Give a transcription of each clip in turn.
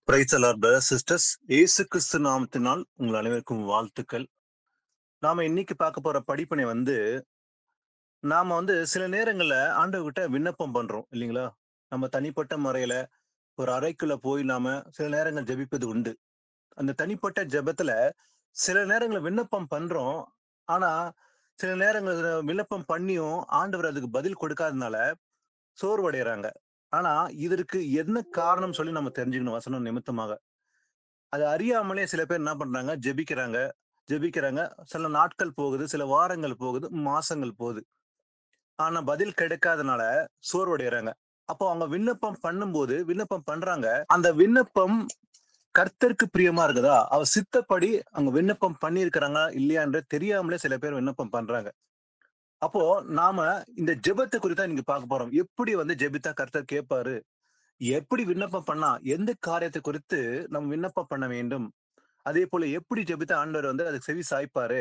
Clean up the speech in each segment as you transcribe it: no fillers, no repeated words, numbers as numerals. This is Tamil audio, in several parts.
Praise the Lord brothers sisters. இயேசு கிறிஸ்து நாமத்தினால் உங்கள் அனைவருக்கும் வாழ்த்துக்கள். நாம இன்னைக்கு பார்க்க போற படிப்பினை நாம சில நேரங்கள்ல ஆண்டவர்கிட்ட விண்ணப்பம் பண்றோம் இல்லைங்களா? நம்ம தனிப்பட்ட முறையில ஒரு அறைக்குள்ள போய் நாம சில நேரங்கள் ஜெபிப்பது உண்டு. அந்த தனிப்பட்ட ஜெபத்துல சில நேரங்கள்ல விண்ணப்பம் பண்றோம். ஆனா சில நேரங்கள்ல விண்ணப்பம் பண்ணியும் ஆண்டவர் அதுக்கு பதில் கொடுக்காதனால சோர்வடைறாங்க. ஆனா இதற்கு என்ன காரணம் சொல்லி நம்ம தெரிஞ்சுக்கணும் வசனம் நிமித்தமாக. அது அறியாமலே சில பேர் என்ன பண்றாங்க, ஜெபிக்கிறாங்க, ஜெபிக்கிறாங்க. சில நாட்கள் போகுது, சில வாரங்கள் போகுது, மாசங்கள் போகுது. ஆனா பதில் கிடைக்காதனால சோர்வடைறாங்க. அப்போ அவங்க விண்ணப்பம் பண்ணும்போது, விண்ணப்பம் பண்றாங்க. அந்த விண்ணப்பம் கர்த்தருக்கு பிரியமா இருக்குதா? அவர் சித்தப்படி அவங்க விண்ணப்பம் பண்ணியிருக்கிறாங்களா, இல்லையான்ற தெரியாமலே சில பேர் விண்ணப்பம் பண்றாங்க. அப்போ நாம இந்த ஜெபத்த குறித்து தான் இன்னைக்கு பார்க்க போறோம். எப்படி ஜெபித்தா கர்த்தர் கேட்பாரு? எப்படி விண்ணப்பம் பண்ணா, எந்த காரியத்தை குறித்து நம்ம விண்ணப்பம் பண்ண வேண்டும்? அதேபோல எப்படி ஜெபித்தா ஆண்டவர் அதுக்கு செவி சாய்ப்பாரு?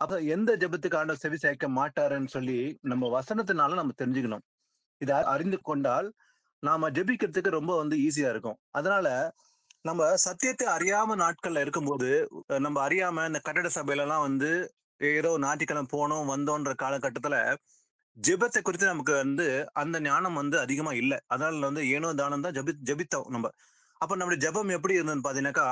அப்ப எந்த ஜெபத்துக்கு ஆண்டவர் செவி சாய்க்க மாட்டாருன்னு சொல்லி நம்ம வசனத்தினால நம்ம தெரிஞ்சுக்கணும். இத அறிந்து கொண்டால் நாம ஜெபிக்கிறதுக்கு ரொம்ப ஈஸியா இருக்கும். அதனால நம்ம சத்தியத்தை அறியாம நாட்கள்ல இருக்கும்போது, நம்ம அறியாம இந்த கட்டட சபையிலலாம் ஏதோ ஞாயிற்றுக்கிழமை போனோம், வந்தோன்ற காலகட்டத்துல ஜெபத்தை குறித்து நமக்கு அந்த ஞானம் அதிகமா இல்ல. அதனால ஏனோ தானம் தான் ஜெபித்தோம் நம்ம. அப்ப நம்முடைய ஜெபம் எப்படி இருந்ததுன்னு பாத்தீங்கன்னாக்கா,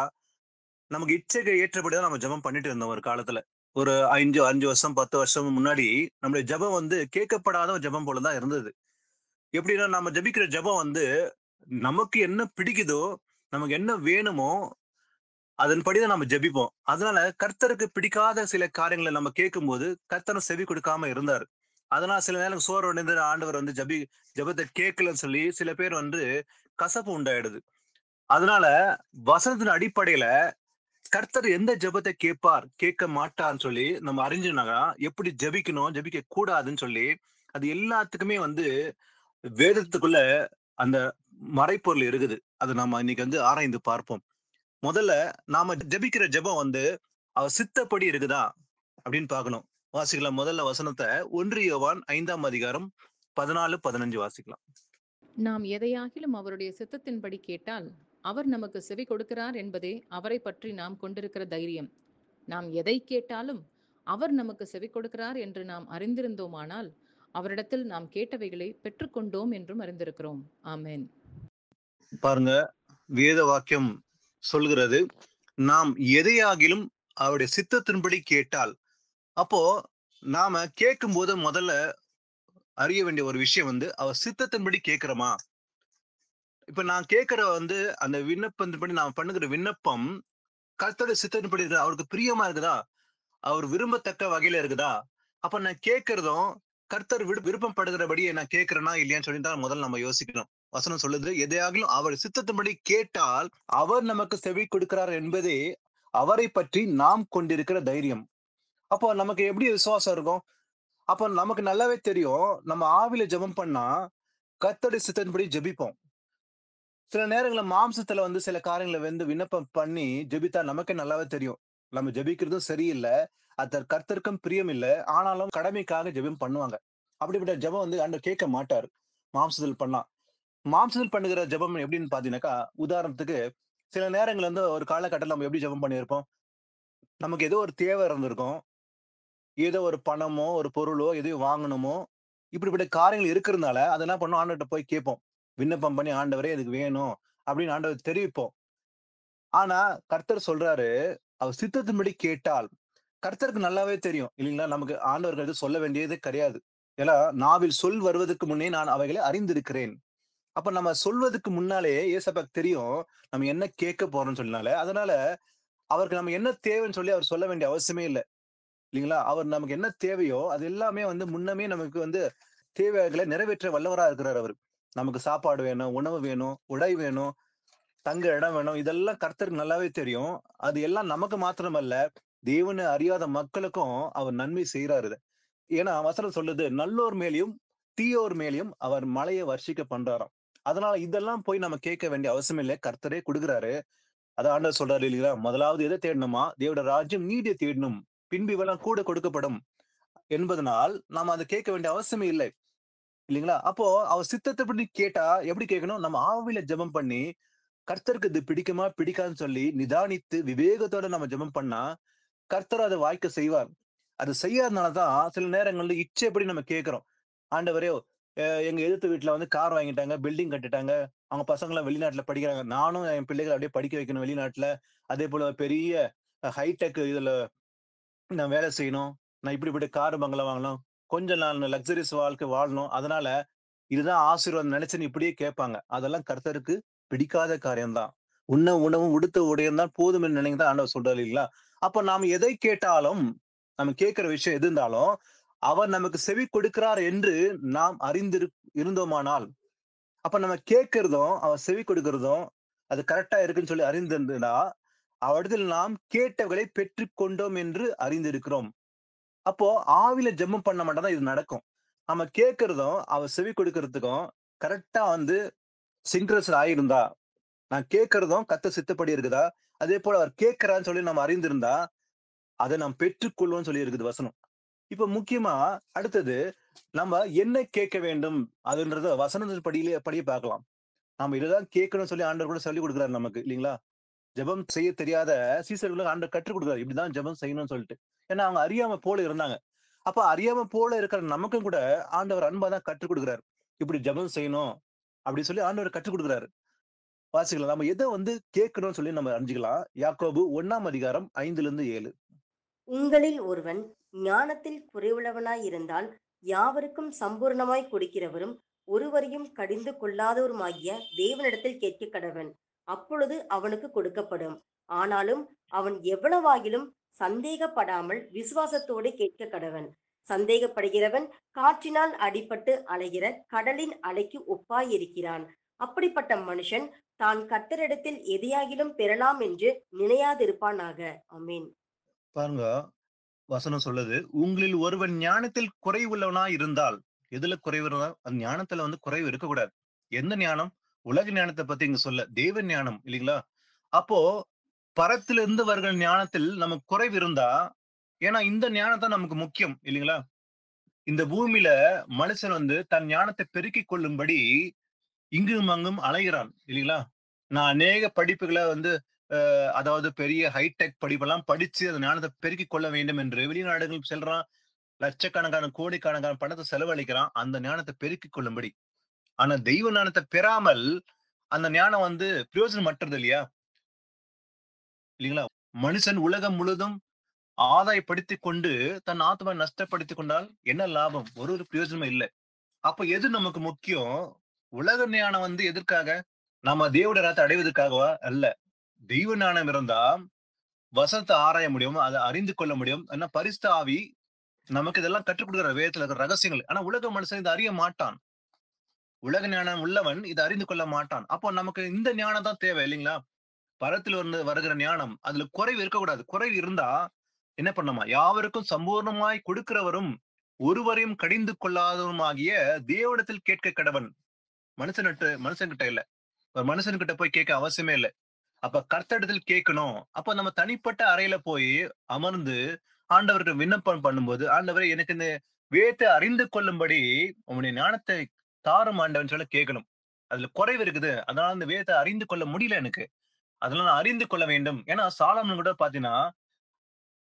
நமக்கு இச்சைக்கு ஏற்றபடிதான் நம்ம ஜெபம் பண்ணிட்டு இருந்தோம் ஒரு காலத்துல. ஒரு 5 வருஷம், 10 வருஷம் முன்னாடி நம்முடைய ஜெபம் கேட்கப்படாத ஒரு ஜெபம் போலதான் இருந்தது. எப்படின்னா நம்ம ஜெபிக்கிற ஜெபம் நமக்கு என்ன பிடிக்குதோ, நமக்கு என்ன வேணுமோ, அதன்படிதான் நம்ம ஜெபிப்போம். அதனால கர்த்தருக்கு பிடிக்காத சில காரியங்கள நம்ம கேட்கும்போது, கர்த்தரும் செவி கொடுக்காம இருந்தாரு. அதனால சில நேரம் சோர்வடைந்து ஆண்டவர் ஜெபத்த கேட்கலன்னு சொல்லி சில பேர் கசப்பு உண்டாயிடுது. அதனால வசனத்தின் அடிப்படையில கர்த்தர் எந்த ஜெபத்தை கேட்பார், கேட்க மாட்டார்ன்னு சொல்லி நம்ம அறிஞ்சோம்னாக்கா, எப்படி ஜெபிக்கணும், ஜெபிக்க கூடாதுன்னு சொல்லி, அது எல்லாத்துக்குமே வேதத்துக்குள்ள அந்த மறைப்பொருள் இருக்குது. அது நம்ம இன்னைக்கு ஆராய்ந்து பார்ப்போம். முதல்ல நாம ஜெபிக்கிற ஜெபம் அவர் சித்தப்படி இருக்குதா அப்படின்னு பார்க்கணும். வாசிக்கலாம் முதல்ல வசனத்தை 1 யோவான் 5ஆம் அதிகாரம் 14, 15 வாசிக்கலாம். நாம் எதையாகிலும் அவருடைய சித்தத்தின்படி கேட்டால் அவர் நமக்கு செவி கொடுக்கிறார் என்பதே அவரை பற்றி நாம் கொண்டிருக்கிற தைரியம். நாம் எதை கேட்டாலும் அவர் நமக்கு செவி கொடுக்கிறார் என்று நாம் அறிந்திருந்தோமானால் அவரிடத்தில் நாம் கேட்டவைகளை பெற்றுக்கொண்டோம் என்றும் அறிந்திருக்கிறோம். ஆமென். பாருங்க, வேத வாக்கியம் சொல்கிறது, நாம் எதையாகிலும் அவருடைய சித்தத்தின்படி கேட்டால். அப்போ நாம கேட்கும் போது முதல்ல அறிய வேண்டிய ஒரு விஷயம் அவர் சித்தத்தின்படி கேட்கிறோமா? இப்ப நான் கேட்கிற அந்த விண்ணப்பத்தின்படி நான் பண்ணுகிற விண்ணப்பம் கர்த்தருடைய சித்தத்தின்படி இருக்குதா? அவருக்கு பிரியமா இருக்குதா? அவர் விரும்பத்தக்க வகையில இருக்குதா? அப்ப நான் கேட்கிறதும் கர்த்தர் விருப்பம் படுகிறபடி நான் கேட்கிறேனா இல்லையான்னு சொல்லி தான் முதல்ல நம்ம யோசிக்கணும். வசனம் சொல்லுது, எதையாகிலும் அவர் சித்தத்தின்படி கேட்டால் அவர் நமக்கு செவி கொடுக்கிறார் என்பதே அவரை பற்றி நாம் கொண்டிருக்கிற தைரியம். அப்போ நமக்கு எப்படி விசுவாசம் இருக்கும்? அப்போ நமக்கு நல்லாவே தெரியும், நம்ம ஆவியில ஜெபம் பண்ணா கர்த்தருடைய சித்தத்தின்படி ஜெபிப்போம். சில நேரங்கள்ல மாம்சத்துல சில காரியங்களை விண்ணப்பம் பண்ணி ஜெபித்தா நமக்கே நல்லாவே தெரியும், நம்ம ஜெபிக்கிறதும் சரியில்ல, அது கர்த்தருக்கும் பிரியம் இல்ல. ஆனாலும் கடமைக்காக ஜெபம் பண்ணுவாங்க. அப்படிப்பட்ட ஜெபம் ஆண்டவர் கேட்க மாட்டாரு, மாம்சத்தில் பண்ணா. மாம்சத்தில் பண்ணுகிற ஜெபம் எப்படின்னு பாத்தீங்கன்னாக்கா, உதாரணத்துக்கு சில நேரங்கள்ல ஒரு காலகட்டத்தில் நம்ம எப்படி ஜெபம் பண்ணியிருப்போம், நமக்கு ஏதோ ஒரு தேவை இருந்திருக்கும். ஏதோ ஒரு பணமோ, ஒரு பொருளோ எதையோ வாங்கணுமோ, இப்படிப்பட்ட காரியங்கள் இருக்கிறதுனால அதை என்ன பண்ணுவோம், ஆண்டவர்ட்ட போய் கேட்போம். விண்ணப்பம் பண்ணி, ஆண்டவரே இதுக்கு வேணும் அப்படின்னு ஆண்டவர் தெரிவிப்போம். ஆனா கர்த்தர் சொல்றாரு, அவர் சித்தத்தின்படி கேட்டால். கர்த்தருக்கு நல்லாவே தெரியும் இல்லைங்களா, நமக்கு ஆண்டவர்கள் எதுவும் சொல்ல வேண்டியது கிடையாது. ஏன்னா நாவில் சொல் வருவதற்கு முன்னே நான் அவைகளை அறிந்திருக்கிறேன். அப்ப நம்ம சொல்வதற்கு முன்னாலே ஏசப்பாக்கு தெரியும் நம்ம என்ன கேட்க போறோம்னு சொன்னால. அதனால அவருக்கு நம்ம என்ன தேவைன்னு சொல்லி அவர் சொல்ல வேண்டிய அவசியமே இல்ல. இல்லைங்களா? அவர் நமக்கு என்ன தேவையோ அது எல்லாமே முன்னமே நமக்கு தேவைகளை நிறைவேற்ற வல்லவரா இருக்கிறார் அவரு. நமக்கு சாப்பாடு வேணும், உணவு வேணும், உடை வேணும், தங்க இடம் வேணும். இதெல்லாம் கர்த்தருக்கு நல்லாவே தெரியும். அது எல்லாம் நமக்கு மாத்திரமல்ல, தேவனை அறியாத மக்களுக்கும் அவர் நன்மை செய்யறாரு இத. ஏன்னா வசனம் சொல்லுது, நல்லோர் மேலயும் தீயோர் மேலயும் அவர் மழையை வர்ஷிக்க பண்றாராம். அதனால இதெல்லாம் போய் நம்ம கேட்க வேண்டிய அவசியம் இல்லை, கர்த்தரே கொடுக்குறாரு. அதான் ஆண்டவர் சொல்றாரு இல்லைங்களா, முதலாவது எதை தேடணுமா, தேவட ராஜ்யம் நீதியை தேடணும், பின்பு இவெல்லாம் கூட கொடுக்கப்படும் என்பதனால் நாம அதை கேட்க வேண்டிய அவசியமே இல்லை. இல்லைங்களா? அப்போ அவர் சித்தத்தைப்படி கேட்டா எப்படி கேட்கணும், நம்ம ஆவியில ஜெபம் பண்ணி கர்த்தருக்கு இது பிடிக்குமா பிடிக்காதுன்னு சொல்லி நிதானித்து விவேகத்தோட நம்ம ஜெபம் பண்ணா கர்த்தர் அதை வாய்க்க செய்வார். அது செய்யாதனாலதான் சில நேரங்கள்ல இச்சைப்படி நம்ம கேட்கிறோம். ஆண்டவரே, எங்க எதிர்த்த வீட்ல வந்து கார் வாங்கிட்டாங்க, பில்டிங் கட்டிட்டாங்க. அவங்க பசங்கலாம் வெளிநாட்டுல படிக்கிறாங்க. நானும் என் பிள்ளைகள அப்படியே படிக்க வைக்கணும் வெளிநாட்டுல. அதேபோல பெரிய ஹைடெக் இதுல நான் வேலை செய்யணும். நான் இப்படிப்பட்ட கார், பங்களா வாங்கணும். கொஞ்சம் நான் லக்ஸரியஸ் வாழ்க்கை வாழணும். அதனால இதுதான் ஆசீர்வாதம் நினைச்சுன்னு இப்படியே கேட்பாங்க. அதெல்லாம் கர்த்தருக்கு பிடிக்காத காரியம் தான். உண்ண உணவும், உடுத்த உடையும் தான் போதும் என்று நினைங்க தான் ஆண்டவர் சொல்றாரு இல்லீங்களா? அப்ப நாம் எதை கேட்டாலும், நம்ம கேட்கிற விஷயம் எது இருந்தாலும், அவர் நமக்கு செவி கொடுக்கிறார் என்று நாம் இருந்தோமானால், அப்ப நம்ம கேட்கிறதும், அவர் செவி கொடுக்கிறதும், அது கரெக்ட்டா இருக்குன்னு சொல்லி அறிந்திருந்தா, அவரிடத்தில் நாம் கேட்டவைகளை பெற்றுக் கொண்டோம் என்று அறிந்திருக்கிறோம். அப்போ ஆவியில ஜெபம் பண்ண மட்டும் தான் இது நடக்கும். நம்ம கேட்கிறதும், அவர் செவி கொடுக்கிறதுக்கும் கரெக்ட்டா வந்து சிங்க்ரசன் ஆயிருந்தா, நான் கேட்கிறதும் கர்த்தர் சித்தப்படி இருக்குதா, அதேபோல அவர் கேட்கிறார்ன்னு சொல்லி நம்ம அறிந்திருந்தா, அத நாம் பெற்றுக்கொள்வோம்னு சொல்லி இருக்குது வசனம். இப்ப முக்கியமா அடுத்தது நம்ம என்ன கேட்க வேண்டும் அதுன்றத வசனத்தின் படியே பார்க்கலாம். நாம இததான் கேட்கணும்னு சொல்லி ஆண்டவர் கூட சொல்லிக் குடுக்குறாரு நமக்கு இல்லீங்களா? ஜெபம் செய்ய தெரியாத சீசர்களுக்கு ஆண்டவர் கற்றுக் குடுக்குறாரு. இப்படிதான் ஜெபம் செய்யணும்னு சொல்லிட்டு. ஏன்னா அவங்க அறியாம போல இருந்தாங்க. அப்ப அறியாம போல இருக்கிற நமக்கும் கூட ஆண்டவர் அன்பா தான் கற்றுக் குடுக்குறாரு. இப்படி ஜெபம் செய்யணும் அப்படின்னு சொல்லி ஆண்டவர் கற்றுக் குடுக்குறாரு. வாசிக்கலாம். நம்ம எத வந்து கேட்கணும்னு சொல்லி நம்ம அறிஞ்சுக்கலாம். யாக்கோபு 1 அதிகாரம் 5லிருந்து 7. உங்களில் ஒருவன் ஞானத்தில் குறைவுள்ளவனாயிருந்தால் யாவருக்கும் சம்பூர்ணமாய் கொடுக்கிறவரும் ஒருவரையும் கடிந்து கொள்ளாதவருமாகிய தேவனிடத்தில் கேட்க கடவன். அப்பொழுது அவனுக்கு கொடுக்கப்படும். ஆனாலும் அவன் எவ்வளவாகிலும் சந்தேகப்படாமல் விசுவாசத்தோடு கேட்க கடவன். சந்தேகப்படுகிறவன் காற்றினால் அடிபட்டு அலைகிற கடலின் அலைக்கு ஒப்பாயிருக்கிறான். அப்படிப்பட்ட மனுஷன் தான் கர்த்தரிடத்தில் எதையாகிலும் பெறலாம் என்று நினையாதிருப்பானாக. ஆமென். பாருங்க, வசனம் சொல்லுது, உங்களில் ஒருவன் ஞானத்தில் குறைவுள்ளவனாய் இருந்தால், எதுல குறைவு இருந்தா? அந்த ஞானத்துல வந்து குறைவு இருக்கக்கூடாது. எந்த ஞானம்? உலக ஞானத்த பத்தி இங்க சொல்ல. தேவ ஞானம் இல்லீங்களா? அப்போ பரத்திலிருந்து வருகிற ஞானத்தில் நமக்கு குறைவு இருந்தா, ஏன்னா இந்த ஞானம் தான் நமக்கு முக்கியம் இல்லீங்களா? இந்த பூமியில மனுஷன் வந்து தன் ஞானத்தை பெருக்கிக் கொள்ளும்படி இங்கும் அங்கும் அலைகிறான் இல்லீங்களா? நான் அநேக படிப்புகள வந்து அதாவது பெரிய ஹைடெக் படிப்பெல்லாம் படிச்சு அந்த ஞானத்தை பெருக்கிக் கொள்ள வேண்டும் என்று வெளிநாடுகளுக்கு செல்றான். லட்சக்கணக்கான, கோடிக்கணக்கான பணத்த செலவழிக்கிறான். அந்த ஞானத்தை பெருக்கிக் கொள்ளும்படி. ஆனா தெய்வ ஞானத்த பெறாமல் அந்த ஞானம் வந்து பிரயோஜனமற்றது இல்லையா? இல்லீங்களா? மனுஷன் உலகம் முழுதும் ஆதாயப்படுத்திக் கொண்டு தன் ஆத்துமாவை நஷ்டப்படுத்திக் கொண்டால் என்ன லாபம்? ஒரு பிரயோஜனமும் இல்ல. அப்ப எது நமக்கு முக்கியம்? உலக ஞானம் வந்து எதற்காக? நம்ம தேவனுடைய ராஜ்யத்தை அடைவதற்காகவா? அல்ல. தெய்வ ஞானம் இருந்தா வசனத்தை ஆராய முடியும். அதை அறிந்து கொள்ள முடியும். ஆனா பரிசுத்த ஆவி நமக்கு இதெல்லாம் கற்றுக் கொடுக்கிற வேதத்துல இருக்கிற ரகசியங்கள். ஆனா உலக மனுஷன் இதை அறிய மாட்டான். உலக ஞானம் உள்ளவன் இதை அறிந்து கொள்ள மாட்டான். அப்போ நமக்கு இந்த ஞானம் தான் தேவை இல்லைங்களா? பரத்தில் வந்து வருகிற ஞானம் அதுல குறைவு இருக்கக்கூடாது. குறைவு இருந்தா என்ன பண்ணுமா? யாவருக்கும் சம்பூர்ணமாய் கொடுக்கிறவரும் ஒருவரையும் கடிந்து கொள்ளாதவருமாகிய தேவனிடத்தில் கேட்க கடவன். மனுஷன்கிட்ட இல்ல. ஒரு மனுஷன்கிட்ட போய் கேட்க அவசியமே இல்ல. அப்ப கர்த்தரிடத்தில் கேட்கணும். அப்ப நம்ம தனிப்பட்ட அறையில போய் அமர்ந்து ஆண்டவருக்கு விண்ணப்பம் பண்ணும்போது, ஆண்டவரே எனக்கு இந்த வேதத்தை அறிந்து கொள்ளும்படி உம்முடைய ஞானத்தை தாரும் ஆண்டவன்னு சொல்லி கேட்கணும். அதுல குறைவு இருக்குது. அதனால அந்த வேதத்தை அறிந்து கொள்ள முடியல எனக்கு. அதனால நான் அறிந்து கொள்ள வேண்டும். ஏன்னா சாலமன் கூட பாத்தீங்கன்னா,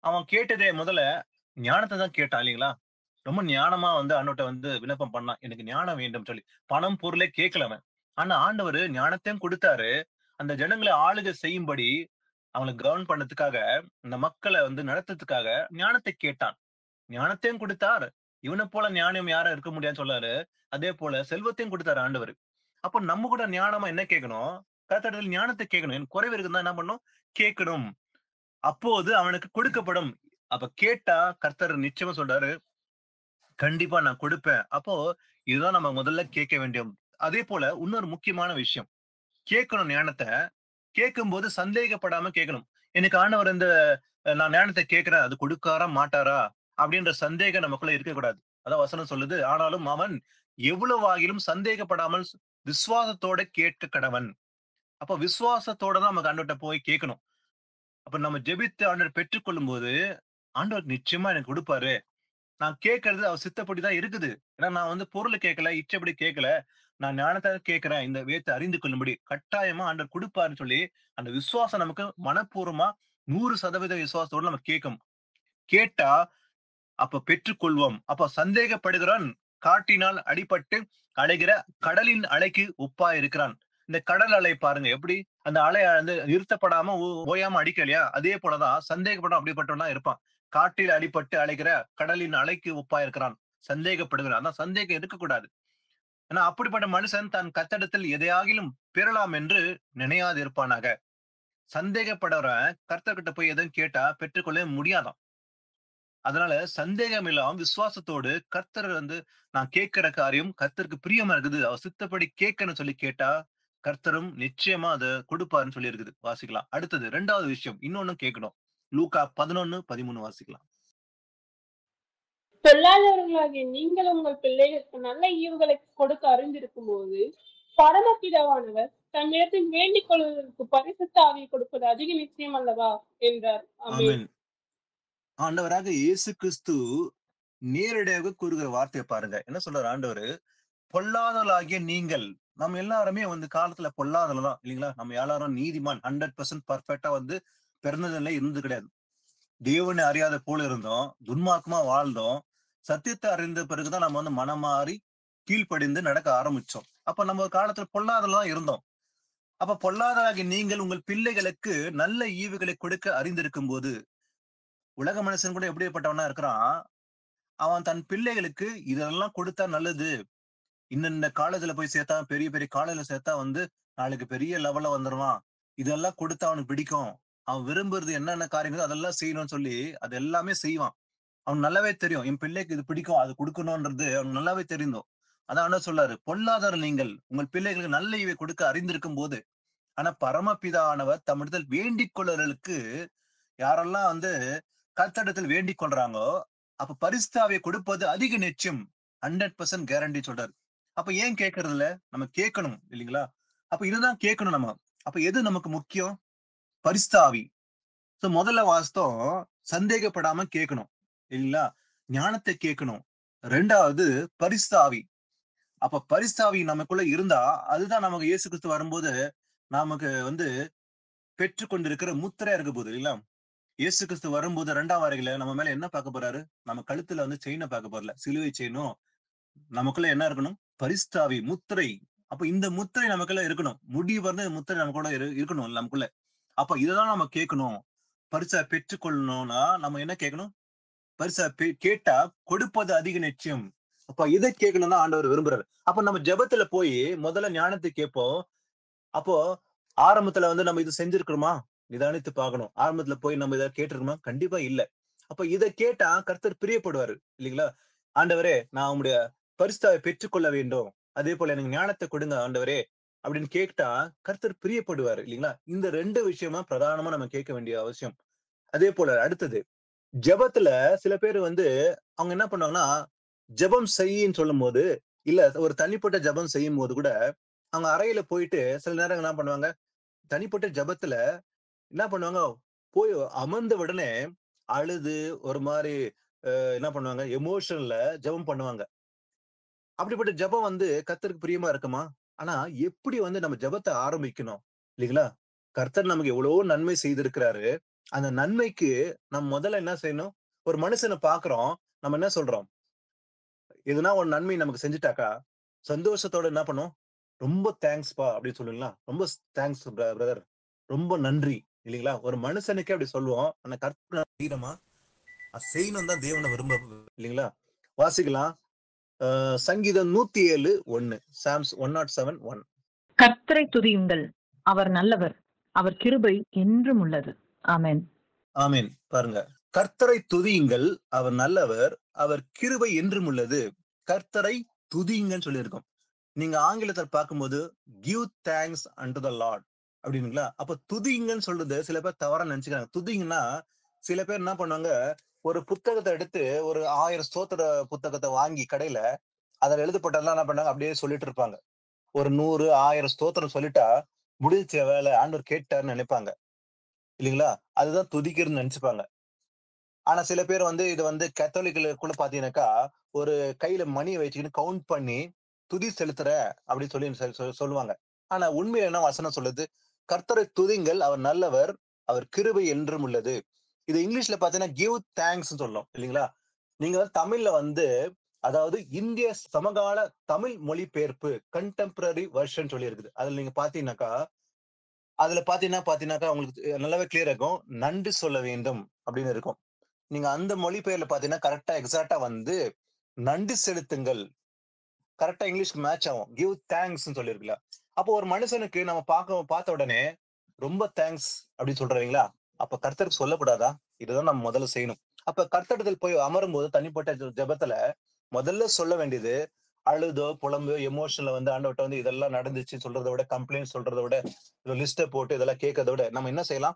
அவன் கேட்டதே முதல்ல ஞானத்த தான் கேட்டான் இல்லீங்களா? ரொம்ப ஞானமா வந்து ஆண்டவர்ட்ட வந்து விண்ணப்பம் பண்ணான். எனக்கு ஞானம் வேண்டும் சொல்லி. பணம், பொருளே கேட்கல அவன். ஆனா ஆண்டவரு ஞானத்தையும் குடுத்தாரு. அந்த ஜனங்கள ஆளுகை செய்யும்படி அவங்கள கவர்ன் பண்ணதுக்காக, இந்த மக்கள வந்து நடத்துறதுக்காக ஞானத்தை கேட்டான். ஞானத்தையும் குடுத்தார். இவனைப் போல ஞானம் யாரும் இருக்க முடியாதுன்னு சொன்னாரு. அதே போல செல்வத்தையும் குடுத்தாரு ஆண்டவரு. அப்ப நம்ம கூட ஞானமா என்ன கேட்கணும்? கர்த்தரிடத்தில் ஞானத்தை கேட்கணும். எனக்கு குறைவு இருக்குதுன்னா என்ன பண்ணணும்? கேட்கணும். அப்போது அவனுக்கு கொடுக்கப்படும். அப்ப கேட்டா கர்த்தர் நிச்சயமா சொல்றாரு, கண்டிப்பா நான் குடுப்பேன். அப்போ இதுதான் நம்ம முதல்ல கேட்க வேண்டிய அதே போல இன்னொரு முக்கியமான விஷயம். கேட்கணும் ஞானத்த. கேட்கும்போது சந்தேகப்படாம கேட்கணும். எனக்கு ஆண்டவர் இந்த நான் ஞானத்த கேட்கிறேன். அது கொடுக்காரா, மாட்டாரா? அப்படின்ற சந்தேகம் நமக்குள்ள இருக்கக்கூடாது. அதான் வசனம் சொல்லுது. ஆனாலும் அவன் எவ்வளவாகிலும் சந்தேகப்படாமல் விசுவாசத்தோட கேட்க கடவன். அப்ப விசுவாசத்தோட தான் நமக்கு ஆண்டவர்ட்ட போய் கேட்கணும். அப்ப நம்ம ஜெபித்து ஆண்டவர் பெற்றுக்கொள்ளும்போது, ஆண்டவர் நிச்சயமா எனக்கு குடுப்பாரு. நான் கேட்கறது அவர் சித்தப்படிதான் இருக்குது. ஏன்னா நான் வந்து பொருள் கேட்கல, இச்சப்படி கேட்கல. நான் ஞானத்த கேட்கிறேன். இந்த வேதத்தை அறிந்து கொள்ளும்படி கட்டாயமா ஆண்டவர் குடுப்பாருன்னு சொல்லி, அந்த விசுவாசம் நமக்கு மனப்பூர்வமா 100% விசுவாசத்தோட நம்ம கேட்கணும். கேட்டா அப்ப பெற்றுக்கொள்வோம். அப்ப சந்தேகப்படுகிறவன் காற்றினால் அடிபட்டு அலைகிற கடலின் அலைக்கு ஒப்பா இருக்கிறான். இந்த கடல் அலை பாருங்க எப்படி அந்த அலை வந்து நிறுத்தப்படாம ஓயாம அடிக்கலையா? அதே போலதான் சந்தேகப்படும் அப்படிப்பட்டவனா இருப்பான். காற்றில் அடிபட்டு அலைகிற கடலின் அலைக்கு ஒப்பா இருக்கிறான். சந்தேகப்படுகிறான். அதான் சந்தேகம் இருக்கக்கூடாது. ஏன்னா அப்படிப்பட்ட மனுஷன் தன் கத்தடத்தில் எதையாகிலும் பெறலாம் என்று நினையாது இருப்பானாக. சந்தேகப்படுறவன் கர்த்தர்கிட்ட போய் எதுவும் கேட்டா பெற்றுக்கொள்ள முடியாதாம். அதனால சந்தேகம் இல்லாம விசுவாசத்தோடு கர்த்தர் வந்து நான் கேட்கிற காரியம் கர்த்தருக்கு பிரியமா இருக்குது. அவர் சித்தப்படி கேட்கணும்னு சொல்லி கேட்டா, கர்த்தரும் நிச்சயமா அத கொடுப்பாருன்னு சொல்லி இருக்குது. வாசிக்கலாம். அடுத்தது 2வது விஷயம். இன்னொன்னும் கேட்கணும். லூக்கா 11:13 வாசிக்கலாம். பொல்லாதவர்களாகிய நீங்கள் உங்கள் பிள்ளைகளுக்கு நல்ல ஈவுகளை கொடுக்க அறிந்திருக்கும் போது பரமபிதாவானவர் தன்னிடத்தில் வேண்டிக் கொள்வதற்கு பரிசுத்த ஆவியை கொடுப்பது அதிக நிச்சயம் அல்லவா என்றார். ஆமென். ஆமென். ஆண்டவராக இயேசு கிறிஸ்து நேரடியாக கூறுகிற வார்த்தையை பாருங்க. என்ன சொல்றாரு ஆண்டவரு? பொல்லாதவர்களாகிய நீங்கள். நம்ம எல்லாருமே வந்து காலத்துல பொல்லாதவர்கள் தான் இல்லைங்களா? நம்ம எல்லாரும் நீதிமான் 100% பர்ஃபெக்ட்டா வந்து பிறந்ததில்லை, இருந்தது கிடையாது. தேவனை அறியாத போல இருந்தோம். துன்மார்க்கமா வாழ்ந்தோம். சத்தியத்தை அறிந்த பிறகுதான் நம்ம வந்து மனம் மாறி கீழ்ப்படிந்து நடக்க ஆரம்பிச்சோம். அப்ப நம்ம காலத்துல பொல்லாதவர்களா தான் இருந்தோம். அப்ப பொல்லாதவராகிய நீங்கள் உங்கள் பிள்ளைகளுக்கு நல்ல ஈவுகளை கொடுக்க அறிந்திருக்கும் போது, உலக மனுஷன் கூட எப்படிப்பட்டவனா இருக்கிறான்? அவன் தன் பிள்ளைகளுக்கு இதெல்லாம் கொடுத்தா நல்லது. இந்த காலேஜ்ல போய் சேர்த்தா, பெரிய பெரிய காலேஜ்ல சேர்த்தா வந்து நாளைக்கு பெரிய லெவல்ல வந்துருவான். இதெல்லாம் கொடுத்தா அவனுக்கு பிடிக்கும். அவன் விரும்புறது என்னென்ன காரியங்களோ அதெல்லாம் செய்யணும்னு சொல்லி அது எல்லாமே செய்வான். அவனுக்கு நல்லாவே தெரியும். என் பிள்ளைக்கு இது பிடிக்கும், அது கொடுக்கணும்ன்றது அவனுக்கு நல்லாவே தெரியும். அதான் ஆண்டவர் சொல்றாரு, பொல்லாதவர் நீங்கள் உங்கள் பிள்ளைகளுக்கு நல்ல ஈவை கொடுக்க அறிந்திருக்கும் போது, ஆனா பரமபிதானவர் தம்மிடத்தில் வேண்டிக் கொள்ளுதலுக்கு யாரெல்லாம் வந்து கர்த்தரிடத்தில் வேண்டிக் கொள்றாங்களோ, அப்ப பரிசுத்தாவியை கொடுப்பது அதிக நிச்சயம். 100% கேரண்டி சொல்றாரு. அப்ப ஏன் கேட்கறது இல்ல? நம்ம கேட்கணும் இல்லைங்களா? அப்ப இதுதான் கேட்கணும் நம்ம. அப்ப எது நமக்கு முக்கியம்? பரிசுத்தாவி. சோ முதல்ல வாஸ்தவம் சந்தேகப்படாம கேட்கணும் இல்லைங்களா? ஞானத்தை கேட்கணும். 2வது பரிசுத்தாவி. அப்ப பரிசுத்தாவி நமக்குள்ள இருந்தா அதுதான் நமக்கு இயேசு கிறிஸ்து வரும்போது நமக்கு வந்து பெற்றுக்கொண்டிருக்கிற முத்திரையா இருக்க போகுது இல்லைங்களா? இயேசு கிறிஸ்து வரும்போது 2ஆம் வருகையில நம்ம மேல என்ன பார்க்க போறாரு? நம்ம கழுத்துல வந்து செயினை பார்க்க போறல. சிலுவை செயினும் நமக்குள்ள என்ன இருக்கணும்? பரிசுத்தாவி, முத்திரை. அப்ப இந்த முத்திரை நமக்குள்ள இருக்கணும். முடிவு வந்து முத்திரை நமக்குள்ள இருக்கணும் நமக்குள்ள. அப்ப இததான் நம்ம கேட்கணும். பரிசா பெற்றுக்கொள்ளணும்னா நம்ம என்ன கேட்கணும்? பரிசா கேட்டா கொடுப்பது அதிக நிச்சயம். அப்ப இதை கேட்கணும் தான் ஆண்டவர் விரும்புறாரு. அப்ப நம்ம ஜெபத்துல போய் முதல்ல ஞானத்தை கேட்போம். அப்போ ஆரம்பத்துல வந்து நம்ம இது செஞ்சிருக்கிறோமா? நிதானித்து பார்க்கணும். ஆரம்பத்துல போய் நம்ம இதை கேட்டிருக்கோமா? கண்டிப்பா இல்ல. அப்ப இதை கேட்டா கர்த்தர் பிரியப்படுவாரு இல்லைங்களா? ஆண்டவரே நான் உம்முடைய பரிசுத்தாவை பெற்றுக்கொள்ள வேண்டும். அதே போல எனக்கு ஞானத்தை கொடுங்க ஆண்டவரே அப்படின்னு கேட்டா கர்த்தர் பிரியப்படுவாரு இல்லைங்களா? இந்த 2 விஷயமா பிரதானமா நம்ம கேட்க வேண்டிய அவசியம். அதே போல அடுத்தது ஜெபத்துல சில பேர் வந்து அவங்க என்ன பண்ணுவாங்கன்னா, ஜெபம் செய்யின்னு சொல்லும்போது, இல்ல ஒரு தனிப்பட்ட ஜெபம் செய்யும்போது கூட, அவங்க அறையில போயிட்டு சில நேரம் என்ன பண்ணுவாங்க, தனிப்பட்ட ஜெபத்துல என்ன பண்ணுவாங்க, போய் அமர்ந்த உடனே அழுது ஒரு மாரி என்ன பண்ணுவாங்க, எமோஷன்ல ஜெபம் பண்ணுவாங்க. அப்படிப்பட்ட ஜெபம் வந்து கர்த்தருக்கு பிரியமா இருக்குமா? ஆனா எப்படி வந்து நம்ம ஜெபத்த ஆரம்பிக்கணும் இல்லைங்களா? கர்த்தர் நமக்கு எவ்வளவோ நன்மை செய்திருக்கிறாரு. அந்த நன்மைக்கு நம்ம முதல்ல என்ன செய்யணும்? ஒரு மனுஷன பார்க்கிறோம். நம்ம என்ன சொல்றோம்? எதுனா ஒரு நன்மை நமக்கு செஞ்சுட்டாக்கா, சந்தோஷத்தோட என்ன பண்ணுவோம்? "ரொம்ப தேங்க்ஸ்ப்பா" அப்படின்னு சொல்லுவீங்களா? "ரொம்ப தேங்க்ஸ் பிரதர். ரொம்ப நன்றி." இல்லைங்களா? ஒரு மனுஷனுக்கே அப்படி சொல்லுவோம். ஆனா கர்த்தர் செய்யணுமா? செய்யணும் தான் தேவன விரும்ப இல்லைங்களா? வாசிக்கலாம். சங்கீதம் 107:1. சாம்ஸ் 107:1. கர்த்தரை துதியுங்கள், அவர் நல்லவர், அவர் கிருபை என்றும் உள்ளது. ஆமென். ஆமென். பாருங்க. கர்த்தரை துதியுங்கள், அவர் நல்லவர், அவர் கிருபை என்றும் உள்ளது. கர்த்தரை துதியுங்கன்னு சொல்லியிருக்கோம். நீங்க ஆங்கிலத்துல பார்க்கும்போது give thanks and the Lord அப்படின்னுங்களா? அப்ப துதியுங்கன்னு சொல்றது சில பேர் தவறா நினைச்சுக்கிறாங்க. துதிங்கன்னா சில பேர் என்ன பண்ணுவாங்க, ஒரு புத்தகத்தை எடுத்து ஒரு 1000 ஸ்தோத்திர புத்தகத்தை வாங்கி கடையில அதுல எழுதப்பட்டதெல்லாம் என்ன பண்ணாங்க அப்படியே சொல்லிட்டு இருப்பாங்க. ஒரு 100, 1000 ஸ்தோத்திரம் சொல்லிட்டா முடிஞ்ச வேலை ஆண்டவர் கேட்டாருன்னு நினைப்பாங்க இல்லைங்களா? அதுதான் துதிக்கிறதுன்னு நினைச்சுப்பாங்க. ஆனா சில பேர் வந்து இது வந்து கத்தோலிக்கலுக்குள்ள பாத்தீங்கன்னாக்கா ஒரு கையில மணியை வச்சுக்கிட்டு கவுண்ட் பண்ணி துதி செலுத்துற அப்படின்னு சொல்லி சொல்லுவாங்க. ஆனா உண்மையில என்ன வசனம் சொல்லுது? கர்த்தரை துதிங்கள், அவர் நல்லவர், அவர் கிருபை என்றும் உள்ளது. இது இங்கிலீஷ்ல பாத்தீங்கன்னா கிவ் தேங்க்ஸ் சொல்லும் இல்லைங்களா? நீங்க வந்து தமிழ்ல வந்து அதாவது இந்திய சமகால தமிழ் மொழிபெயர்ப்பு கண்டெம்பரரி வெர்ஷன் சொல்லி இருக்குது. அதுல நீங்க பாத்தீங்கன்னாக்கா பாத்தீங்கன்னாக்கா உங்களுக்கு நல்லாவே கிளியர் இருக்கும். நன்றி சொல்ல வேண்டும் அப்படின்னு இருக்கும். நீங்க அந்த மொழிபெயர்ல பாத்தீங்கன்னா கரெக்டா எக்ஸாக்ட்டா வந்து நன்றி செலுத்துங்கள். கரெக்டா இங்கிலீஷ்க்கு மேட்ச் ஆகும். கிவ் தேங்க்ஸ்ன்னு சொல்லியிருக்குல்ல. அப்போ ஒரு மனுஷனுக்கு நம்ம பார்த்த உடனே ரொம்ப தேங்க்ஸ் அப்படின்னு சொல்றீங்களா? அப்ப கர்த்தருக்கு சொல்லக்கூடாதா? இதுதான் நம்ம முதல்ல செய்யணும். அப்ப கர்த்தரிடத்தில் போய் அமரும்போது தனிப்பட்ட ஜெபத்துல முதல்ல சொல்ல வேண்டியது அழுதோ, புலம்போ, எமோஷன்ல வந்து ஆண்டவர்ட்ட வந்து இதெல்லாம் நடந்துச்சுன்னு சொல்றத விட, கம்ப்ளைண்ட் சொல்றத விட, லிஸ்ட்ட போட்டு இதெல்லாம் கேட்கறத விட, நம்ம என்ன செய்யலாம்?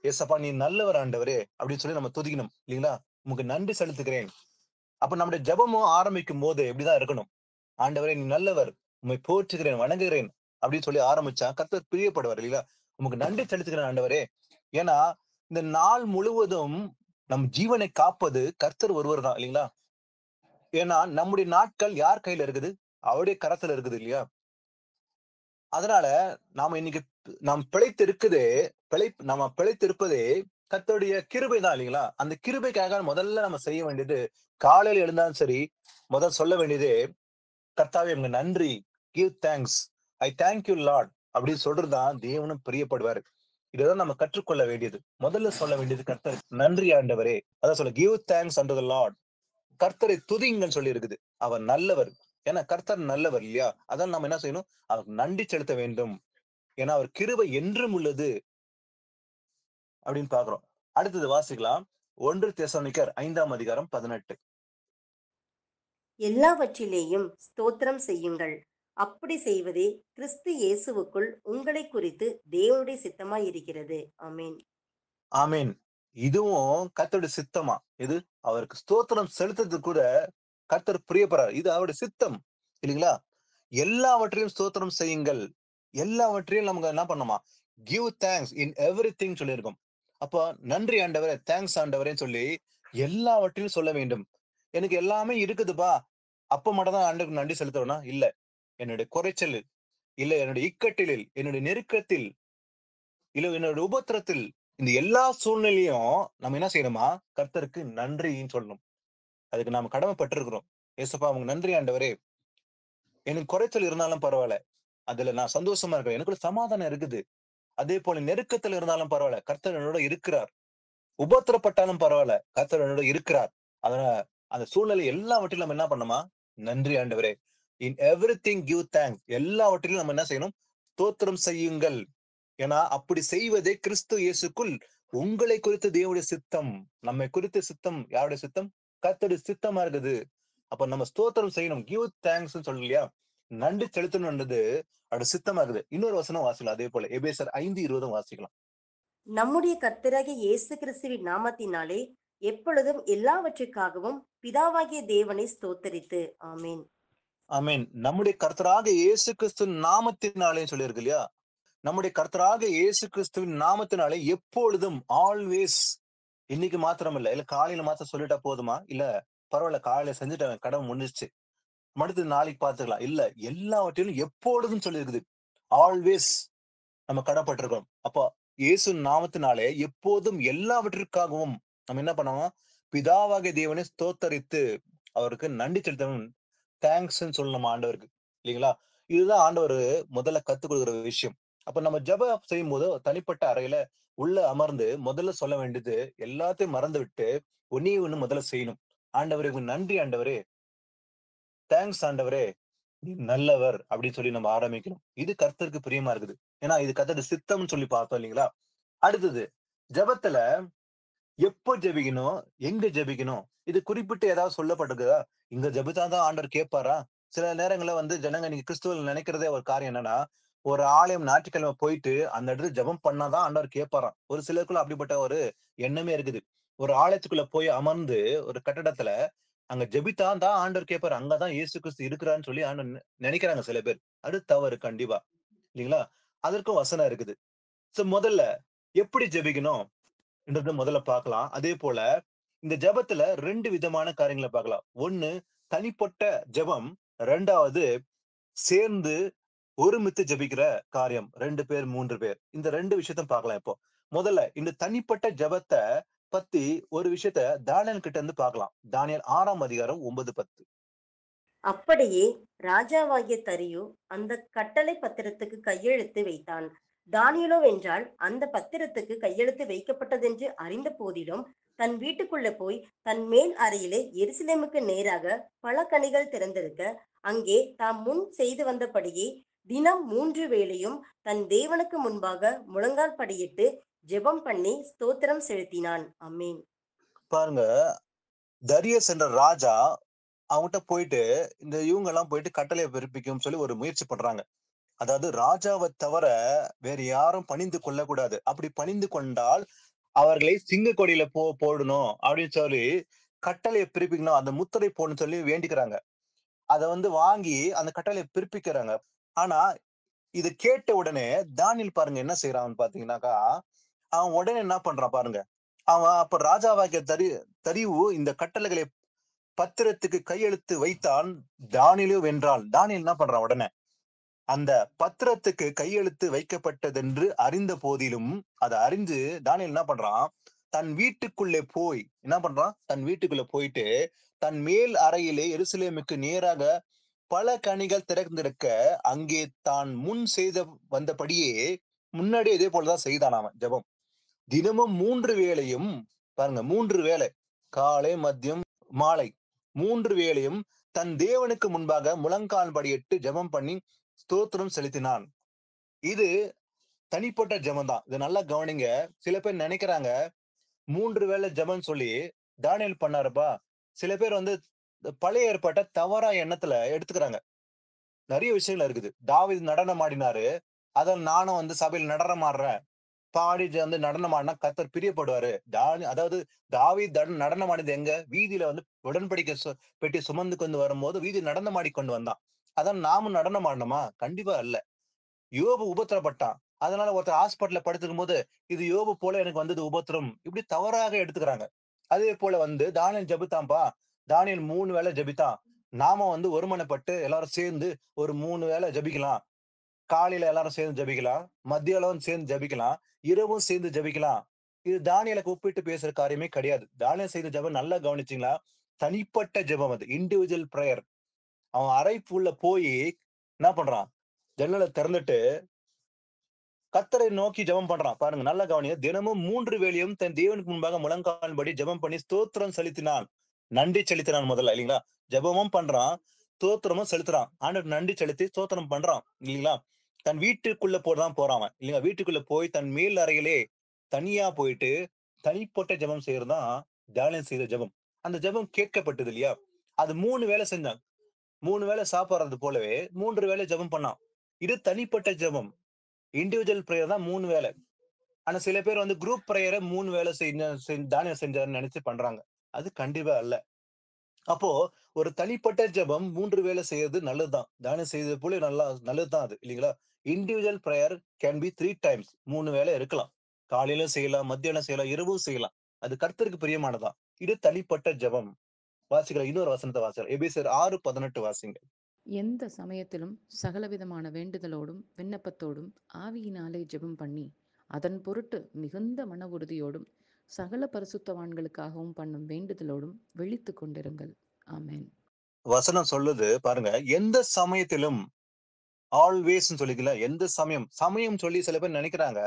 "ஏசப்பா நீ நல்லவர் ஆண்டவரே" அப்படின்னு சொல்லி நம்ம துதிக்கணும். இல்லீங்களா? "உமக்கு நன்றி செலுத்துகிறேன்." அப்ப நம்முடைய ஜெபமும் ஆரம்பிக்கும்போது இப்படிதான் இருக்கணும். "ஆண்டவரே நீ நல்லவர். உம்மை போற்றுகிறேன், வணங்குகிறேன்" அப்படின்னு சொல்லி ஆரம்பிச்சா கர்த்தர் பிரியப்படுவார் இல்லைங்களா? "உமக்கு நன்றி செலுத்துகிறேன் ஆண்டவரே." ஏன்னா, இந்த நாள் முழுவதும் நம் ஜீவனை காப்பது கர்த்தர் ஒருவர் தான் இல்லைங்களா? ஏன்னா, நம்முடைய நாட்கள் யார் கையில இருக்குது? அவருடைய கரத்துல இருக்குது இல்லையா? அதனால நாம இன்னைக்கு நாம் நம்ம பிழைத்திருப்பதே கர்த்தருடைய கிருபை தான் இல்லைங்களா? அந்த கிருபைக்காக முதல்ல நம்ம செய்ய வேண்டியது, காலையில எழுந்தாலும் சரி, முதல் சொல்ல வேண்டியது, "கர்த்தாவே உமக்கு நன்றி. Give thanks. I thank you Lord" அப்படின்னு சொல்றது தான் தேவனும் பிரியப்படுவாரு. இதுதான் நம்ம கற்றுக்கொள்ள வேண்டியது. முதல்ல சொல்ல வேண்டியது கர்த்தருக்கு நன்றி ஆண்டவரே. அதான் சொல்ல give thanks and the Lord. கர்த்தரை துதிங்கன்னு சொல்லி இருக்குது. அவர் நல்லவர். ஏன்னா கர்த்தர் நல்லவர் இல்லையா? அதான் நம்ம என்ன செய்யணும்? அவருக்கு நன்றி செலுத்த வேண்டும். ஏன்னா அவர் கிருபை என்றும் உள்ளது அப்படின்னு பார்க்கிறோம். அடுத்தது வாசிக்கலாம். 1 தெசலோனிக்கர் 5ஆம் அதிகாரம் 18. எல்லாவற்றிலேயும் ஸ்தோத்திரம் செய்யுங்கள். அப்படி செய்வதே கிறிஸ்து இயேசுவுக்குள் உங்களைக் குறித்து தேவனுடைய சித்தமாய் இருக்கிறது. ஆமென். ஆமென். இதுவும் கர்த்தருடைய சித்தமா? இது அவருக்கு ஸ்தோத்திரம் செலுத்துறதுக்கு கூட கர்த்தர் பிரியப்படுறார். இது அவருடைய சித்தம். இல்லைங்களா? எல்லாவற்றையும் ஸ்தோத்திரம் செய்யுங்கள். எல்லாவற்றையும் நமக்கு என்ன பண்ணணுமா? கிவ் தேங்க்ஸ் இன் எவரிதிங் சொல்லியிருக்கோம். அப்போ நன்றி ஆண்டவரே, தேங்க்ஸ் ஆண்டவரேன்னு சொல்லி எல்லாவற்றையும் சொல்ல வேண்டும். எனக்கு எல்லாமே இருக்குதுப்பா. அப்ப மட்டும் தான் ஆண்டவருக்கு நன்றி செலுத்துவேனா? இல்ல. என்னுடைய குறைச்சலில், இல்ல என்னுடைய இக்கட்டிலில், என்னுடைய நெருக்கத்தில், இல்ல என்னோட உபத்திரத்தில், இந்த எல்லா சூழ்நிலையும் நம்ம என்ன செய்யணுமா? கர்த்தருக்கு நன்றின்னு சொல்லணும். அதுக்கு நாம கடமைப்பட்டிருக்கிறோம். ஏசப்பா உமக்கு நன்றி ஆண்டவரே. எனக்கு குறைச்சல் இருந்தாலும் பரவால்ல. அதுல நான் சந்தோஷமா இருக்கிறேன். எனக்குள்ள சமாதானம் இருக்குது. அதே போல நெருக்கத்துல இருந்தாலும் பரவால்ல. கர்த்தர் என்னோட இருக்கிறார். உபத்திரப்பட்டாலும் பரவால்ல. கர்த்தர் என்னோட இருக்கிறார். அதனால அந்த சூழ்நிலை எல்லாவற்றிலும் நம்ம என்ன பண்ணணுமா? நன்றி ஆண்டவரே. இன் எவரிதிங் கிவ் தேங்க்ஸ். எல்லாவற்றிலும் நம்ம என்ன செய்யணும்? ஸ்தோத்திரம் செய்யுங்கள். ஏன்னா அப்படி செய்வதே கிறிஸ்து இயேசுக்குள் உங்களை குறித்து தேவனுடைய சித்தம். நம்மை குறித்த சித்தம் யாருடைய சித்தம்? கர்த்தருடைய சித்தமா இருக்குது. அப்ப நம்ம ஸ்தோத்திரம் செய்யணும். கிவ் தேங்க்ஸ்ன்னு சொல்லு இல்லையா? நன்றி செலுத்தணும்ன்றது அவருடைய சித்தமா இருக்குது. இன்னொரு வசனம் வாசிக்கலாம். அதே போல எபேசர் 5:20 வாசிக்கலாம். நம்முடைய கர்த்தராகிய இயேசு கிறிஸ்துவின் நாமத்தினாலே எப்பொழுதும் எல்லாவற்றிற்காகவும் பிதாவாகிய தேவனை ஸ்தோத்தரித்து. ஆமென். ஆமென். நம்முடைய கர்த்தராக இயேசு கிறிஸ்துவின் நாமத்தினாலே சொல்லியிருக்கு இல்லையா? நம்முடைய கர்த்தராக இயேசு கிறிஸ்துவின் நாமத்தினாலே எப்பொழுதும் ஆல்வேஸ் இன்னைக்கு மாத்திரம் இல்ல. காலையில மாத்திரம் சொல்லிட்டா போதுமா? இல்ல பரவால்ல காலையில செஞ்சுட்டேன். கடமை முடிஞ்சிருச்சு. அடுத்து நாளைக்கு பார்த்துக்கலாம். இல்ல எல்லாவற்றிலும் எப்பொழுதும் சொல்லியிருக்குது. ஆல்வேஸ் நம்ம கடப்பட்டிருக்கிறோம். அப்போ இயேசு நாமத்தினாலே எப்போதும் எல்லாவற்றிற்காகவும் நம்ம என்ன பண்ணோம்? பிதாவாகிய தேவனை ஸ்தோத்தரித்து அவருக்கு நன்றி செலுத்தணும். தேங்க்ஸ்ன்னு சொல்லணும் ஆண்டவருக்கு. இல்லைங்களா? இதுதான் ஆண்டவர் முதல்ல கத்துக் கொடுக்கிற விஷயம். அப்ப நம்ம ஜெபம் செய்யும்போது தனிப்பட்ட அறையில உள்ள அமர்ந்து முதல்ல சொல்ல வேண்டியது எல்லாத்தையும் மறந்துவிட்டு ஒண்ணே ஒண்ணு முதல்ல செய்யணும். ஆண்டவரே உமக்கு நன்றி ஆண்டவரே. தேங்க்ஸ் ஆண்டவரே. நீர் நல்லவர் அப்படின்னு சொல்லி நம்ம ஆரம்பிக்கணும். இது கர்த்தருக்கு பிரியமா இருக்குது. ஏன்னா இது கர்த்தருடைய சித்தம்னு சொல்லி பார்த்தோம் இல்லைங்களா? அடுத்தது ஜெபத்துல எப்போ ஜெபிக்கணும்? எங்க ஜெபிக்கணும்? இது குறிப்பிட்டு ஏதாவது சொல்லப்பட்டிருக்குதா? இங்க ஜெபித்தா தான் ஆண்டவர் கேட்பாரா? சில நேரங்கள்ல வந்து ஜனங்க இன்னைக்கு கிறிஸ்துவுல நினைக்கிறதே ஒரு காரியம் என்னன்னா, ஒரு ஆலயம் ஞாயிற்றுக்கிழமை போயிட்டு அந்த இடத்துல ஜெபம் பண்ணா தான் ஆண்டவர் கேட்பாராம். ஒரு சிலருக்குள்ள அப்படிப்பட்ட ஒரு எண்ணமே இருக்குது. ஒரு ஆலயத்துக்குள்ள போய் அமர்ந்து ஒரு கட்டடத்துல அங்க ஜெபித்தா தான் ஆண்டவர் கேட்பாரு. அங்க தான் இயேசு கிறிஸ்து இருக்கிறார்ன்னு சொல்லி ஆண்டவர் நினைக்கிறாங்க சில பேர். அது தவறு கண்டிப்பா. இல்லீங்களா? அதற்கும் வசனம் இருக்குது. முதல்ல எப்படி ஜெபிக்கணும்? என்றத முதல்ல பார்க்கலாம். அதே போல இந்த ஜெபத்துல 2 விதமான காரியங்களை பார்க்கலாம். ஒண்ணு தனிப்பட்ட ஜெபம், 2வது சேர்ந்து ஒருமித்து ஜெபிக்கிற காரியம். 2 பேர், 3 பேர். இந்த 2 விஷயத்த பார்க்கலாம் இப்போ. முதல்ல இந்த தனிப்பட்ட ஜெபத்த பத்தி ஒரு விஷயத்த தானியேல் கிட்ட இருந்து பார்க்கலாம். தானியேல் 6ஆம் அதிகாரம் 9, 10. அப்படியே ராஜாவாகிய தரியு அந்த கட்டளை பத்திரத்துக்கு கையெழுத்து வைத்தான். தானியேலோ வென்றால் அந்த பத்திரத்துக்கு கையெழுத்து வைக்கப்பட்டதென்று அறிந்த போதிலும் தன் வீட்டுக்குள்ள போய் தன் மேல் அறையிலே எருசலேமுக்கு நேராக பல கனிகள் திறந்திருக்க அங்கே தாம் முன் செய்து வந்தபடியே தினம் 3 வேளையும் தன் தேவனுக்கு முன்பாக முழங்கால் படியிட்டு ஜெபம் பண்ணி ஸ்தோத்திரம் செலுத்தினான். ஆமென். பாருங்க, தரியஸ் என்ற ராஜா அவங்ககிட்ட போயிட்டு இவங்க எல்லாம் போயிட்டு கட்டளையை பிறப்பிக்கும் சொல்லி ஒரு முயற்சி பண்றாங்க. அதாவது ராஜாவை தவிர வேற யாரும் பணிந்து கொள்ளக்கூடாது. அப்படி பணிந்து கொண்டால் அவர்களை சிங்க கொடியில போடணும் அப்படின்னு சொல்லி கட்டளையை பிறப்பிக்கணும், அந்த முத்திரை போடணும்னு சொல்லி வேண்டிக்கிறாங்க. அதை வாங்கி அந்த கட்டளையை பிறப்பிக்கிறாங்க. ஆனா இது கேட்ட உடனே தானியேல் பாருங்க என்ன செய்யறான்னு பாத்தீங்கன்னாக்கா, அவன் உடனே என்ன பண்றான் பாருங்க. அவன் அப்ப ராஜாவாகிய தரியு இந்த கட்டளைகளை பத்திரத்துக்கு கையெழுத்து வைத்தான், தானியேலோ வென்றான். தானியேல் என்ன பண்றான் உடனே அந்த பத்திரத்துக்கு கையெழுத்து வைக்கப்பட்டதென்று அறிந்த போதிலும், அதை அறிந்து தானியேல் என்ன பண்றான், தன் வீட்டுக்குள்ளே போய் என்ன பண்றான், தன் வீட்டுக்குள்ள போயிட்டு தன் மேல் அறையிலே எருசலேமுக்கு நேராக பல கனிகள் திறந்திருக்க அங்கே தான் முன் செய்த வந்தபடியே முன்னாடி இதே போலதான் செய்தான் அவன் ஜெபம். தினமும் 3 வேளையும் பாருங்க, 3 வேளை, காலை மதியம் மாலை 3 வேளையும் தன் தேவனுக்கு முன்பாக முழங்கால் படியிட்டு ஜெபம் பண்ணி ஸ்தோத்திரம் செலுத்தினான். இது தனிப்பட்ட ஜெபம் தான். இது நல்லா கவனிங்க. சில பேர் நினைக்கிறாங்க 3 வேளை ஜெபம் சொல்லி தானியேல் பண்ணாருப்பா. சில பேர் பழைய ஏற்பாட்டை தவறா எண்ணத்துல எடுத்துக்கிறாங்க. நிறைய விஷயங்கள் இருக்குது. தாவீது நடனம் ஆடினாரு, அத நானும் சபையில் நடனம் ஆடுறேன், பாடி நடனம் ஆடினா கர்த்தர் பிரியப்படுவாரு. அதாவது தாவீது நடனம் ஆடினது எங்க? வீதியில உடன்படிக்கை பெட்டி சுமந்து கொண்டு வரும்போது வீதி நடனம் ஆடிக்கொண்டு வந்தான். அதான் நாமும் நடனம் ஆடணுமா? கண்டிப்பா இல்ல. யோபு உபத்திரப்பட்டான், அதனால ஒருத்தர் ஹாஸ்பிட்டல்ல படுத்துக்கும் போது இது யோபு போல எனக்கு வந்தது உபத்திரம், இப்படி தவறாக எடுத்துக்கிறாங்க. அதே போல தானியேல் ஜெபித்தான்பா. தானியேல் 3 வேளை ஜெபித்தான். நாம ஒருமனப்பட்டு எல்லாரும் சேர்ந்து ஒரு 3 வேளை ஜெபிக்கலாம். காலையில எல்லாரும் சேர்ந்து ஜெபிக்கலாம், மத்தியானம் சேர்ந்து ஜெபிக்கலாம், இரவும் சேர்ந்து ஜெபிக்கலாம். இது தானியேலுக்கு ஒப்பிட்டு பேசுற காரியமே கிடையாது. தானியேல் செய்த ஜெபம் நல்லா கவனிச்சீங்களா? தனிப்பட்ட ஜெபம், அது இண்டிவிஜுவல் பிரேயர். அவன் அறைக்குள்ள போய் என்ன பண்றான், ஜன்னலை திறந்துட்டு கர்த்தரை நோக்கி ஜெபம் பண்றான். பாருங்க, நல்லா கவனிங்க. தினமும் 3 வேளையும் தன் தேவனுக்கு முன்பாக முழங்கால்படி ஜெபம் பண்ணி ஸ்தோத்திரம் செலுத்தினான். நன்றி செலுத்தினான் முதல்ல, இல்லைங்களா? ஜெபமும் பண்றான், ஸ்தோத்திரமும் செலுத்துறான். ஆண்டவர் நன்றி செலுத்தி ஸ்தோத்திரம் பண்றான், இல்லைங்களா? தன் வீட்டுக்குள்ள போறான் அவன், இல்லைங்களா? வீட்டுக்குள்ள போய் தன் மேல் அறையிலே தனியா போயிட்டு தனிப்பட்ட ஜெபம் செய்யறதுதான் தானியேல் செய்த ஜெபம். அந்த ஜெபம் கேட்கப்பட்டது, இல்லையா? அது 3 வேளை செஞ்சான். 3 வேளை சாப்பிடுறது போலவே 3 வேளை ஜெபம் பண்ணான். இது தனிப்பட்ட ஜெபம். இண்டிவிஜுவல் பிரேயர் தான் 3 வேளை. ஆனா சில பேர் குரூப் பிரேயரை 3 வேளை தானியேல் செஞ்சாருன்னு நினைச்சு பண்றாங்க. அது கண்டிப்பா அல்ல. அப்போ ஒரு தனிப்பட்ட ஜெபம் 3 வேளை செய்யறது நல்லதுதான். தானியேல் செய்தது போல நல்லதுதான் அது, இல்லைங்களா? Individual prayer can be 3 times. 3 வேளை இருக்கலாம். காலையில செய்யலாம், மத்தியானம் செய்யலாம், இரவும் செய்யலாம். அது கர்த்தருக்கு பிரியமானதான். இது தனிப்பட்ட ஜெபம். வாசிக்கலாம், இன்னொரு வசனத்தை வாசிக்கலாம். எபேசியர் 6:18 வாசிங்க. எந்த சமயத்திலும் சகலவிதமான வேண்டுதலோடும் விண்ணப்பத்தோடும் ஆவியினாலே ஜெபம் பண்ணி அதன் பொருட்டு மிகுந்த மன உறுதியோடும் சகல பரிசுத்தவான்களுக்காகவும் பண்ணும் வேண்டுதலோடும் விழித்து கொண்டிருங்கள். ஆமென். வசனம் சொல்லுது பாருங்க, எந்த சமயத்திலும், ஆல்வேஸ் சொல்லிக்கல, எந்த சமயம் சொல்லி சில பேர் நினைக்கிறாங்க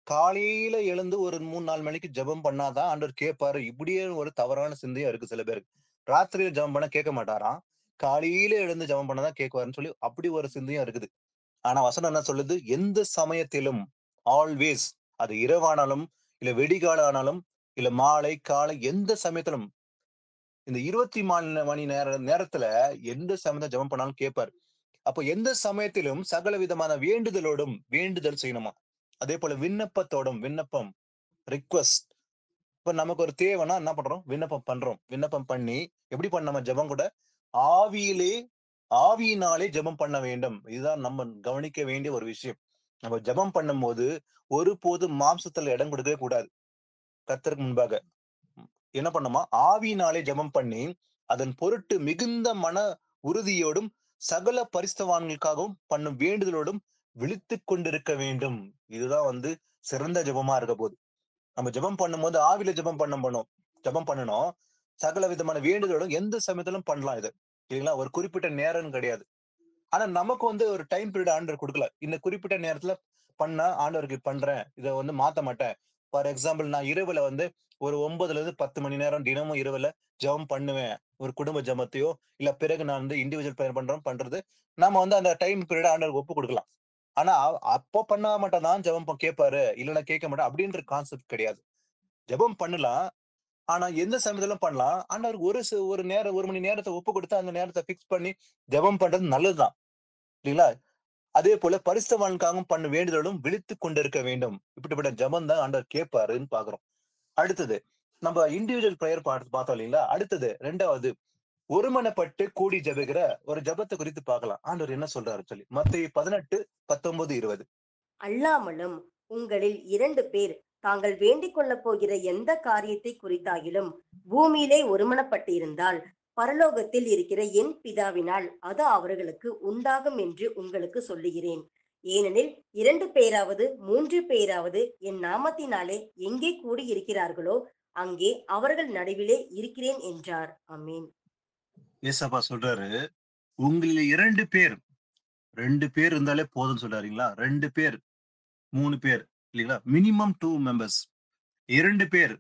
காலையில எழுந்து ஒரு 3-4 மணிக்கு ஜெபம் பண்ணாதான் ஆண்டவர் கேட்பாரு. இப்படியே ஒரு தவறான சிந்தையா இருக்கு சில பேருக்கு. ராத்திரியில ஜெபம் பண்ண கேட்க மாட்டாராம், காலையில எழுந்து ஜெபம் பண்ணாதான் கேட்குவாருன்னு சொல்லி அப்படி ஒரு சிந்தையும் இருக்குது. ஆனா வசனம் என்ன சொல்லுது? எந்த சமயத்திலும், ஆல்வேஸ். அது இரவானாலும் இல்ல வெடிகால ஆனாலும் இல்ல மாலை காலை, எந்த சமயத்திலும், இந்த 24 மணி நேரத்துல எந்த சமயத்தை ஜெபம் பண்ணாலும் கேட்பாரு. அப்போ எந்த சமயத்திலும் சகல விதமான வேண்டுதல் செய்யணுமா. அதே போல விண்ணப்பத்தோடும், விண்ணப்பம், ரிக்வஸ்ட். இப்ப நமக்கு ஒரு தேவைன்னா என்ன பண்றோம்? விண்ணப்பம் பண்றோம். விண்ணப்பம் பண்ணி எப்படி பண்ண ஜெபம் கூட ஆவியினாலே ஜெபம் பண்ண வேண்டும். இதுதான் நம்ம கவனிக்க வேண்டிய ஒரு விஷயம். நம்ம ஜெபம் பண்ணும் போது ஒருபோதும் மாம்சத்துல இடம் கொடுக்கவே கூடாது கர்த்தருக்கு முன்பாக. என்ன பண்ணுமா, ஆவியினாலே ஜெபம் பண்ணி அதன் பொருட்டு மிகுந்த மன உறுதியோடும் சகல பரிசுத்தவான்களுக்காகவும் பண்ணும் வேண்டுதலோடும் விழித்துக் கொண்டிருக்க வேண்டும். இதுதான் வந்து சிறந்த ஜெபமா இருக்க போகுது. நம்ம ஜெபம் பண்ணும்போது ஆவியில ஜெபம் பண்ணணும். சகல விதமான வேண்டுதலோடும் எந்த சமயத்திலும் பண்ணலாம் இது. இல்லைங்களா? ஒரு குறிப்பிட்ட நேரம்னு கிடையாது. ஆனா நமக்கு வந்து ஒரு டைம் பீரியட் ஆண்டவர் குடுக்கல. இந்த குறிப்பிட்ட நேரத்துல பண்ணா ஆண்டவருக்கு பண்றேன். இத வந்து மாத்த மாட்டேன். ஃபார் எக்ஸாம்பிள் நான் இரவுல வந்து ஒரு 9ல இருந்து 10 மணி நேரம் தினமும் இரவுல ஜெபம் பண்ணுவேன். ஒரு குடும்ப ஜெபத்தையோ, இல்ல பிறகு நான் வந்து இண்டிவிஜுவல் பிரேயர் பண்றது. நாம வந்து அந்த டைம் பீரியட் ஆண்டவருக்கு ஒப்புக் குடுக்கலாம். ஆனா அப்போ பண்ணா மட்டும் தான் ஜெபம் கேட்பாரு. இல்லன்னா கேட்க மாட்டார் அப்படின்ற கான்செப்ட் கிடையாது. ஜெபம் பண்ணலாம். ஆனா எந்த சமயத்திலும் பண்ணலாம். ஆண்டவருக்கு ஒரு நேரம் 1 மணி நேரத்த ஒப்புக் குடுத்து அந்த நேரத்த பிக்ஸ் பண்ணி ஜெபம் பண்றது நல்லதுதான். இல்லீங்களா? அதே போல பரிசுத்தவான்களுக்காகவும் பண்ண வேண்டுதலும் விழித்துக் கொண்டிருக்க வேண்டும். இப்படிப்பட்ட ஜெபம் தான் ஆண்டவர் கேட்பாருன்னு பார்க்கிறோம். அடுத்தது நம்ம இண்டிவிஜுவல் பிரேயர் பார்த்தோம் இல்லீங்களா? அடுத்தது 2வது ஒருமனப்பட்டு கூடி ஜெபிக்கிற ஒரு ஜெபத்த குறித்து பார்க்கலாம். ஆண்டவர் என்ன சொல்றாரு சொல்லி. மத்தேயு 18, 19, 20. அல்லாமலும் உங்களில் 2 பேர் தாங்கள் வேண்டிக் கொள்ளப் போகிற எந்த காரியத்தை குறித்தாகிலும் பூமியிலே ஒருமனப்பட்டிருந்தால் பரலோகத்தில் இருக்கிற என் பிதாவினால் அது அவர்களுக்கு உண்டாகும் என்று உங்களுக்கு சொல்லுகிறேன். ஏனெனில் 2 பேராவது 3 பேராவது என் நாமத்தினாலே எங்கே கூடி இருக்கிறார்களோ அங்கே அவர்கள் நடுவிலே இருக்கிறேன் என்றார். ஆமென். ஏசப்பா சொல்றாரு, உங்களில் 2 பேர் 2 பேர் இருந்தாலே போதும்னு சொல்றாருங்களா? 2 பேர், 3 பேர் இல்லீங்களா? Minimum 2 members. 2 பேர்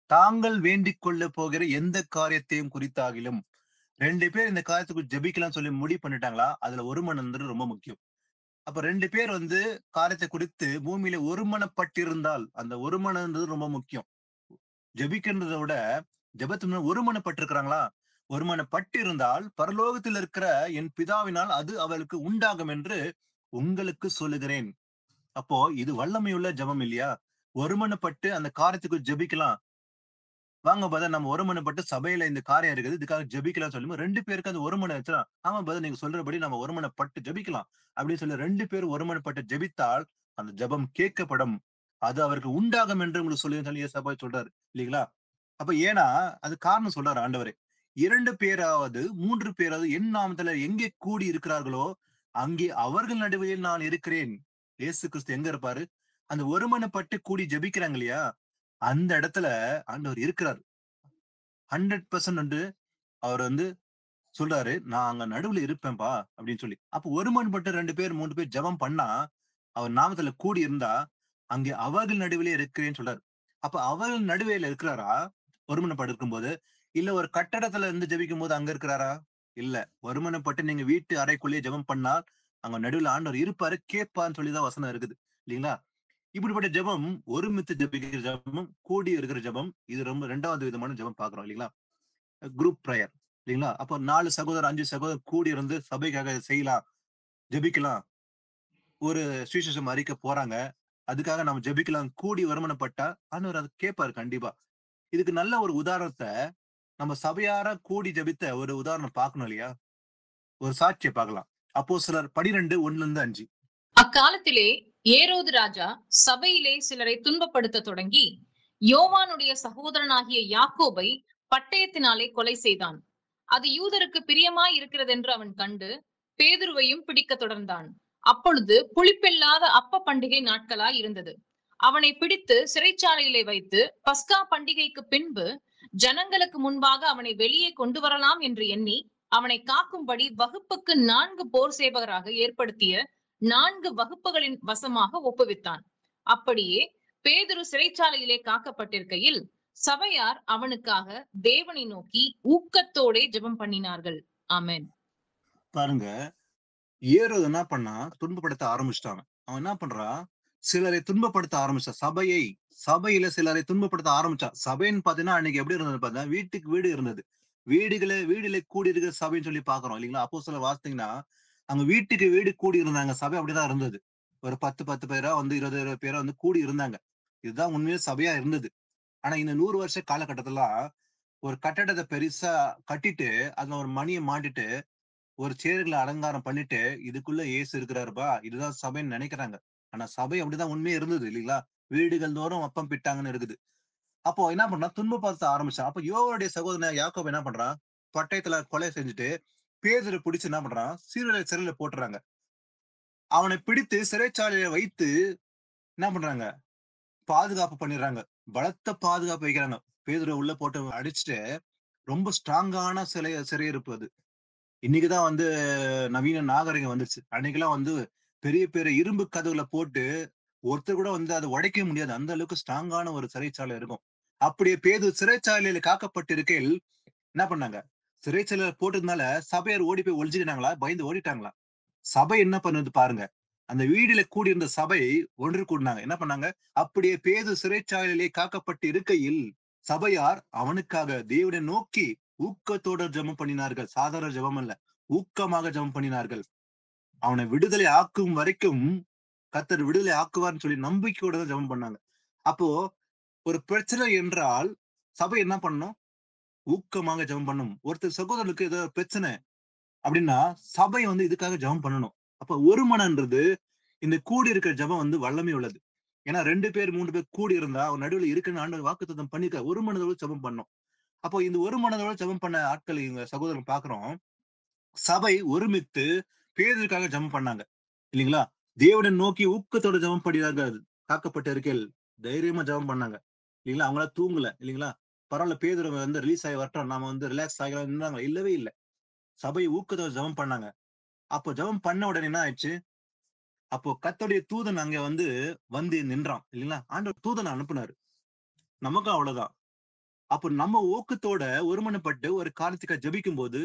தாங்கள் வேண்டிக் கொள்ளப் போகிற எந்த காரியத்தையும் குறித்தாகிலும் 2 பேர் இந்த காரியத்துக்கு ஜெபிக்கலாம்னு சொல்லி முடிவு பண்ணிட்டாங்களா? அதுல ஒருமனம்ன்றது ரொம்ப முக்கியம். அப்ப 2 பேர் வந்து காரியத்தை குறித்து பூமியில ஒருமனப்பட்டிருந்தால், அந்த ஒருமனம்ன்றது ரொம்ப முக்கியம். ஜெபிக்கின்றத விட ஜெபத்து ஒருமனப்பட்டிருக்கிறாங்களா? ஒருமனப்பட்டிருந்தால் பரலோகத்தில் இருக்கிற என் பிதாவினால் அது அவளுக்கு உண்டாகும் என்று உங்களுக்கு சொல்லுகிறேன். அப்போ இது வல்லமையுள்ள ஜெபம் இல்லையா? ஒருமனப்பட்டு அந்த காரியத்துக்கு ஜெபிக்கலாம். வாங்க பிரதர் நம்ம ஒருமனப்பட்டு சபையில இந்த காரியம் இருக்குது. இதுக்காக ஜெபிக்கலாம் சொல்லும்போது 2 பேருக்கு அந்த ஒருமனம் இருந்துச்சுன்னா, ஆமா பிரதர் நீங்க சொல்றபடி நம்ம ஒருமனப்பட்டு ஜெபிக்கலாம். அப்படின்னு சொல்லி 2 பேர் ஒருமனப்பட்டு ஜெபித்தால் அந்த ஜெபம் கேட்கப்படும். அது அவருக்கு உண்டாகும் என்று உங்களுக்கு சொல்லி ஏசப்பா சொல்றாரு. இல்லீங்களா? அப்ப ஏன்னா, அது காரணம் சொல்றாரு ஆண்டவரே. 2 பேராவது, 3 பேராவது என் நாமத்துல எங்கே கூடி இருக்கிறார்களோ, அங்கே அவர்கள் நடுவில் நான் இருக்கிறேன். இயேசு கிறிஸ்து எங்க இருப்பாரு? அந்த ஒருமனப்பட்டு கூடி ஜெபிக்கிறாங்க இல்லையா? அந்த இடத்துல ஆண்டவர் இருக்கிறார். 100% வந்து அவர் வந்து சொல்றாரு, "நான் அங்க நடுவுல இருப்பேன்பா" அப்படின்னு சொல்லி. அப்ப ஒருமனப்பட்டு 2 பேர், 3 பேர் ஜெபம் பண்ணா, அவர் நாமத்துல கூடி இருந்தா, அங்கே அவர்கள் நடுவிலே இருக்கிறேன்னு சொல்றாரு. அப்ப அவர்கள் நடுவேல இருக்கிறாரா? ஒருமனப்பட்டு இருக்கும்போது, இல்ல ஒரு கட்டடத்துல இருந்து ஜெபிக்கும்போது அங்க இருக்கிறாரா? இல்ல. ஒருமனப்பட்டு நீங்க வீட்டு அறைக்குள்ளேயே ஜெபம் பண்ணால், அங்க நடுவுல ஆண்டவர் இருப்பாரு, கேட்பார்ன்னு சொல்லி தான் வசனம் இருக்குது. இல்லீங்களா? இப்படிப்பட்ட ஜெபம் ஒருமித்து ஜெபிக்கிற ஜெபமும், கூடி இருக்கிற ஜெபம். இது ரொம்ப 2வது விதமான ஜெபம் பார்க்கிறோம் இல்லீங்களா? குரூப் பிரேயர் இல்லீங்களா? அப்போ 4 சகோதரர், 5 சகோதரர் கூடி இருந்து சபைக்காக செய்யலாம், ஜெபிக்கலாம். ஒரு சுவிசேஷம் அறிக்க போறாங்க. அதுக்காக நம்ம ஜெபிக்கலாம். கூடி ஒருமனப்பட்டா ஆண்டவர் அத கேட்பாரு கண்டிப்பா. இதுக்கு நல்ல ஒரு உதாரணத்த நம்ம சபையாரா கூடி ஜெபித்த ஒரு உதாரணம் பார்க்கணும் இல்லையா? ஒரு சாட்சிய பார்க்கலாம். அப்போஸ்தலர் 12, 1-5. அக்காலத்திலே ஏரோது ராஜா சபையிலே சிலரை துன்பப்படுத்த தொடங்கி யோவானுடைய சகோதரனாகிய யாக்கோபை பட்டயத்தினாலே கொலை செய்தான். அது யூதருக்கு பிரியமாய் இருக்கிறதென்று அவன் கண்டு பேதுருவையும் பிடிக்க தொடர்ந்தான். அப்பொழுது புளிப்பில்லாத அப்ப பண்டிகை நாட்களாய் இருந்தது. அவனை பிடித்து சிறைச்சாலையிலே வைத்து பஸ்கா பண்டிகைக்கு பின்பு ஜனங்களுக்கு முன்பாக அவனை வெளியே கொண்டு வரலாம் என்று எண்ணி அவனை காக்கும்படி வகுப்புக்கு 4 போர் சேவகராக ஏற்படுத்திய 4 வகுப்புகளின் வசமாக ஒப்புவித்தான். அப்படியே பேதுரு சிறைச்சாலையிலே காக்கப்பட்டிருக்கையில் சபையார் அவனுக்காக தேவனை நோக்கி ஊக்கத்தோடே ஜெபம் பண்ணினார்கள். ஆமென். பாருங்க, ஏரோது என்ன பண்ணா? துன்பப்படுத்த ஆரம்பிச்சுட்டாங்க. அவன் என்ன பண்றான்? சிலரை துன்பப்படுத்த ஆரம்பிச்சான். சபையில சிலரை துன்பப்படுத்த ஆரம்பிச்சான். சபைன்னு பாத்தீங்கன்னா, அன்னைக்கு எப்படி இருந்தது பார்த்தீங்கன்னா, வீட்டுக்கு வீடு இருந்தது. வீடுல கூடி இருக்கிற சபைன்னு சொல்லி பார்க்கிறோம் இல்லீங்களா? அப்போஸ்தலர் வாசித்தீங்கன்னா, அங்க வீட்டுக்கு வீடு கூடி இருந்தாங்க. சபை அப்படிதான் இருந்தது. ஒரு 10 பேரா வந்து 20 பேரா வந்து கூடி இருந்தாங்க. இதுதான் உண்மையிலே சபையா இருந்தது. ஆனா இந்த 100 வருஷ காலகட்டத்திலலாம் ஒரு கட்டடத்த பெருசா கட்டிட்டு, அதுல ஒரு மணிய மாட்டிட்டு, ஒரு சேர்களை அலங்காரம் பண்ணிட்டு, இதுக்குள்ள இயேசு இருக்கிறாருப்பா, இதுதான் சபைன்னு நெனைக்கிறாங்க. ஆனா சபை அப்படிதான் உண்மையா இருந்தது இல்லீங்களா? வீடுகள் தோறும் அப்பம் பிட்டாங்கன்னு இருக்குது. அப்போ என்ன பண்றான், துன்பப்படுத்த ஆரம்பிச்சான். அப்ப யோவாவுடைய சகோதரன் யாக்கோபு என்ன பண்றான், பட்டயத்துல கொலை செஞ்சுட்டு பேதுரு பிடிச்சு என்ன பண்றான், சிறையில போட்டுறாங்க. அவனை பிடித்து சிறைச்சாலையில வைத்து என்ன பண்றாங்க, பாதுகாப்பு பண்ணிடுறாங்க. பலத்த பாதுகாப்பு வைக்கிறாங்க. பேதுரு உள்ள போட்டு அடிச்சுட்டு ரொம்ப ஸ்ட்ராங்கான சிறையிருப்பு அது. இன்னைக்குதான் வந்து நவீன நாகரிகம் வந்துருச்சு. அன்னைக்கெல்லாம் வந்து பெரிய பெரிய இரும்பு கதவுல போட்டு ஒருத்தர் கூட வந்து அதை உடைக்க முடியாது. அந்த அளவுக்கு ஸ்ட்ராங்கான ஒரு சிறைச்சாலை இருக்கும். அப்படியே பேதுரு சிறைச்சாலையில காக்கப்பட்டிருக்கையில் என்ன பண்ணாங்க, சிறைச்சாலையில போட்டதுனால சபையார் ஓடி போய் ஒளிஞ்சுக்கிட்டாங்களா, பயந்து ஓடிட்டாங்களா? சபை என்ன பண்ணுது பாருங்க. அந்த வீடுல கூடியிருந்த சபை ஒன்று கூடினாங்க. என்ன பண்ணாங்க, அப்படியே பேதுரு சிறைச்சாலையிலே காக்கப்பட்டு இருக்கையில் சபையார் அவனுக்காக தேவனை நோக்கி ஊக்கத்தோட ஜெபம் பண்ணினார்கள். சாதாரண ஜெபம் அல்ல, ஊக்கமாக ஜெபம் பண்ணினார்கள். அவனை விடுதலை ஆக்கும் வரைக்கும் கர்த்தர் விடுதலை ஆக்குவார்னு சொல்லி நம்பிக்கையோட தான் ஜெபம் பண்ணாங்க. அப்போ ஒரு பிரச்சனை என்றால் சபை என்ன பண்ணும், ஊக்கமாக ஜெபம் பண்ணும். ஒருத்தர் சகோதரனுக்கு ஏதோ பிரச்சனை அப்படின்னா சபை வந்து இதுக்காக ஜெபம் பண்ணணும். அப்ப ஒரு மனம்ன்றது இந்த கூடி இருக்கிற ஜெபம் வந்து வல்லமை உள்ளது. ஏன்னா 2 பேர் 3 பேர் கூடி இருந்தா அவர் நடுவில் இருக்குன்னு ஆண்டவர் வாக்குத்தத்தம் பண்ணிருக்க, ஒரு மனதோட ஜெபம் பண்ணும். அப்போ இந்த ஒரு மனதோட ஜெபம் பண்ண ஆட்கள் எங்க சகோதரன் பாக்குறோம். சபை ஒருமித்து பேதுருக்காக ஜெபம் பண்ணாங்க இல்லீங்களா? தேவனை நோக்கி ஊக்கத்தோட ஜெபம் பண்ணினார்கள். காக்கப்பட்ட இருக்கையில் தைரியமா ஜெபம் பண்ணாங்க இல்லீங்களா? அவங்களா தூங்கல இல்லீங்களா? பரவாயில்ல, பேதுரு வந்து ரிலீஸ் ஆகி வரட்டும், நாம வந்து ரிலாக்ஸ் ஆகலாம், இல்லவே இல்லை. சபை ஊக்கத்தோட ஜெபம் பண்ணாங்க. அப்போ ஜெபம் பண்ண உடனே என்ன ஆயிடுச்சு, அப்போ கர்த்தருடைய தூதன் அங்க வந்து நின்றான் இல்லீங்களா? ஆண்டவர் தூதனை அனுப்புனாரு. நமக்கும் அவ்வளவுதான். அப்போ நம்ம ஊக்கத்தோட ஒருமனப்பட்டு ஒரு காரியத்துக்காக ஜெபிக்கும் போது,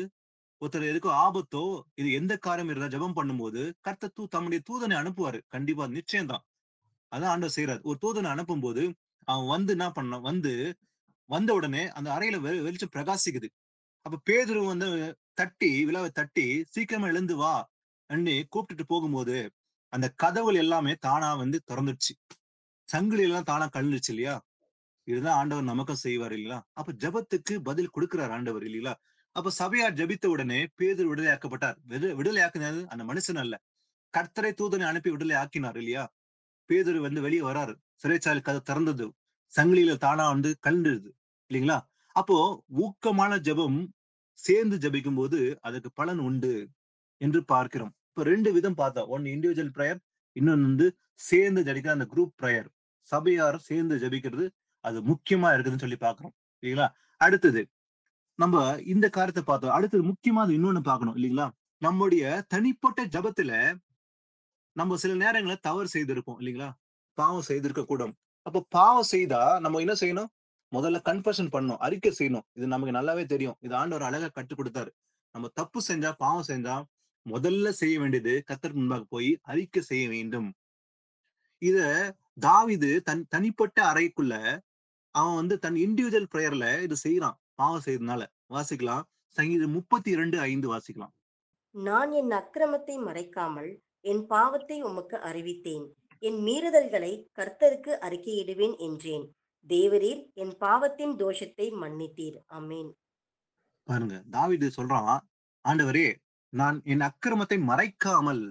ஒருத்தர் எதுக்கும் ஆபத்தோ இது எந்த காரியம் இருந்தா ஜெபம் பண்ணும்போது கர்த்தர் தம்முடைய தூதனை அனுப்புவாரு. கண்டிப்பா, நிச்சயம்தான். அதான் ஆண்டவர் செய்யறாரு. ஒரு தூதனை அனுப்பும் போது அவன் வந்து என்ன பண்ணான், வந்த உடனே அந்த அறையில வெளிச்சம் பிரகாசிக்குது. அப்ப பேதுரு வந்து விழாவை தட்டி சீக்கிரமா எழுந்து வா அண்ணி கூப்பிட்டுட்டு போகும்போது அந்த கதவுகள் எல்லாமே தானா வந்து திறந்துடுச்சு. சங்கிலி எல்லாம் தானா கழுந்துச்சு இல்லையா? இதுதான் ஆண்டவர் நமக்கும் செய்வார் இல்லையா? அப்ப ஜெபத்துக்கு பதில் கொடுக்கிறார் ஆண்டவர் இல்லையா? அப்ப சபையார் ஜெபித்த உடனே பேதுரு விடுதலையாக்கப்பட்டார். விடுதலையாக்குனது அந்த மனுஷன் அல்ல, கர்த்தரை தூதனை அனுப்பி விடுதலை ஆக்கினார் இல்லையா? பேதுரு வந்து வெளியே வராரு. சிறைச்சாலை கதை திறந்தது, சங்கிலியில தானா வந்து கழுந்துடுது இல்லைங்களா? அப்போ ஊக்கமான ஜெபம் சேர்ந்து ஜெபிக்கும் போது அதுக்கு பலன் உண்டு என்று பார்க்கிறோம். இப்ப 2 விதம் பார்த்தோம். ஒன்னு இண்டிவிஜுவல் பிரேயர், இன்னொன்னு வந்து சேர்ந்து ஜெபிக்கிற அந்த குரூப் பிரேயர். சபையார் சேர்ந்து ஜெபிக்கிறது அது முக்கியமா இருக்குதுன்னு சொல்லி பாக்குறோம் இல்லைங்களா? அடுத்தது நம்ம இந்த காரியத்தை பார்த்தோம். அடுத்தது முக்கியமா இன்னொன்னு பார்க்கணும் இல்லைங்களா? நம்முடைய தனிப்பட்ட ஜெபத்துல நம்ம சில நேரங்கள தவறு செய்திருப்போம் இல்லைங்களா? பாவம் செய்திருக்க கூடும். அப்ப பாவம் செய்தா நம்ம என்ன செய்யணும்? முதல்ல கன்ஃபெஷன் பண்ணணும், அறிக்கை செய்யணும். இது நமக்கு நல்லாவே தெரியும். இது ஆண்டவர் அழகா கற்றுக் கொடுத்தாரு. நம்ம தப்பு செஞ்சா, பாவம் செஞ்சா முதல்ல செய்ய வேண்டியது கர்த்தருக்கு முன்பாக போய் அறிக்கை செய்ய வேண்டும். இத தாவீது தன் தனிப்பட்ட அறைக்குள்ள அவன் வந்து தன் இண்டிவிஜுவல் பிரேயர்ல இது செய்யறான். பாவம் செய்யறதுனால வாசிக்கலாம். சங்கீதம் 32:5 வாசிக்கலாம். நான் என் அக்கிரமத்தை மறைக்காமல் என் பாவத்தை உமக்கு அறிவித்தேன். என் மீறுதல்களை கர்த்தருக்கு அறிக்கையிடுவேன் என்றேன். தேவரீர் என் பாவத்தின் தோஷத்தை மன்னித்தீர். ஆமென். பாருங்க, தாவீது சொல்றான், ஆண்டவரே நான் என் அக்கிரமத்தை மறைக்காமல்,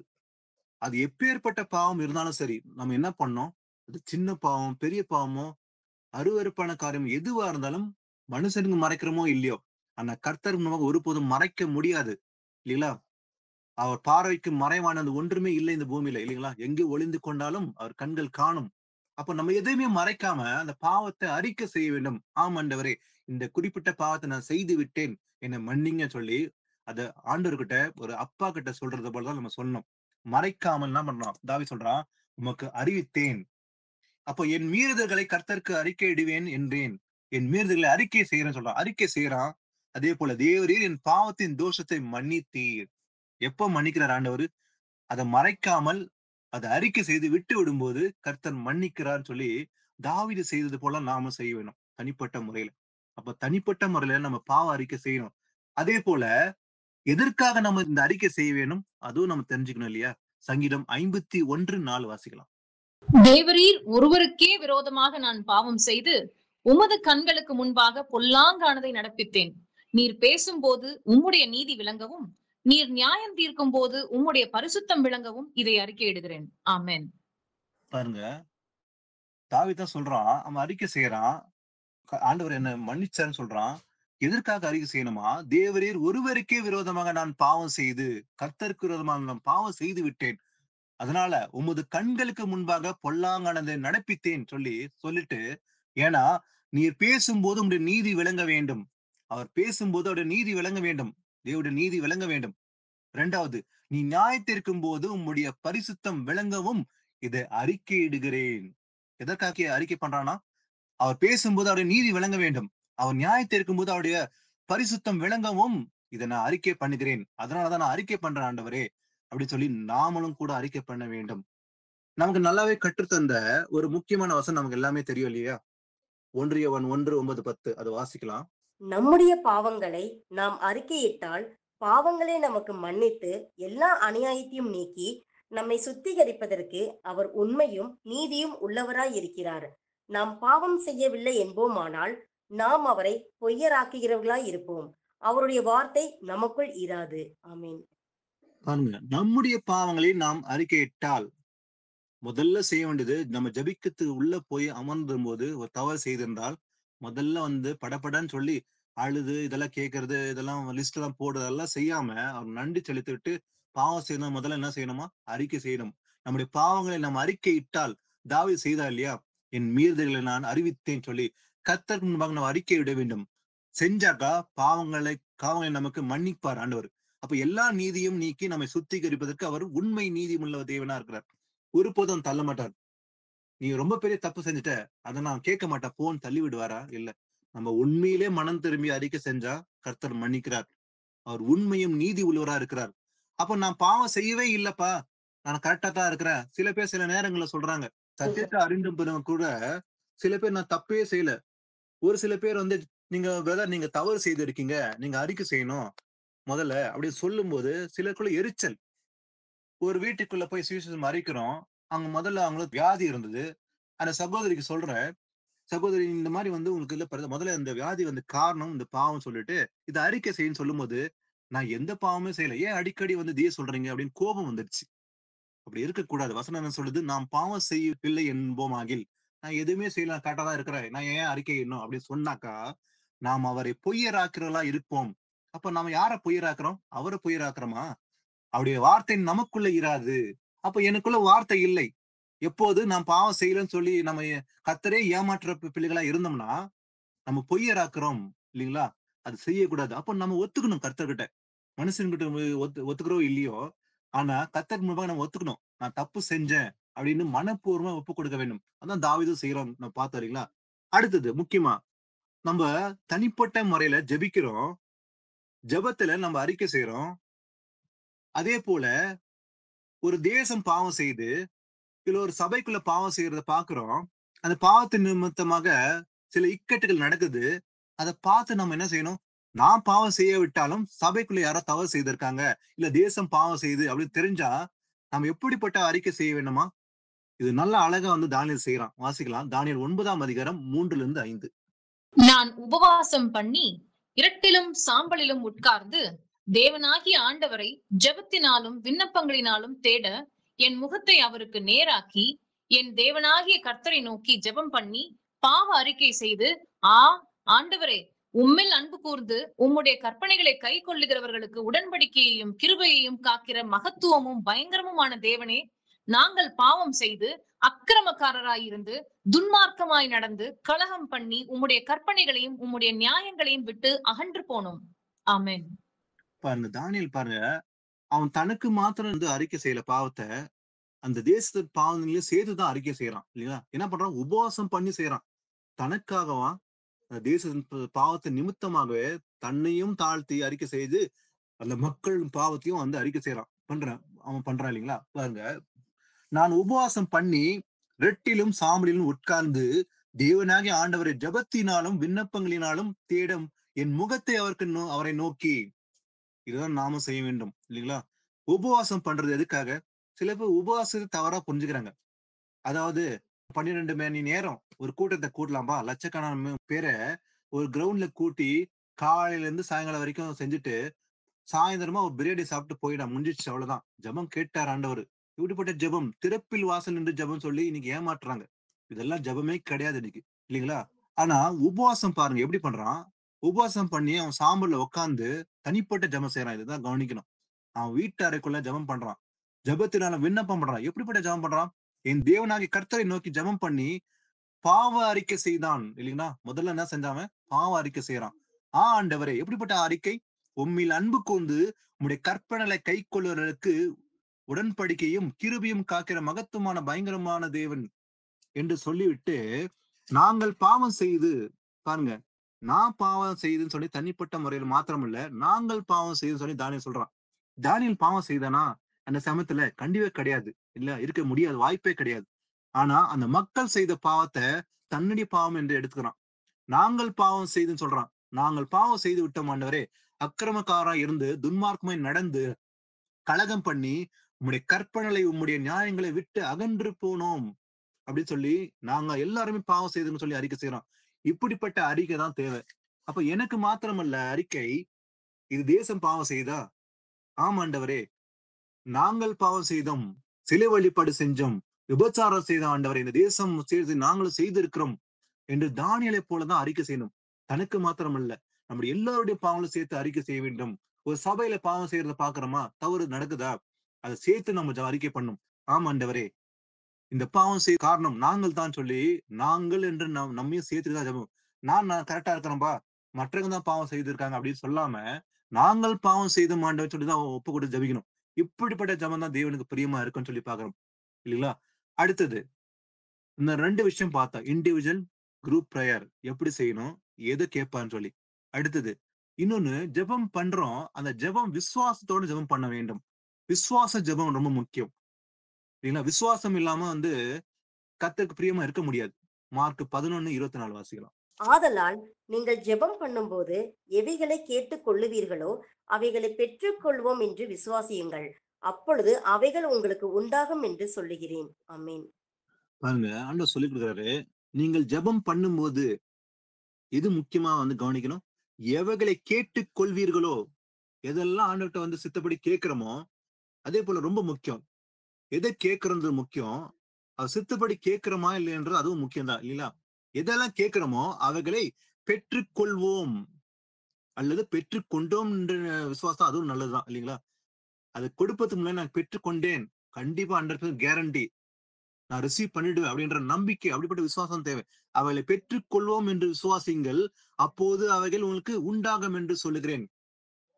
அது எப்பேற்பட்ட பாவம் இருந்தாலும் சரி, நம்ம என்ன பண்ணோம், அது சின்ன பாவம் பெரிய பாவமோ அருவருப்பான காரியம் எதுவா இருந்தாலும் மனுஷனுக்கு மறைக்கிறோமோ இல்லையோ, ஆனா கர்த்தர் நமக்கு ஒருபோதும் மறைக்க முடியாது இல்லைங்களா? அவர் பார்வைக்கு மறைவானது ஒன்றுமே இல்லை இந்த பூமியில இல்லைங்களா? எங்கே ஒளிந்து கொண்டாலும் அவர் கண்கள் காணும். அப்ப நம்ம எதையுமே மறைக்காம அந்த பாவத்தை அறிக்கை செய்ய வேண்டும். ஆம் ஆண்டவரே, இந்த குறிப்பிட்ட பாவத்தை நான் செய்து விட்டேன், என்னை மன்னிங்க சொல்லி அத ஆண்டவர்கிட்ட ஒரு அப்பா கிட்ட சொல்றது போலதான் நம்ம சொல்லணும். மறைக்காமல் என்ன பண்றோம், தாவீது சொல்றான், உமக்கு அறிவித்தேன். அப்போ என் மீறுதல்களை கர்த்தருக்கு அறிக்கையிடுவேன் என்றேன். என் மீறுதல்களை அறிக்கை செய்யறேன்னு சொல்றான். அறிக்கை செய்யறான். அதே போல தேவரீர் என் பாவத்தின் தோஷத்தை மன்னித்தீர். எப்ப மன்னிக்கிறார் ஆண்டவர்? அதை மறைக்காமல் அதை அறிக்கை செய்து விட்டு விடும்போது கர்த்தர் மன்னிக்கிறார் சொல்லி தாவீது செய்தது போல நாம செய்ய வேணும் தனிப்பட்ட முறையில. அப்ப தனிப்பட்ட முறையில நம்ம பாவ அறிக்கை செய்யணும். அதே போல எதற்காக நம்ம இந்த அறிக்கை செய்ய வேணும் அதுவும் நம்ம தெரிஞ்சுக்கணும் இல்லையா? சங்கீதம் 51:4 வாசிக்கலாம். தேவரீர் ஒருவருக்கே விரோதமாக நான் பாவம் செய்து உமது கண்களுக்கு முன்பாக பொல்லாங்கானதை நடப்பித்தேன். நீர் பேசும்போது உம்முடைய நீதி விளங்கவும், நீர் நியாயம் தீர்க்கும் போது உம்முடைய பரிசுத்தம் விளங்கவும் இதை அறிக்கையிடுகிறேன். ஆமென். பாருங்க, தாவீது தான் சொல்றான், அவன் அறிக்கை செய்யறான். ஆண்டவர் என்ன மன்னிச்சாருன்னு சொல்றான். எதற்காக அறிக்கை செய்யணுமா? தேவரீர் ஒருவருக்கே விரோதமாக நான் பாவம் செய்து, கர்த்தருக்கு விரோதமாக நான் பாவம் செய்து விட்டேன். அதனால உமது கண்களுக்கு முன்பாக பொல்லாங்கானதை நடப்பித்தேன் சொல்லிட்டு, ஏன்னா நீர் பேசும்போது உம்முடைய நீதி விளங்க வேண்டும். அவர் பேசும்போது அவருடைய நீதி விளங்க வேண்டும். தேவனுடைய நீதி விளங்க வேண்டும். 2வது, நீ நியாயத்திற்கும் போது உம்முடைய பரிசுத்தம் விளங்கவும் இதை அறிக்கையிடுகிறேன். எதற்காக அறிக்கை பண்றானா? அவர் பேசும்போது அவருடைய நீதி விளங்க வேண்டும். அவர் நியாயத்திற்கும் போது அவருடைய பரிசுத்தம் விளங்கவும் இதை நான் அறிக்கை பண்ணுகிறேன். அதனாலதான் நான் அறிக்கை பண்றேன் ஆண்டவரே அப்படின்னு சொல்லி நாமளும் கூட அறிக்கை பண்ண வேண்டும். நமக்கு நல்லாவே கற்றுத்தந்த ஒரு முக்கியமான வசனம் நமக்கு எல்லாமே தெரியும் இல்லையா? 1 யோவான் 1:9-10 அதை வாசிக்கலாம். நம்முடைய பாவங்களை நாம் அறிக்கையிட்டால் பாவங்களே நமக்கு மன்னித்து எல்லா அநியாயத்தையும் நீக்கி நம்மை சுத்திகரிப்பதற்கு அவர் உண்மையும் நீதியும் உள்ளவராய் இருக்கிறார். நாம் பாவம் செய்யவில்லை என்போமானால் நாம் அவரை பொய்யராக்குகிறவர்களாய் இருப்போம். அவருடைய வார்த்தை நமக்குள் இராது. ஆமீன். பாருங்க, நம்முடைய பாவங்களை நாம் அறிக்கையிட்டால் முதல்ல செய்ய வேண்டியது, நம்ம ஜபிக்கத்து உள்ள போய் அமர்ந்தும் போது ஒரு தவறு செய்திருந்தால் முதல்ல படப்படன்னு சொல்லி அழுது இதெல்லாம் கேட்கறது, இதெல்லாம் லிஸ்ட் எல்லாம் போடுறதெல்லாம் செய்யாம அவர் நன்றி செலுத்திட்டு பாவம் செய்யணும். முதல்ல என்ன செய்யணுமா? அறிக்கை செய்யணும். நம்முடைய பாவங்களை நாம் அறிக்கை இட்டால், தாவீது செய்தா இல்லையா? என் மீறுதல்களை நான் அறிவித்தேன் சொல்லி கர்த்தருக்கு முன்பாக நம்ம அறிக்கை விட வேண்டும். செஞ்சாக்கா பாவங்களை நமக்கு மன்னிப்பார் ஆண்டவர். அப்ப எல்லா நீதியும் நீக்கி நம்மை சுத்திகரிப்பதற்கு அவர் உண்மை நீதி உள்ள தேவனா இருக்கிறார். ஒருபோதும் தள்ள மாட்டார். நீ ரொம்ப பெரிய தப்பு செஞ்சுட்ட, அதை நான் கேட்க மாட்டேன் போன்னு தள்ளி விடுவாரா? இல்ல. நம்ம உண்மையிலே மனம் திரும்பி அறிக்கை செஞ்சா கர்த்தர் மன்னிக்கிறார். அவர் உண்மையும் நீதி உள்ளவரா இருக்கிறார். அப்ப நான் பாவம் செய்யவே இல்லப்பா, நான் கரெக்டா தான் இருக்கிறேன். சில பேர் சில நேரங்கள்ல சொல்றாங்க, சத்தியத்தை அறிந்தும் பிறகு கூட சில பேர் நான் தப்பே செய்யல. ஒரு சில பேர் நீங்க தவறு செய்து இருக்கீங்க, நீங்க அறிக்கை செய்யணும் முதல்ல அப்படின்னு சொல்லும் போது சிலருக்குள்ள எரிச்சல். ஒரு வீட்டுக்குள்ள போய் சுவிசேஷம் அறிக்கிறோம். அவங்க முதல்ல அவங்களுக்கு வியாதி இருந்தது. அந்த சகோதரிக்கு சொல்றேன், சகோதரி இந்த மாதிரி உங்களுக்கு இல்ல, முதல்ல இந்த வியாதி காரணம் இந்த பாவம் சொல்லிட்டு இதை அறிக்கை செய்யன்னு சொல்லும் போது, நான் எந்த பாவமே செய்யல, ஏன் அடிக்கடி தீய சொல்றீங்க அப்படின்னு கோபம் வந்துடுச்சு. அப்படி இருக்கக்கூடாது. வசனம் என்ன சொல்லுது? நாம் பாவம் செய்யவில்லை என்போமாகில், நான் எதுவுமே செய்யல, கரெக்டா தான் இருக்கிறேன், நான் ஏன் அறிக்கை செய்யணும் அப்படின்னு சொன்னாக்கா நாம் அவரை பொய்யராக்கிறவர்களா இருப்போம். அப்ப நாம யார பொய்யராக்குறோம்? அவரை பொய்யராக்குறோமா? அவருடைய வார்த்தை நமக்குள்ள இராது. அப்ப எனக்குள்ள வார்த்தை இல்லை. எப்போது நாம் பாவம் செய்யலன்னு சொல்லி நம்ம கர்த்தரே ஏமாற்ற பிள்ளைகளா இருந்தோம்னா நம்ம பொய்யராக்குறோம் இல்லைங்களா? அது செய்யக்கூடாது. அப்ப நம்ம ஒத்துக்கணும் கர்த்தர்கிட்ட. மனுஷன்கிட்ட ஒத்துக்கிறோம் இல்லையோ, ஆனா கர்த்தர் முன்பாக நம்ம ஒத்துக்கணும். நான் தப்பு செஞ்சேன் அப்படின்னு மனப்பூர்வமா ஒப்பு கொடுக்க வேண்டும். அதான் தாவீதும் செய்யறோம், நம்ம பார்த்தோம் இல்லைங்களா? அடுத்தது முக்கியமா, நம்ம தனிப்பட்ட முறையில ஜெபிக்கிறோம். ஜெபத்துல நம்ம அறிக்கை செய்யறோம். அதே போல ஒரு தேசம் பாவம் செய்து, இல்ல ஒரு சபைக்குள்ள பாவம் செய்யறத பாக்குறோம். அந்த பாவத்தின் நிமித்தமாக சில இக்கட்டுகள் நடக்குது. அதை பார்த்து நம்ம என்ன செய்யணும்? நான் பாவம் செய்ய விட்டாலும் சபைக்குள்ள யாரோ தவறு செய்திருக்காங்க, இல்ல தேசம் பாவம் செய்யுது அப்படின்னு தெரிஞ்சா நம்ம எப்படிப்பட்ட அறிக்கை செய்ய வேண்டுமா? இது நல்ல அழகா தானியேல் செய்யறான். வாசிக்கலாம். தானியேல் 9:3-5. நான் உபவாசம் பண்ணி இரட்டிலும் சாம்பலிலும் உட்கார்ந்து தேவனாகிய ஆண்டவரை ஜெபத்தினாலும் விண்ணப்பங்களினாலும் தேட என் முகத்தை அவருக்கு நேராக்கி என் தேவனாகிய கர்த்தரை நோக்கி ஜெபம் பண்ணி பாவ அறிக்கை செய்து, ஆண்டவரே, உம்மில் அன்பு கூர்ந்து உம்முடைய கற்பனைகளை கை கொள்ளுகிறவர்களுக்கு உடன்படிக்கையையும் கிருபையையும் காக்கிற மகத்துவமும் பயங்கரமுமான தேவனே, நாங்கள் பாவம் செய்து அக்கிரமக்காரராயிருந்து துன்மார்க்கமாய் நடந்து கலகம் பண்ணி உம்முடைய கற்பனைகளையும் உம்முடைய நியாயங்களையும் விட்டு அகன்று போனோம். ஆமென். பாருங்க, தானியேல் பாருங்க, அவன் தனக்கு மாத்திரம் அறிக்கை செய்யல பாவத்தை, அந்த தேசத்து பாவங்களையும் சேர்த்துதான் அறிக்கை செய்யறான் இல்லைங்களா? என்ன பண்றான்? உபவாசம் பண்ணி செய்யறான். தனக்காகவா? தேச பாவத்தை நிமித்தமாகவே தன்னையும் தாழ்த்தி அறிக்கை செய்து அந்த மக்கள் பாவத்தையும் அறிக்கை செய்யறான். அவன் பண்றான் இல்லைங்களா? பாருங்க, நான் உபவாசம் பண்ணி ரெட்டிலும் சாம்பலிலும் உட்கார்ந்து தேவனாகிய ஆண்டவரை ஜெபத்தினாலும் விண்ணப்பங்களினாலும் தேடும் என் முகத்தை அவரை நோக்கி. இதுதான் நாம செய்ய வேண்டும் இல்லைங்களா? உபவாசம் பண்றது எதுக்காக? சில பேர் உபவாசத்தை தவறா புரிஞ்சுக்கிறாங்க. அதாவது 12 மணி நேரம் ஒரு கூட்டத்தை கூட்டலாம்பா, லட்சக்கணக்கான பேரை ஒரு கிரவுண்ட்ல கூட்டி காலையில இருந்து சாயங்காலம் வரைக்கும் செஞ்சுட்டு சாயந்தரமா ஒரு பிரியாணி சாப்பிட்டு போயிடா, முடிஞ்சிச்சு, அவ்வளவுதான். ஜெபம் கேட்டார் ஆண்டவர். இப்படிப்பட்ட ஜெபம், திறப்பில் வாசல் நின்று ஜெபம் சொல்லி இன்னைக்கு ஏமாற்றுறாங்க. இதெல்லாம் ஜெபமே கிடையாது இன்னைக்கு இல்லைங்களா? ஆனா உபவாசம் பாருங்க எப்படி பண்றான். உபவாசம் பண்ணி அவன் சாம்பல்ல உட்கார்ந்து தனிப்பட்ட ஜெபம் செய்யறான். இதுதான் கவனிக்கணும். அவன் வீட்டு அறைக்குள்ள ஜெபம் பண்றான். ஜெபத்தினால விண்ணப்பம் பண்றான். எப்படிப்பட்ட ஜெபம் பண்றான்? என் தேவனாகிய கர்த்தரை நோக்கி ஜெபம் பண்ணி பாவ அறிக்கை செய்தான் இல்லைங்களா? முதல்ல என்ன செஞ்சான்? பாவ அறிக்கை செய்யறான். ஆண்டவரே, எப்படிப்பட்ட அறிக்கை? உம்மில் அன்பு கூர்ந்து உம்முடைய கற்பனைகளை கைக்கொள்ளுவதற்கு உடன்படிக்கையும் கிருபையும் காக்கிற மகத்துவமான பயங்கரமான தேவன் என்று சொல்லிவிட்டு, நாங்கள் பாவம் செய்து பாருங்க, நான் பாவம் செய்துன்னு சொல்லி தனிப்பட்ட முறையில் மாத்திரமல்ல, நாங்கள் பாவம் செய்துன்னு சொல்லி தானியேல் சொல்றான். தானியேல் பாவம் செய்தானா அந்த சமயத்துல? கண்டிப்பா கிடையாது. இல்ல, இருக்க முடியாது, வாய்ப்பே கிடையாது. ஆனா அந்த மக்கள் செய்த பாவத்தை தன்னுடைய பாவம் என்று எடுத்துக்கிறான். நாங்கள் பாவம் செய்துன்னு சொல்றான். நாங்கள் பாவம் செய்து விட்டோம் ஆண்டவரே, அக்கிரமக்காரா இருந்து துன்மார்க்கமாய் நடந்து கலகம் பண்ணி உம்முடைய கற்பனைகளை உம்முடைய நியாயங்களை விட்டு அகன்று போனோம் அப்படின்னு சொல்லி நாங்க எல்லாருமே பாவம் செய்துன்னு சொல்லி அறிக்கை செய்யறோம். இப்படிப்பட்ட அறிக்கை தான் தேவை. அப்ப எனக்கு மாத்திரமல்ல அறிக்கை, இது தேசம் பாவம் செய்தா? ஆமாண்டவரே, நாங்கள் பாவம் செய்தோம், சிலை வழிபாடு செஞ்சோம், விபச்சாரம் செய்த ஆண்டவரே, இந்த தேசம் செய்து நாங்களும் செய்திருக்கிறோம் என்று தானியேலை போலதான் அறிக்கை செய்யணும். தனக்கு மாத்திரமல்ல, நம்முடைய எல்லாருடைய பாவங்களும் சேர்த்து அறிக்கை செய்ய வேண்டும். ஒரு சபையில பாவம் செய்யறத பாக்குறோமா, தவறு நடக்குதா, அதை சேர்த்து நம்ம அறிக்கை பண்ணும். ஆமாண்டவரே, இந்த பாவம் செய்ய காரணம் நாங்கள் தான் சொல்லி, நாங்கள் என்று நம்மையும் சேர்த்துதான் ஜெபம். நான் கரெக்டா இருக்கிறேன்பா, மற்றவங்க தான் பாவம் செய்திருக்காங்க அப்படின்னு சொல்லாம, நாங்கள் பாவம் செய்த மாண்டவன் சொல்லிதான் ஒப்பு கொடுத்து ஜபிக்கணும். இப்படிப்பட்ட ஜபம் தான் தேவனுக்கு பிரியமா இருக்குன்னு சொல்லி பாக்குறோம் இல்லைங்களா? அடுத்தது இந்த 2 விஷயம் பார்த்தா, இண்டிவிஜுவல் குரூப் பிரேயர் எப்படி செய்யணும், எதை கேட்பான்னு சொல்லி. அடுத்தது இன்னொன்னு, ஜெபம் பண்றோம், அந்த ஜெபம் விசுவாசத்தோட ஜெபம் பண்ண வேண்டும். விசுவாச ஜெபம் ரொம்ப முக்கியம் இல்லைங்களா? விசுவாசம் இல்லாம கர்த்தருக்கு பிரியமா இருக்க முடியாது. மார்க் 11:24 வாசிக்கலாம். ஆதலால் நீங்கள் ஜெபம் பண்ணும்போது எவைகளை கேட்டுக் கொள்ளுவீர்களோ அவைகளை பெற்றுக்கொள்வோம் என்று விசுவாசியுங்கள், அப்பொழுது அவைகள் உங்களுக்கு உண்டாகும் என்று சொல்லுகிறேன். ஆமென். பாருங்க, ஆண்டவர் சொல்லி கொடுக்குறாரு, நீங்கள் ஜெபம் பண்ணும்போது எது முக்கியமா கவனிக்கணும். எவைகளை கேட்டுக் கொள்வீர்களோ, எதெல்லாம் ஆண்டவர்கிட்ட சித்தப்படி கேட்கிறோமோ, அதே போல ரொம்ப முக்கியம். எதை கேட்கறது முக்கியம், அது சித்தப்படி கேட்கிறோமா இல்லைன்றது அதுவும் முக்கியம் தான் இல்லைங்களா? எதெல்லாம் கேட்கிறோமோ அவைகளை பெற்றுக்கொள்வோம் அல்லது பெற்றுக்கொண்டோம் என்ற விசுவாசம் அதுவும் நல்லதுதான் இல்லைங்களா? அது கொடுப்பதுக்கு முன்னாடி நான் பெற்றுக்கொண்டேன், கண்டிப்பா 100% கேரண்டி நான் ரிசீவ் பண்ணிடுவேன் அப்படின்ற நம்பிக்கை, அப்படிப்பட்ட விசுவாசம் தேவை. அவைகளை பெற்றுக்கொள்வோம் என்று விசுவாசிங்கள், அப்போது அவைகள் உங்களுக்கு உண்டாகும் என்று சொல்லுகிறேன்.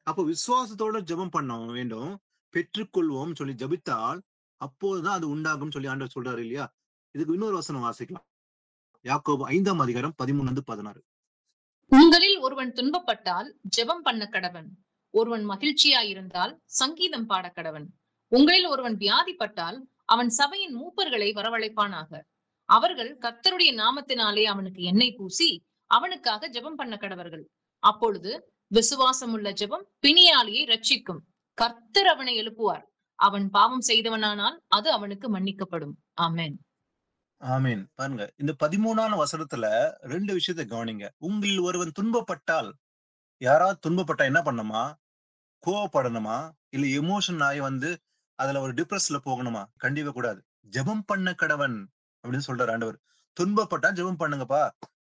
அப்போ விசுவாசத்தோட ஜெபம் பண்ண வேண்டும். பெற்றுக்கொள்வோம் சொல்லி ஜபித்தால் அப்போதுதான் அது உண்டாகும் சொல்லி ஆண்டவர் சொல்றாரு இல்லையா? இதுக்கு இன்னொரு வசனம் வாசிக்கலாம். யாக்கோபு 5:13-16. உங்களில் ஒருவன் துன்பப்பட்டால் ஜெபம் பண்ண கடவன். ஒருவன் மகிழ்ச்சியாயிருந்தால் சங்கீதம் பாட கடவன். உங்களில் ஒருவன் வியாதிப்பட்டால் அவன் சபையின் மூப்பர்களை வரவழைப்பானாக. அவர்கள் கர்த்தருடைய நாமத்தினாலே அவனுக்கு எண்ணெய் பூசி அவனுக்காக ஜெபம் பண்ண கடவர்கள். அப்பொழுது விசுவாசமுள்ள ஜெபம் பிணியாளியை ரட்சிக்கும். கர்த்தர் அவனை எழுப்புவார். அவன் பாவம் செய்தவனானால் அது அவனுக்கு மன்னிக்கப்படும். ஆமென். ஆமீன். பாருங்க, இந்த 13ஆம் வசனத்துல 2 விஷயத்தை கவனிங்க. உங்களில் ஒருவன் துன்பப்பட்டால், யாராவது துன்பப்பட்டா என்ன பண்ணணுமா? கோவப்படணுமா? இல்ல எமோஷன் ஆகி அதுல ஒரு டிப்ரெஸ்ல போகணுமா? கண்டிப்பா கூடாது. ஜெபம் பண்ண கடவன் அப்படின்னு சொல்றாரு ஆண்டவர். துன்பப்பட்டா ஜெபம் பண்ணுங்கப்பா.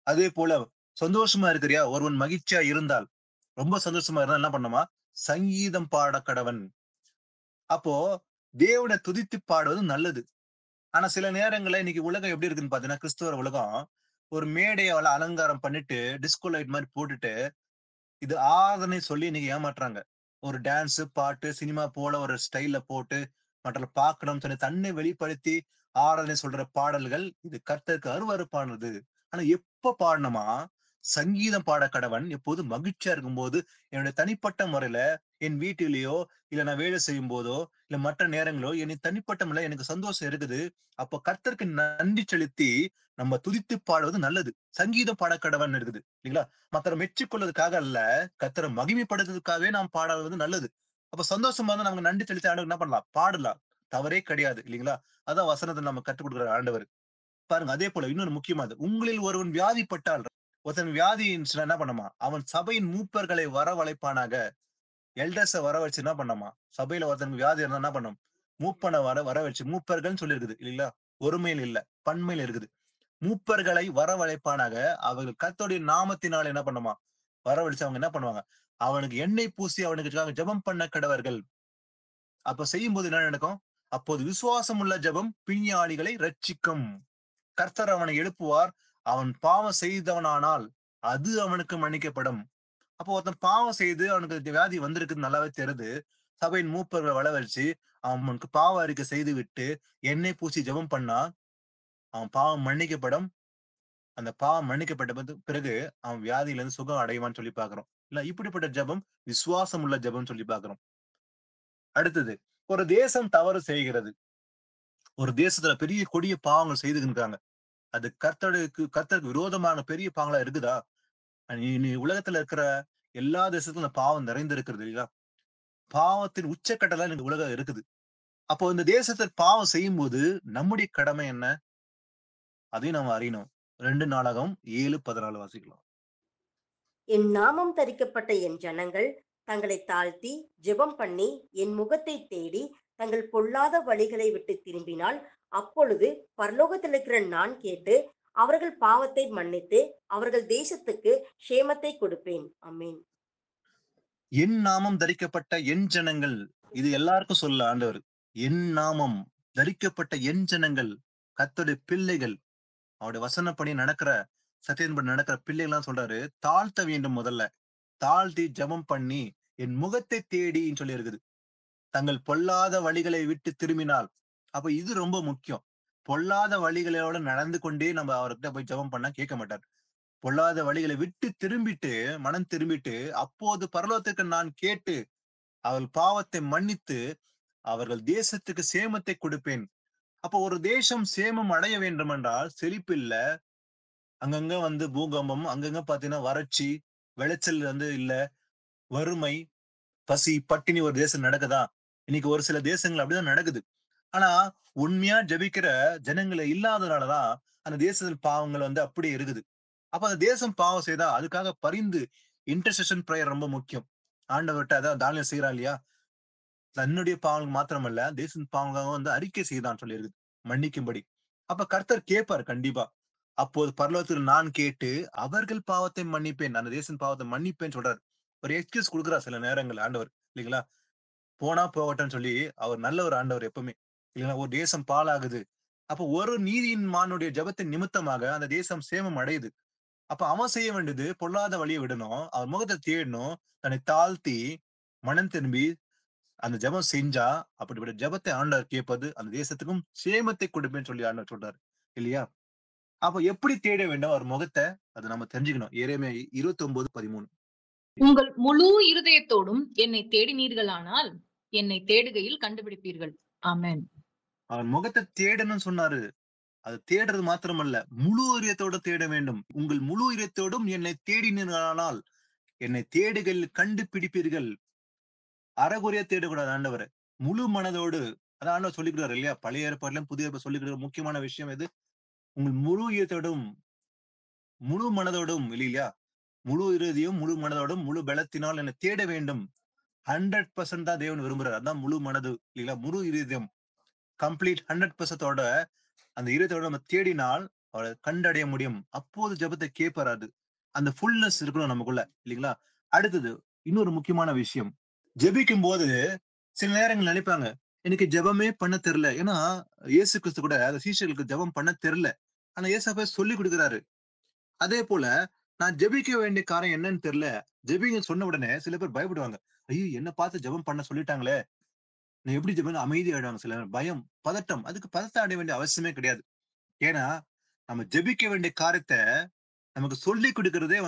அதே போல சந்தோஷமா இருக்கிறியா? ஒருவன் மகிழ்ச்சியா இருந்தால், ரொம்ப சந்தோஷமா இருந்தா என்ன பண்ணுமா? சங்கீதம் பாட கடவன். அப்போ தேவனை துதித்து பாடுவது நல்லது. ஆனா சில நேரங்கள்ல இன்னைக்கு உலகம் எப்படி இருக்குன்னு பாத்தீங்கன்னா, கிறிஸ்துவ உலகம் ஒரு மேடையை அலங்காரம் பண்ணிட்டு டிஸ்கோ லைட் மாதிரி போட்டுட்டு இது ஆராதனை சொல்லி இன்னைக்கு ஏமாற்றுறாங்க. ஒரு டான்ஸ், பாட்டு, சினிமா போல ஒரு ஸ்டைல்ல போட்டு மற்ற பார்க்கணும்னு சொல்லி தன்னை வெளிப்படுத்தி ஆராதனை சொல்ற பாடல்கள் இது கர்த்தருக்கு அருவருப்பானது. ஆனா எப்ப பாடணுமா? சங்கீதம் பாட கடவன் எப்போது மகிழ்ச்சியா இருக்கும்போது, என்னுடைய தனிப்பட்ட முறையில என் வீட்டிலேயோ இல்ல நான் வேலை செய்யும் போதோ இல்ல மற்ற நேரங்களோ என்னை தனிப்பட்ட முறையில எனக்கு சந்தோஷம் இருக்குது. அப்போ கர்த்தருக்கு நன்றி செலுத்தி நம்ம துதித்து பாடுவது நல்லது. சங்கீதம் பாட கடவன் இருக்குது இல்லைங்களா? மற்ற மெச்சிக்கொள்வதற்காக அல்ல, கர்த்தரை மகிமைப்படுத்துறதுக்காகவே நாம் பாடுவது நல்லது. அப்ப சந்தோஷமா இருந்தா நமக்கு நன்றி செலுத்தி ஆண்டவர் என்ன பண்ணலாம்? பாடலாம். தவறே கிடையாது இல்லைங்களா? அதான் வசனத்தை நம்ம கற்றுக் கொடுக்குற ஆண்டவர். பாருங்க, அதே போல இன்னொரு முக்கியமானது, உங்களில் ஒருவன் வியாதிப்பட்டால், ஒருத்தன் வியாதி என்ன பண்ணுமா? அவன் சபையின் மூப்பர்களை வரவழைப்பானாக. எல்டர்ஸ வர வச்சு என்ன பண்ணமா? சபையில ஒருத்தனுக்கு வியாதி இருந்தா என்ன பண்ணும்? மூப்பனை வர வச்சு, மூப்பர்கள் சொல்லி இருக்குது இல்லைங்களா? ஒருமையில் இல்ல, பன்மையில் இருக்குது. மூப்பர்களை வரவழைப்பானாக. அவர்கள் கர்த்தருடைய நாமத்தினால் என்ன பண்ணுமா வரவழைச்சு அவங்க என்ன பண்ணுவாங்க, அவனுக்கு எண்ணெய் பூசி அவனுக்கு ஜெபம் பண்ண கடவர்கள். அப்ப செய்யும்போது என்ன நடக்கும்? அப்போது விசுவாசம் உள்ள ஜெபம் பிணியாளிகளை ரட்சிக்கும். கர்த்தர் அவனை எழுப்புவார். அவன் பாவம் செய்தவனானால் அது அவனுக்கு மன்னிக்கப்படும். அப்போ ஒருத்தன் பாவம் செய்து அவனுக்கு வியாதி வந்திருக்குது நல்லாவே தெரியுது. சபையின் மூப்பர்களை வளவழிச்சு அவனுக்கு பாவ அறிக்கை செய்து விட்டு எண்ணெய் பூசி ஜெபம் பண்ணா அவன் பாவம் மன்னிக்கப்படும். அந்த பாவம் மன்னிக்கப்பட்ட பிறகு அவன் வியாதியில இருந்து சுகம் அடைவான்னு சொல்லி பாக்குறோம். இல்ல இப்படிப்பட்ட ஜெபம் விசுவாசம் உள்ள ஜெபம் சொல்லி பாக்குறோம். அடுத்தது, ஒரு தேசம் தவறு செய்கிறது. ஒரு தேசத்துல பெரிய கொடிய பாவங்கள் செய்துருக்காங்க. அது கர்த்தருக்கு விரோதமான பெரிய பாவங்களா இருக்குதா? நீ உலகத்துல இருக்கிற எல்லா தேசத்துக்கும் இந்த பாவம் நிறைந்து இருக்கிறது இல்லையா? பாவத்தின் உச்சக்கட்டல இந்த உலகம் இருக்குது. அப்போ இந்த தேசத்தில் பாவம் செய்யும் போது நம்முடைய கடமை என்ன? அதையும் நம்ம அறியணும். 2 நாளாகவும் 7:14 வாசிக்கலாம். என் நாமம் தரிக்கப்பட்ட என் ஜனங்கள் தங்களை தாழ்த்தி ஜெபம் பண்ணி என் முகத்தை தேடி தங்கள் பொல்லாத வழிகளை விட்டு திரும்பினால் அப்பொழுது பரலோகத்தில் இருக்கிற நான் கேட்டு அவர்கள் பாவத்தை மன்னித்து அவர்கள் தேசத்துக்கு க்ஷேமத்தை கொடுப்பேன். ஆமென். என் நாமம் தரிக்கப்பட்ட என் ஜனங்கள், இது எல்லாருக்கும் சொல்ல ஆண்டவர். என் நாமம் தரிக்கப்பட்ட என் ஜனங்கள், கர்த்தருடைய பிள்ளைகள், அவருடைய வசனப்படி நடக்கிற சத்தியன்படி நடக்கிற பிள்ளைகள்லாம் சொல்றாரு, தாழ்த்த வேண்டும். முதல்ல தாழ்த்தி ஜெபம் பண்ணி என் முகத்தை தேடின்னு சொல்லி இருக்குது. தங்கள் பொல்லாத வழிகளை விட்டு திரும்பினால். அப்ப இது ரொம்ப முக்கியம். பொல்லாத வழிகளோட நடந்து கொண்டே நம்ம அவர்கிட்ட போய் ஜெபம் பண்ணா கேட்க மாட்டார். பொல்லாத வழிகளை விட்டு திரும்பிட்டு மனம் திரும்பிட்டு அப்போது பரலோகத்துக்கு நான் கேட்டு அவள் பாவத்தை மன்னித்து அவர்கள் தேசத்துக்கு சேமத்தை கொடுப்பேன். அப்போ ஒரு தேசம் சேமம் அடைய வேண்டும் என்றால் செழிப்பு இல்ல, அங்கங்க பூகம்பம், அங்கங்க பாத்தீங்கன்னா வறட்சி, விளைச்சல் இல்ல, வறுமை, பசி, பட்டினி ஒரு தேசம் நடக்குதா? இன்னைக்கு ஒரு சில தேசங்கள் அப்படிதான் நடக்குது. ஆனா உண்மையா ஜெபிக்கிற ஜனங்களை இல்லாதனாலதான் அந்த தேசத்தில் பாவங்கள் அப்படி இருக்குது. அப்ப அந்த தேசம் பாவம் செய்தா அதுக்காக பரிந்து இன்டர்செஷன் பிரேயர் ரொம்ப முக்கியம். ஆண்டவர்கிட்ட அதான் தானியேல் செய்யறான் இல்லையா? தன்னுடைய பாவங்கள் மாத்திரமல்ல தேசம் பாவங்க அறிக்கை செய்தான் சொல்லி இருக்குது, மன்னிக்கும்படி. அப்ப கர்த்தர் கேட்பார் கண்டிப்பா. அப்போது பரலோகத்தில் நான் கேட்டு அவர்கள் பாவத்தை மன்னிப்பேன், அந்த தேசம் பாவத்தை மன்னிப்பேன்னு சொல்றாரு. ஒரு எக்ஸ்கியூஸ் கொடுக்குறார் சில நேரங்கள் ஆண்டவர் இல்லைங்களா? போனா போகட்டும்னு சொல்லி அவர் நல்ல ஒரு ஆண்டவர் எப்பவுமே இல்லைங்களா? ஒரு தேசம் பாழாகுது. அப்ப ஒரு நீதியின் மானுடைய ஜெபத்தின் நிமித்தமாக அந்த தேசம் சேமம் அடையுது. அப்ப அவன் செய்ய வேண்டியது பொல்லாத வழியை விடணும், அவர் முகத்தை தேடணும், தன்னை தாழ்த்தி மனம் திரும்பி அந்த ஜெபம் செஞ்சா அப்படிப்பட்ட ஜெபத்தை ஆண்டவர் கேட்பது, அந்த தேசத்துக்கும் சேமத்தை கொடுப்பேன்னு சொல்லி ஆண்டவர் சொல்றாரு இல்லையா? அப்ப எப்படி தேட வேண்டும் அவர் முகத்தை, அதை நம்ம தெரிஞ்சுக்கணும். எரேமியா 29:13. உங்கள் முழு இருதயத்தோடும் என்னை தேடினீர்களானால் என்னை தேடுகையில் கண்டுபிடிப்பீர்கள். ஆமென். அவர் முகத்தை தேடணும்னு சொன்னாரு. அது தேடுறது மாத்திரமல்ல, முழு இதயத்தோட தேட வேண்டும். உங்கள் முழு இதயத்தோடும் என்னை தேடினீர்களானால் என்னை தேடுகையில் கண்டுபிடிப்பீர்கள். அறகுறையா தேடக்கூடாது ஆண்டவரை, முழு மனதோடு. அதான் ஆண்டவர் சொல்லிக்கிறாரு இல்லையா? பழைய ஏற்பாடுல புதிய ஏற்பாடு சொல்லிக்கிற முக்கியமான விஷயம் எது? உங்கள் முழு இதயத்தோடும் முழு மனதோடும் இல்லையா? முழு இறுதியும் முழு மனதோடும் முழு பலத்தினால் என்னை தேட வேண்டும். 100% தான் தேவன் விரும்புறாரு. அதான் முழு மனது இல்லையா? முழு இருதயம், கம்ப்ளீட் 100% அந்த இருதயத்தோட நம்ம தேடினால் அவரை கண்டடைய முடியும். அப்போது ஜெபத்தை கேட்பாரு. அந்த ஃபுல்னஸ் இருக்கணும் நமக்குள்ள இல்லைங்களா? அடுத்தது இன்னொரு முக்கியமான விஷயம், ஜெபிக்கும் போது சில நேரங்கள் நினைப்பாங்க எனக்கு ஜெபமே பண்ண தெரியல. ஏன்னா இயேசு கிறிஸ்து கூட அந்த சீஷர்களுக்கு ஜெபம் பண்ண தெரியல. ஆனா இயேசப்பா சொல்லி கொடுக்குறாரு. அதே போல நான் ஜெபிக்க வேண்டிய காரியம் என்னன்னு தெரியல, ஜெபிங்க சொன்ன உடனே சில பேர் பயப்படுவாங்க. ஐயோ என்ன பார்த்து ஜெபம் பண்ண சொல்லிட்டாங்களே, நான் எப்படி ஜெபம் அமைதி ஆயிடுவாங்க. சில பயம், பதட்டம். அதுக்கு பதட்டம் அடைய வேண்டிய அவசியமே கிடையாது. ஏன்னா நம்ம ஜெபிக்க வேண்டிய காரியத்தை நமக்கு சொல்லி கொடுக்கிறதே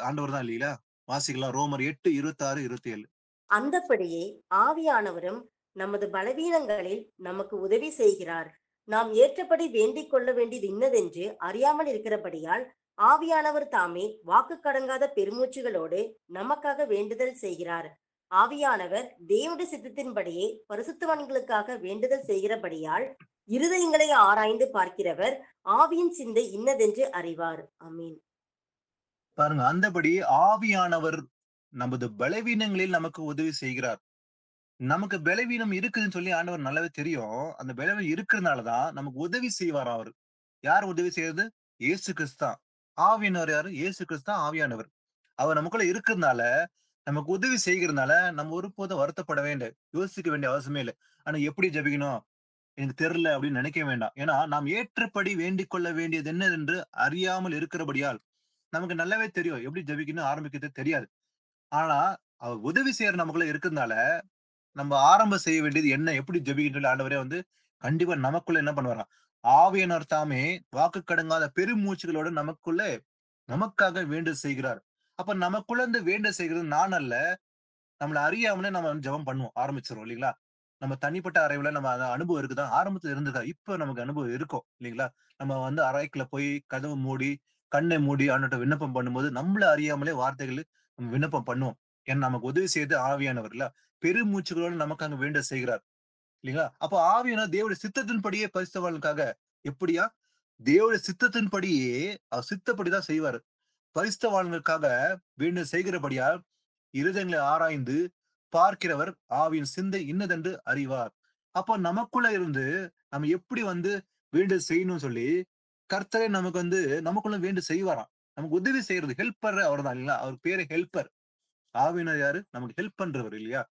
ஆண்டவர் தான் இல்லையா? வாசிக்கலாம் ரோமர் 8:26-27. அந்தபடியே ஆவியானவரும் நமது பலவீனங்களில் நமக்கு உதவி செய்கிறார். நாம் ஏற்றபடி வேண்டிக் கொள்ள வேண்டியது இன்னதென்று அறியாமல் இருக்கிறபடியால் ஆவியானவர் தாமே வாக்கு கடங்காத பெருமூச்சுகளோடு நமக்காக வேண்டுதல் செய்கிறார். ஆவியானவர் தேவனுடைய சித்தத்தின்படியே பரிசுத்தவான்களுக்காக வேண்டுதல் செய்கிறபடியால் இருதயங்களை ஆராய்ந்து பார்க்கிறவர் ஆவியின் சிந்தை இன்னதென்று அறிவார். ஆமீன். பாருங்க, அந்தபடி ஆவியானவர் நமது பலவீனங்களில் நமக்கு உதவி செய்கிறார். நமக்கு பலவீனம் இருக்குதுன்னு சொல்லி ஆண்டவர் நல்லாவே தெரியும். அந்த பலவீனம் இருக்கிறதுனாலதான் நமக்கு உதவி செய்வார். அவர் யார் உதவி செய்யறது? இயேசு கிறிஸ்து தான். ஆவியானவர் யாரு? இயேசு கிறிஸ்து தான் ஆவியானவர். அவர் நமக்குள்ள இருக்கிறதுனால, நமக்கு உதவி செய்கிறதுனால, நம்ம ஒருபோதும் வருத்தப்பட வேண்டாம். யோசிக்க வேண்டிய அவசியமே இல்ல. ஆனா எப்படி ஜெபிக்கணும்? எனக்கு தெரியல அப்படின்னு நினைக்க வேண்டாம். ஏன்னா, நாம் ஏற்றபடி வேண்டிக் கொள்ள வேண்டியது என்னவென்று அறியாமல் இருக்கிறபடியால், நமக்கு நல்லாவே தெரியும். எப்படி ஜெபிக்கணும் ஆரம்பிக்கிறது தெரியாது. ஆனா, அவர் உதவி செய்யற நமக்குள்ள இருக்கிறதுனால, நம்ம ஆரம்பம் செய்ய வேண்டியது என்ன? எப்படி ஜெபிக்கணும்னு சொல்லி ஆண்டவரே வந்து கண்டிப்பா நமக்குள்ள என்ன பண்ணுவாராம்? ஆவியானவர் தாமே வாக்கு கடங்காத பெருமூச்சுகளோட நமக்குள்ள நமக்காக வேண்டுதல் செய்கிறார். அப்ப நமக்குள்ள இருந்து வேண்டுதல் செய்கிறது நான் அல்ல. நம்மள அறியாமலே நம்ம வந்து ஜெபம் பண்ணுவோம். ஆரம்பிச்சுருவோம் இல்லீங்களா? நம்ம தனிப்பட்ட அறையில நம்ம அந்த அனுபவம் இருக்குதா? ஆரம்பத்துல இருந்ததா? இப்ப நமக்கு அனுபவம் இருக்கும் இல்லீங்களா? நம்ம வந்து அறைக்குள்ள போய் கதவு மூடி, கண்ணை மூடி ஆண்டவர்ட்ட விண்ணப்பம் பண்ணும்போது, நம்மள அறியாமலே வார்த்தைகள் நம்ம விண்ணப்பம் பண்ணுவோம். ஏன்னா நமக்கு உதவி செய்து ஆவியானவர் இல்ல. பெருமூச்சுகளோடு நமக்காக வேண்ட செய்கிறார். இல்லீங்களா? அப்ப ஆவியானவர் தேவனுடைய சித்தத்தின்படியே பரிசுத்தவான்களுக்காக எப்படியா? தேவனுடைய சித்தத்தின்படியே அவர் சித்தப்படிதான் செய்வாரு. பரிசுத்தவான்களுக்காக வேண்டுதல் செய்கிறபடியால் இருதயங்களை ஆராய்ந்து பார்க்கிறவர் ஆவியின் சிந்தை இன்னதென்று அறிவார். அப்போ நமக்குள்ள இருந்து நம்ம எப்படி வந்து வேண்டுதல் செய்யணும்னு சொல்லி கர்த்தரே நமக்கு வந்து நமக்குள்ள வேண்டு செய்வாராம். நமக்கு உதவி செய்யறது ஹெல்ப்பர் அவர்தான் இல்லைங்களா? அவர் பேரு ஹெல்ப்பர். ஆவியினர் யாரு? நமக்கு ஹெல்ப் பண்றவர் இல்லையா?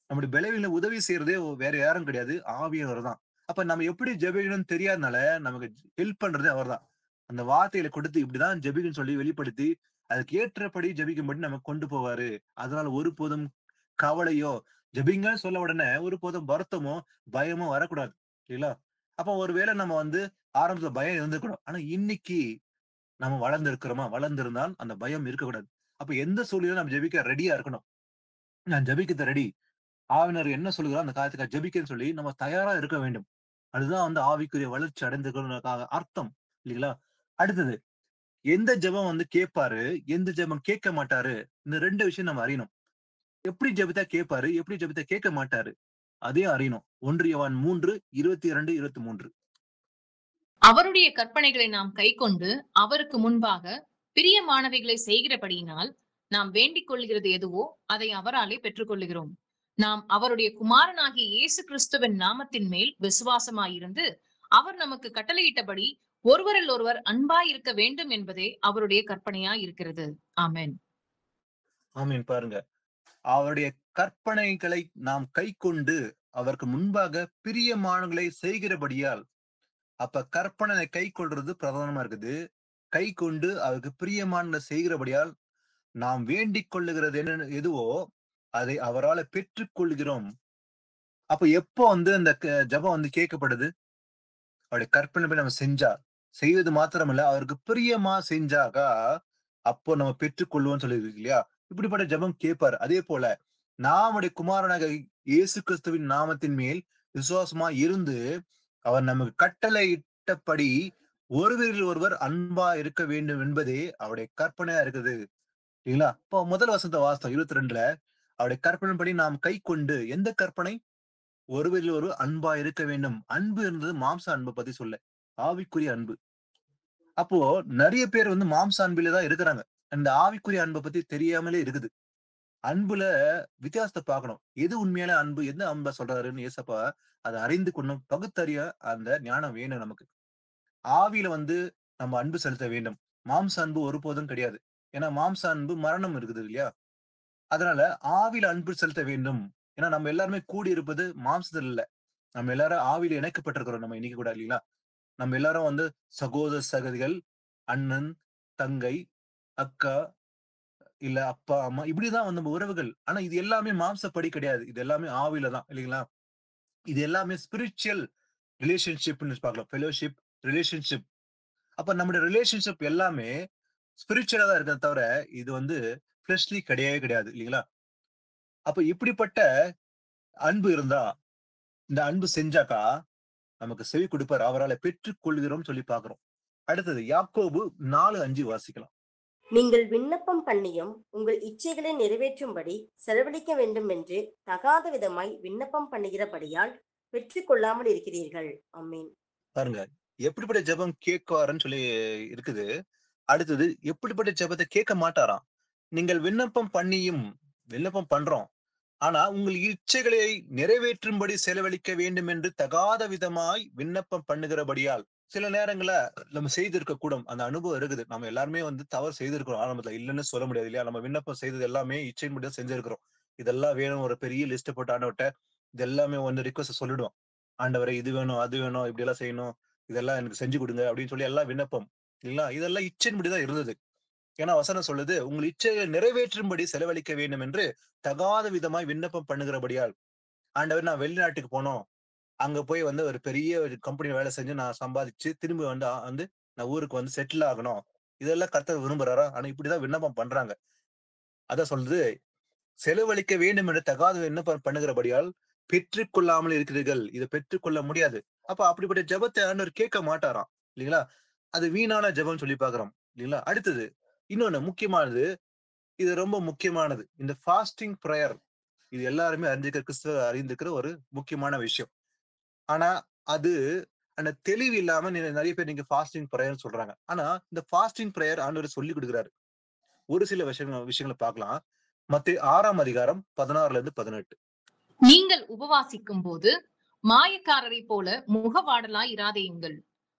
நம்முடைய பலவீனங்களை உதவி செய்யறதே வேற யாரும் கிடையாது. ஆவியானவர் தான். அப்ப நம்ம எப்படி ஜெபிக்கணும்னு தெரியாதனால நமக்கு ஹெல்ப் பண்றதே அவர்தான். அந்த வார்த்தைகளை கொடுத்து இப்படிதான் ஜெபிக்கணும்னு சொல்லி வெளிப்படுத்தி, அதுக்கு ஏற்றபடி ஜெபிக்கும்படி நமக்கு கொண்டு போவாரு. அதனால ஒருபோதும் கவலையோ, ஜெபிங்கன்னு சொல்ல உடனே ஒருபோதும் வருத்தமோ, பயமோ வரக்கூடாது. இல்லைங்களா? அப்ப ஒருவேளை நம்ம வந்து ஆரம்பத்துல பயம் இருந்துக்கணும். ஆனா இன்னைக்கு நம்ம வளர்ந்து இருக்கிறோமா? வளர்ந்திருந்தால் அந்த பயம் இருக்கக்கூடாது. அப்ப எந்த சூழ்நிலையிலும் நம்ம ஜெபிக்க ரெடியா இருக்கணும். நான் ஜெபிக்க ரெடி. ஆவினர் என்ன சொல்லுகிறாரோ அந்த காரியத்துக்காக ஜெபிக்கன்னு சொல்லி நம்ம தயாரா இருக்க வேண்டும். அதுதான் வந்து ஆவிக்குரிய வளர்ச்சி அடைந்திருக்கிறதுக்காக அர்த்தம். இல்லீங்களா? அடுத்தது, எந்த ஜெபம் வந்து கேட்பாரு, எந்த ஜெபம் கேட்க மாட்டாரு. இந்த 2 விஷயம் நம்ம அறியணும். எப்படி ஜெபித்தா கேட்பாரு, எப்படி ஜெபித்தா கேட்க மாட்டாரு. அதையும் அறியணும். 1 யோவான் 3, 22, 23. அவருடைய கற்பனைகளை நாம் கைக்கொண்டு அவருக்கு முன்பாக பிரியமானவைகளை செய்கிறபடியினால் நாம் வேண்டிக் கொள்கிறது எதுவோ அதை அவராலே பெற்றுக்கொள்ளுகிறோம். நாம் அவருடைய குமாரனாகிய இயேசு கிறிஸ்துவின் நாமத்தின் மேல் விசுவாசமாயிருந்து அவர் நமக்கு கட்டளையிட்டபடி ஒருவரில் ஒருவர் அன்பாய் இருக்க வேண்டும் என்பதே அவருடைய கற்பனையாய் இருக்கிறது. ஆமென். ஆமீன். பாருங்க. அவருடைய கற்பனைகளை நாம் கைக்கொண்டு அவருக்கு முன்பாக பிரியமானவைகளை செய்கிறபடியால், அப்ப கற்பனை கைக்கொள்றது பிரதானமா இருக்குது. கைக்கொண்டு அவருக்கு பிரியமானதை செய்கிறபடியால், நாம் வேண்டிக் கொள்ளுகிறது என்ன எதுவோ அதை அவரால பெற்றுக் கொள்கிறோம். அப்ப எப்போ வந்து அந்த ஜெபம் வந்து கேட்கப்படுது? அவருடைய கற்பனைப்படி நம்ம செஞ்சா. செய்வது மாத்திரமல்ல, அவருக்கு பிரியமா செஞ்சாக்கா, அப்போ நம்ம பெற்றுக் கொள்வோம்னு சொல்லியிருக்கு இல்லையா? இப்படிப்பட்ட ஜெபம் கேட்பாரு. அதே போல, நம்முடைய குமாரனாக இயேசு கிறிஸ்துவின் நாமத்தின் மேல் விசுவாசமா இருந்து, அவர் நமக்கு கட்டளையிட்டபடி ஒருவரில் ஒருவர் அன்பா இருக்க வேண்டும் என்பதே அவருடைய கற்பனையா இருக்குது. இல்லீங்களா? இப்போ முதல் வசனத்த வாசித்தோம் 22ல. அவருடைய கற்பனைப்படி நாம் கைக்கொண்டு எந்த கற்பனை? ஒருவரில் ஒருவர் அன்பா இருக்க வேண்டும். அன்பு என்பது மாம்ச அன்பை பத்தி சொல்ல. ஆவிக்குரிய அன்பு. அப்போ நெறைய பேர் வந்து மாம்ச அன்பில தான் இருக்கிறாங்க. அந்த ஆவிக்குரிய அன்பை பத்தி தெரியாமலே இருக்குது. அன்புல வித்தியாசத்த பார்க்கணும். எது உண்மையான அன்பு? எந்த அன்ப சொல்றாருன்னு ஏசப்பா அத அறிந்து கொள்ளணும். பகுத்தறிய அந்த ஞானம் வேணும் நமக்கு. ஆவியில வந்து நம்ம அன்பு செலுத்த வேண்டும். மாம்ச அன்பு ஒருபோதும் கிடையாது. ஏன்னா மாம்ச அன்பு மரணம் இருக்குது இல்லையா? அதனால ஆவியில அன்பு செலுத்த வேண்டும். ஏன்னா நம்ம எல்லாருமே கூடி இருப்பது மாம்சத்துல இல்ல. நம்ம எல்லாரும் ஆவியில இணைக்கப்பட்டிருக்கிறோம் நம்ம இன்னைக்கு கூட இல்லீங்களா? நம்ம எல்லாரும் வந்து சகோதர சகோதரிகள், அண்ணன், தங்கை, அக்கா, இல்ல அப்பா, அம்மா இப்படிதான் வந்து நம்ம உறவுகள். ஆனா இது எல்லாமே மாம்சப்படி கிடையாது. இது எல்லாமே ஆவியில தான் இல்லீங்களா? இது எல்லாமே ஸ்பிரிச்சுவல் ரிலேஷன்ஷிப்ன்னு பார்க்கலாம். Fellowship, relationship. அப்ப நம்முடைய ரிலேஷன்ஷிப் எல்லாமே ஸ்பிரிச்சுவலா தான் இருக்கே தவிர, இது வந்து ஃப்ளெஷ்லி கிடையவே கிடையாது இல்லீங்களா? அப்ப இப்படிப்பட்ட அன்பு இருந்தா, இந்த அன்பு செஞ்சாக்கா, நமக்கு செவி கொடுப்பார். அவரால பெற்றுக் கொள்கிறோம் சொல்லி பார்க்கிறோம். அடுத்தது யாக்கோபு 4:5 வாசிக்கலாம். நீங்கள் விண்ணப்பம் பண்ணியும் உங்கள் இச்சைகளை நிறைவேற்றும்படி செலவழிக்க வேண்டும் என்று தகாத விதமாய் விண்ணப்பம் பண்ணுகிறபடியால் பெற்றுக் கொள்ளாமல் இருக்கிறீர்கள். ஆமென். பாருங்க, எப்படிப்பட்ட ஜெபம் கேட்குவாருன்னு சொல்லி இருக்குது. அடுத்தது எப்படிப்பட்ட ஜெபத்தை கேட்க மாட்டாராம். நீங்கள் விண்ணப்பம் பண்ணியும் விண்ணப்பம் பண்றோம். ஆனா உங்கள் இச்சைகளை நிறைவேற்றும்படி செலவழிக்க வேண்டும் என்று தகாத விதமாய் விண்ணப்பம் பண்ணுகிறபடியால், சில நேரங்கள்ல நம்ம செய்திருக்க கூடும், அந்த அனுபவம் இருக்குது. நம்ம எல்லாருமே வந்து தவறு செய்திருக்கிறோம் ஆரம்பத்துல, இல்லன்னு சொல்ல முடியாது இல்லையா? நம்ம விண்ணப்பம் செய்தது எல்லாமே இச்சையின்படி தான் செஞ்சிருக்கிறோம். இதெல்லாம் வேணும் ஒரு பெரிய லிஸ்ட் போட்டு ஆண்டவர்ட்ட இது எல்லாமே வந்து ரிக்வெஸ்ட் சொல்லிடுவோம். ஆண்டவரே இது வேணும், அது வேணும், இப்படி எல்லாம் செய்யணும், இதெல்லாம் எனக்கு செஞ்சு கொடுங்க அப்படின்னு சொல்லி எல்லாம் விண்ணப்பம் இல்லைங்களா? இதெல்லாம் இச்சையின்படி தான் இருந்தது. ஏன்னா வசனம் சொல்லுது, உங்கள் இச்சைகளை நிறைவேற்றும்படி செலவழிக்க வேண்டும் என்று தகாத விதமாய் விண்ணப்பம் பண்ணுகிறபடியால், ஆண்டவர் நான் வெளிநாட்டுக்கு போனோம், அங்க போய் வந்து ஒரு பெரிய ஒரு கம்பெனி வேலை செஞ்சு நான் சம்பாதிச்சு திரும்பி வந்து நான் ஊருக்கு வந்து செட்டில் ஆகணும். இதெல்லாம் கர்த்தர் விரும்புறாரா? ஆனா இப்படிதான் விண்ணப்பம் பண்றாங்க. அதான் சொல்லுது, செலவழிக்க வேண்டும் என்று தகாத விண்ணப்பம் பண்ணுகிறபடியால் பெற்றுக் கொள்ளாமல் இருக்கிறீர்கள். இதை பெற்றுக்கொள்ள முடியாது. அப்ப அப்படிப்பட்ட ஜெபத்தை ஆண்டவர் கேட்க மாட்டாராம். இல்லைங்களா? அது வீணான ஜெபம்னு சொல்லி பார்க்கிறோம். இல்லைங்களா? அடுத்தது இன்னொன்னு முக்கியமானது, இது ரொம்ப முக்கியமானது. இந்த ஃபாஸ்டிங் பிரேயர். இது எல்லாருமே கிறிஸ்துவ அறிந்திருக்கிற ஒரு முக்கியமான விஷயம். ஆனா அது அந்த தெளிவு இல்லாம நிறைய பேர் நீங்க ஃபாஸ்டிங் பிரேயர்ன்னு சொல்றாங்க. ஆனா இந்த ஃபாஸ்டிங் பிரேயர் ஆண்டவர் சொல்லிக் கொடுக்கிறாரு. ஒரு சில விஷயங்களை பார்க்கலாம். மத்தேயு 6ஆம் அதிகாரம் 16-18. நீங்கள் உபவாசிக்கும் போது மாயக்காரரைப் போல முகவாடலாய் இராதேயுங்கள்.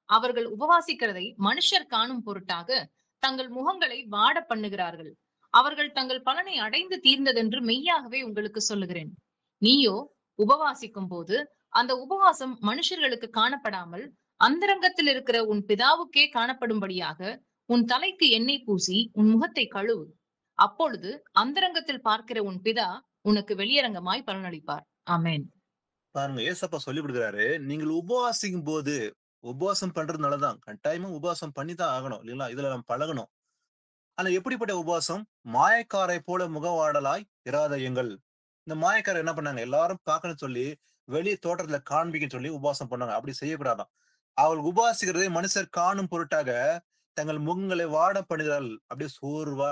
அவர்கள் உபவாசிக்கிறதை மனுஷர் காணும் பொருட்டாக தங்கள் முகங்களை வாட பண்ணுகிறார்கள். அவர்கள் தங்கள் பலனை அடைந்து தீர்ந்ததென்று மெய்யாகவே உங்களுக்கு சொல்லுகிறேன். நீயோ உபவாசிக்கும் போது அந்த உபவாசம் மனுஷர்களுக்கு காணப்படாமல் அந்தரங்கத்தில் இருக்கிற உன் பிதாவுக்கே காணப்படும்படியாக உன் தலைக்கு எண்ணெய் பூசி உன் முகத்தை கழுவு. அப்பொழுது அந்தரங்கத்தில் பார்க்கிற உன் பிதா உனக்கு வெளியரங்கமாய் பலனளிப்பார். ஆமென். பாருங்க, ஏசப்பா சொல்லிக் கொடுக்கிறாரு, நீங்கள் உபவாசிக்கும் போது உபவாசம் பண்றதுனாலதான் கட்டாயமா உபவாசம் பண்ணிதான் ஆகணும் இல்லைங்களா? இதுல நம்ம பழகணும். ஆனா எப்படிப்பட்ட உபவாசம்? மாயக்காரை போல முகவாடலாய் இராதேயுங்கள். இந்த மாயக்காரர் என்ன பண்ணாங்க? எல்லாரும் பார்க்கணும்னு சொல்லி வெளிய தோற்றத்துல காண்பிக்கன்னு சொல்லி உபவாசம் பண்ணாங்க. அப்படி செய்யக்கூடாதாம். அவள் உபவாசிக்கிறதை மனுஷர் காணும் பொருட்டாக தங்கள் முகங்களை வாட பண்ணுகிறார்கள். அப்படியே சோர்வா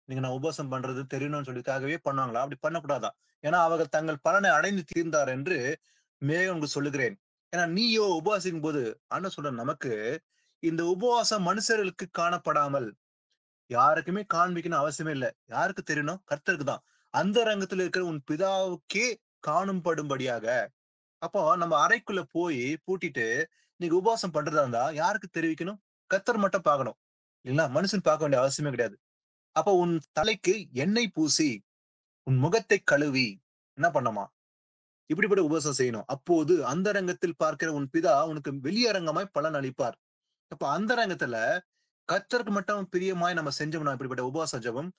நீங்க நான் உபவாசம் பண்றது தெரியணும்னு சொல்லிக்காகவே பண்ணுவாங்களா? அப்படி பண்ணக்கூடாதான். ஏன்னா அவர்கள் தங்கள் பலனை அடைந்து தீர்ந்தார் என்று மேலும் உங்களுக்கு சொல்லுகிறேன். ஏன்னா நீயோ உபவாசிக்கும் போது ஆண்டவர் சொல்ற நமக்கு இந்த உபவாசம் மனுஷர்களுக்கு காணப்படாமல், யாருக்குமே காண்பிக்கணும் அவசியமே இல்லை. யாருக்கு தெரியணும்? கர்த்தருக்கு தான். அந்த ரங்கத்துல இருக்கிற உன் பிதாவுக்கே காணும்படும்படியாக. அப்போ நம்ம அறைக்குள்ள போய் பூட்டிட்டு நீங்க உபவாசம் பண்றதா இருந்தா யாருக்கு தெரிவிக்கணும்? கர்த்தர் மட்டும் பார்க்கணும் இல்லைங்களா? மனுஷன் பார்க்க வேண்டிய அவசியமே கிடையாது. அப்போ உன் தலைக்கு எண்ணெய் பூசி உன் முகத்தை கழுவி என்ன பண்ணமா? இப்படிப்பட்ட உபவாசம் செய்யணும். அப்போது அந்த ரங்கத்தில் பார்க்கிற உன் பிதா உனக்கு வெளியரங்கமாய் பலன் அளிப்பார். அப்ப அந்த ரங்கத்துல கர்த்தருக்கு மட்டும் பிரியமாய் நம்ம செஞ்சோம்னா இப்படிப்பட்ட உபவாச ஜெபம்,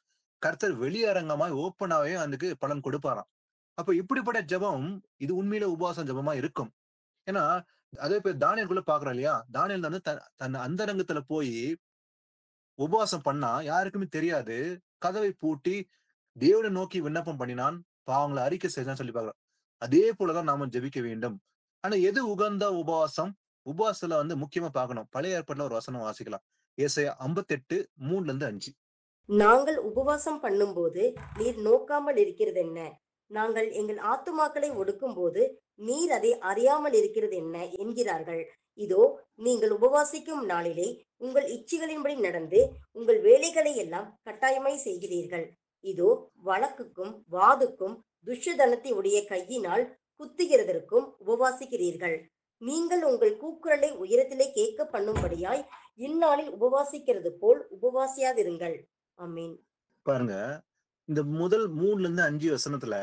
கர்த்தர் வெளியரங்கமாய் ஓப்பனாவே அதுக்கு பலன் கொடுப்பாராம். அப்ப இப்படிப்பட்ட ஜெபம் இது உண்மையில உபவாச ஜெபமா இருக்கும். ஏன்னா அதே பேர் தானியேலுக்குள்ள பாக்குறோம் இல்லையா? தானியேல் வந்து தன் அந்தரங்கத்துல போய் உபவாசம் பண்ணா யாருக்குமே தெரியாது. கதவை பூட்டி தேவனை நோக்கி விண்ணப்பம் பண்ணினான். பாவங்களை அறிக்கை செய்தான்னு சொல்லி பார்க்கிறோம். அதே போலதான் நாம ஜெபிக்க வேண்டும். ஆனா எது உகந்த உபவாசம்? உபவாசத்துல வந்து முக்கியமா பார்க்கணும். பழைய ஏற்பாட்டுல ஒரு வசனம் வாசிக்கலாம். ஏசாயா 58:3-5. நாங்கள் உபவாசம் பண்ணும்போது நீர் நோக்காமல் இருக்கிறது என்ன? நாங்கள் எங்கள் ஆத்துமாக்களை ஒடுக்கும்போது நீர் அதை அறியாமல் இருக்கிறது என்ன என்கிறார்கள். இதோ நீங்கள் உபவாசிக்கும் நாளிலே உங்கள் இச்சைகளின்படி நடந்து உங்கள் வேலைகளை எல்லாம் கட்டாயமாய் செய்கிறீர்கள். இதோ வழக்குக்கும் வாதுக்கும் துஷ்டதனத்தை உடைய கையினால் குத்துகிறதற்கும் உபவாசிக்கிறீர்கள். நீங்கள் உங்கள் கூக்குரலை உயரத்திலே கேட்க பண்ணும்படியாய் இந்நாளில் உபவாசிக்கிறது போல் உபவாசியாதிருங்கள். ஆமீன். பாருங்க, இந்த முதல் 3-5 வசனத்துல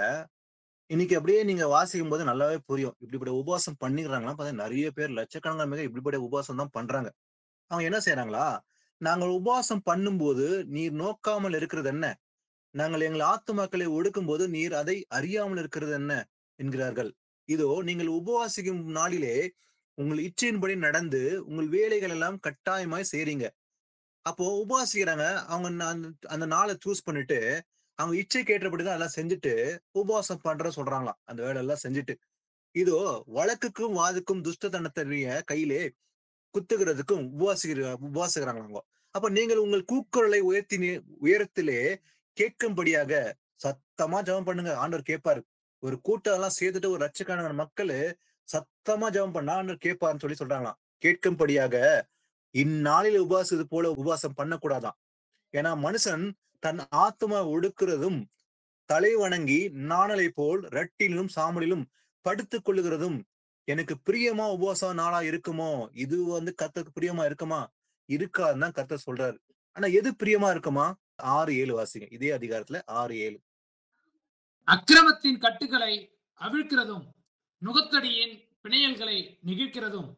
இன்னைக்கு அப்படியே நீங்க வாசிக்கும் போது நல்லாவே புரியும். இப்படிப்பட்ட உபவாசம் பண்ணிக்கிறாங்களா? பார்த்தா நிறைய பேர் லட்சக்கணக்கான பேர் இப்படிப்பட்ட உபவாசம் தான் பண்றாங்க. அவங்க என்ன செய்யறாங்களா? நாங்கள் உபவாசம் பண்ணும்போது நீர் நோக்காமல் இருக்கிறது என்ன? நாங்கள் எங்கள் ஆத்துமாக்களை ஒடுக்கும்போது நீர் அதை அறியாமல் இருக்கிறது என்ன என்கிறார்கள். இதோ நீங்கள் உபவாசிக்கும் நாளிலே உங்கள் இச்சையின்படி நடந்து உங்கள் வேலைகள் எல்லாம் கட்டாயமாய் செய்றீங்க. அப்போ உபவாசிக்கிறாங்க. அவங்க அந்த நாளை சூஸ் பண்ணிட்டு அவங்க இச்சைக்கு ஏற்றபடிதான் எல்லாம் செஞ்சுட்டு உபவாசம் பண்ற சொல்றாங்களாம். அந்த வேலை எல்லாம் செஞ்சுட்டு இதோ வழக்குக்கும் வாதுக்கும் துஷ்டத்தனத்தைய கையிலே குத்துகிறதுக்கும் உபவாசிக்கிறாங்க. அப்ப நீங்கள் உங்கள் கூக்குரலை உயரத்திலே கேட்கும்படியாக சத்தமா ஜெபம் பண்ணுங்க. ஆண்டவர் கேட்பாரு. ஒரு கூட்டம் எல்லாம் சேர்த்துட்டு ஒரு லட்சக்கணக்கான மக்கள் சத்தமா ஜெபம் பண்ணா ஆண்டவர் கேட்பாருன்னு சொல்லி சொல்றாங்களாம். கேட்கும்படியாக இந்நாளில் உபவாசது போல உபவாசம் பண்ணக்கூடாதான். ஏன்னா மனுஷன் தன் ஆத்மா ஒடுக்கிறதும் தலை வணங்கி நாணலை போல் ரட்டிலும் சாமலிலும் படுத்துக் கொள்ளுகிறதும் எனக்கு பிரியமா உபவாசம் நாளா இருக்குமோ, இது வந்து கர்த்தருக்கு பிரியமா இருக்குமா? இருக்காதுன்னு தான் கர்த்தர் சொல்றாரு. ஆனா எது பிரியமா இருக்குமா? 6:7 வாசிங்க. இதே அதிகாரத்துல 6:7. அக்கிரமத்தின் கட்டுகளை அவிழ்க்கிறதும், நுகத்தடியின் பிணையல்களை நெகிழ்க்கிறதும்,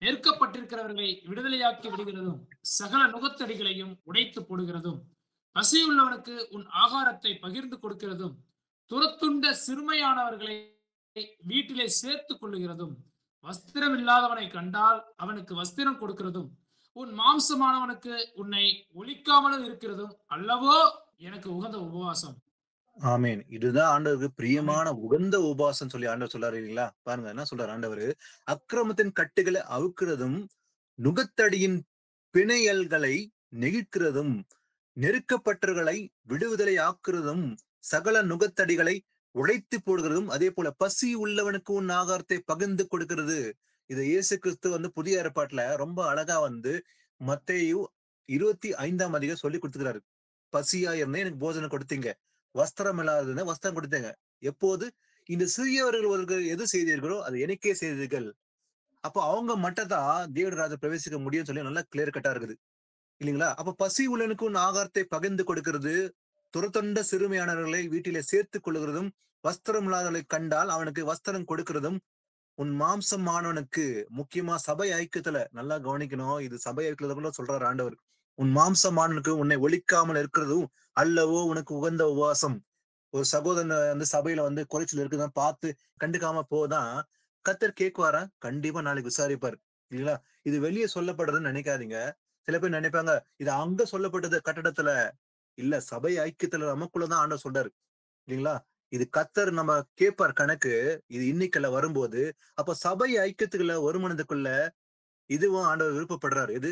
நெருக்கப்பட்டிருக்கிறவர்களை விடுதலையாக்கி விடுகிறதும், சகல நுகத்தடிகளையும் உடைத்து போடுகிறதும், பசியுள்ளவனுக்கு உன் ஆகாரத்தை பகிர்ந்து கொடுக்கிறதும், துரத்துண்ட சிறுமையானவர்களை வீட்டிலே சேர்த்துக் கொள்ளுகிறதும், வஸ்திரம் இல்லாதவனை கண்டால் அவனுக்கு வஸ்திரம் கொடுக்கிறதும், உன் மாம்சமானவனுக்கு உன்னை ஒழிக்காமலும் இருக்கிறதும் அல்லவோ எனக்கு உகந்த உபவாசம். ஆமென். இதுதான் ஆண்டவருக்கு ஆமென். பிரியமான உகந்த உபவாசம் சொல்லி ஆண்டவர் சொல்றாரு இல்லீங்களா? பாருங்க என்ன சொல்றாரு ஆண்டவரு? அக்கிரமத்தின் கட்டுகளை அவிழ்க்கிறதும், நுகத்தடியின் பிணையல்களை நெகிழ்க்கிறதும், நெருக்கப்பட்டவர்களை விடுதலை ஆக்குறதும், சகல நுகத்தடிகளை உடைத்து போடுகிறதும், அதே போல பசி உள்ளவனுக்கு உன் ஆகாரத்தை பகிர்ந்து கொடுக்கிறது. இதை இயேசு கிறிஸ்து வந்து புதிய ஏற்பாட்டுல ரொம்ப அழகா வந்து மத்தேயு 25ஆம் அதிகாரம் சொல்லி கொடுத்துக்கிறாரு. பசியா இருந்தேன் எனக்கு போஜனம் கொடுத்தீங்க, வஸ்திரம் இல்லாததுன்னா வஸ்திரம் கொடுத்தீங்க. எப்போது? இந்த சிறியவர்கள் எது செய்தீர்களோ அது எனக்கே செய்தீர்கள். அப்போ அவங்க மட்டும் தான் தேவனுடைய ராஜ்யத்தில் பிரவேசிக்க முடியும்னு சொல்லி நல்லா கிளியர் கட்டா இருக்குது இல்லைங்களா? அப்ப பசி உள்ளவனுக்கு உன் ஆகாரத்தை பகிர்ந்து கொடுக்கிறது, துரத்தொண்ட சிறுமையானவர்களை வீட்டிலே சேர்த்துக் கொள்கிறதும், வஸ்திரம் இல்லாதவர்களை கண்டால் அவனுக்கு வஸ்திரம் கொடுக்கிறதும், உன் மாம்சமானவனுக்கு, முக்கியமா சபை ஐக்கியத்துல நல்லா கவனிக்கணும். இது சபை ஐக்கியத்துல சொல்றாரு ஆண்டவர். உன் மாம்சமானவனுக்கு உன்னை ஒழிக்காமல் இருக்கிறதும் அல்லவோ உனக்கு உகந்த உபவாசம். ஒரு சகோதரன் வந்து சபையில வந்து குறைச்சல் இருக்குதான் பார்த்து கண்டுக்காம போதான் கர்த்தர் கேட்குவாரா? கண்டிப்பா நாளைக்கு விசாரிப்பார் இல்லைங்களா? இது வெளியே சொல்லப்படுறதுன்னு நினைக்காதீங்க. சில பேர் நினைப்பாங்க இது அங்க சொல்லப்பட்டது கட்டடத்துல இல்ல, சபை ஐக்கியத்துல நமக்குள்ளதான் ஆண்டவர் சொல்றாரு இல்லைங்களா? இது கர்த்தர் நம்ம கேட்பார் கணக்கு. இது இன்னைக்குள்ள வரும்போது அப்ப சபை ஐக்கியத்துக்குள்ள ஒருமனதுக்குள்ள இதுவும் ஆண்டவர் விருப்பப்படுறாரு. இது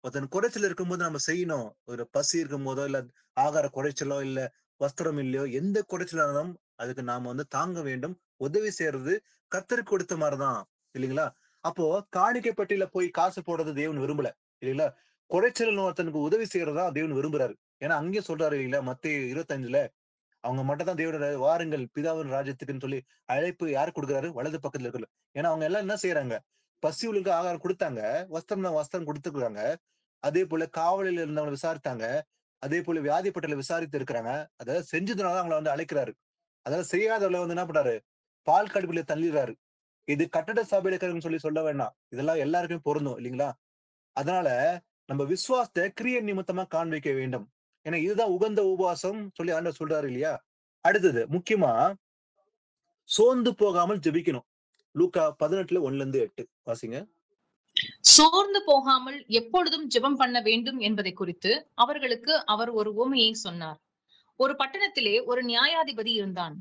ஒருத்தன் குறைச்சல் இருக்கும்போது நம்ம செய்யணும். ஒரு பசி இருக்கும் போதோ இல்ல ஆகார குறைச்சலோ இல்ல வஸ்திரம் இல்லையோ எந்த குறைச்சலா இருந்தாலும் அதுக்கு நாம வந்து தாங்க வேண்டும். உதவி செய்யறது கர்த்தருக்கு கொடுத்த மாதிரிதான் இல்லைங்களா? அப்போ காணிக்கை பெட்டியில போய் காசு போடுறது தேவன் விரும்பல இல்லைங்களா? குறைச்சல் ஒருத்தனுக்கு உதவி செய்யறதா தேவன் விரும்புறாரு. ஏன்னா அங்கேயும் சொல்றாரு இல்லைங்களா? மத்தேயு 25ல அவங்க மட்டும் தான் தேவனோட வாருங்கள் பிதாவின் ராஜ்யத்துக்குன்னு சொல்லி அழைப்பு யாரு கொடுக்குறாரு? வலது பக்கத்துல இருக்கிற. ஏன்னா அவங்க எல்லாம் என்ன செய்யறாங்க? பசியுள்ளவர்களுக்கு ஆகாரம் கொடுத்தாங்க, வஸ்திரம் கொடுத்துருக்காங்க. அதே போல காவலில் இருந்தவங்களை விசாரித்தாங்க. அதே போல வியாதிப்பட்டவர்களை விசாரித்து இருக்கிறாங்க. அதாவது செஞ்சதுனால அவங்களை வந்து அழைக்கிறாரு. அதாவது செய்யாதவர்களை வந்து என்ன பண்றாரு? பால் கடுப்புல தள்ளிடுறாரு. இது கட்டட சபையில இருக்கிறவங்க சொல்லி சொல்ல வேண்டாம். இதெல்லாம் எல்லாருக்குமே பொருந்தும் இல்லைங்களா? அதனால நம்ம விசுவாசத்தை கிரிய நிமித்தமா காண்பிக்க வேண்டும். ஏன்னா இதுதான் உகந்த உபவாசம் சொல்லி ஆண்டவர் சொல்றாரு இல்லையா? அடுத்தது முக்கியமா சோர்ந்து போகாமல் ஜெபிக்கணும். லூக்கா 18:1-8 வாசிங்க. சோர்ந்து போகாமல் எப்பொழுதும் ஜெபம் பண்ண வேண்டும் என்பதை குறித்து அவர்களுக்கு அவர் ஒரு உவமையை சொன்னார். ஒரு பட்டணத்திலே ஒரு நியாயாதிபதி இருந்தான்.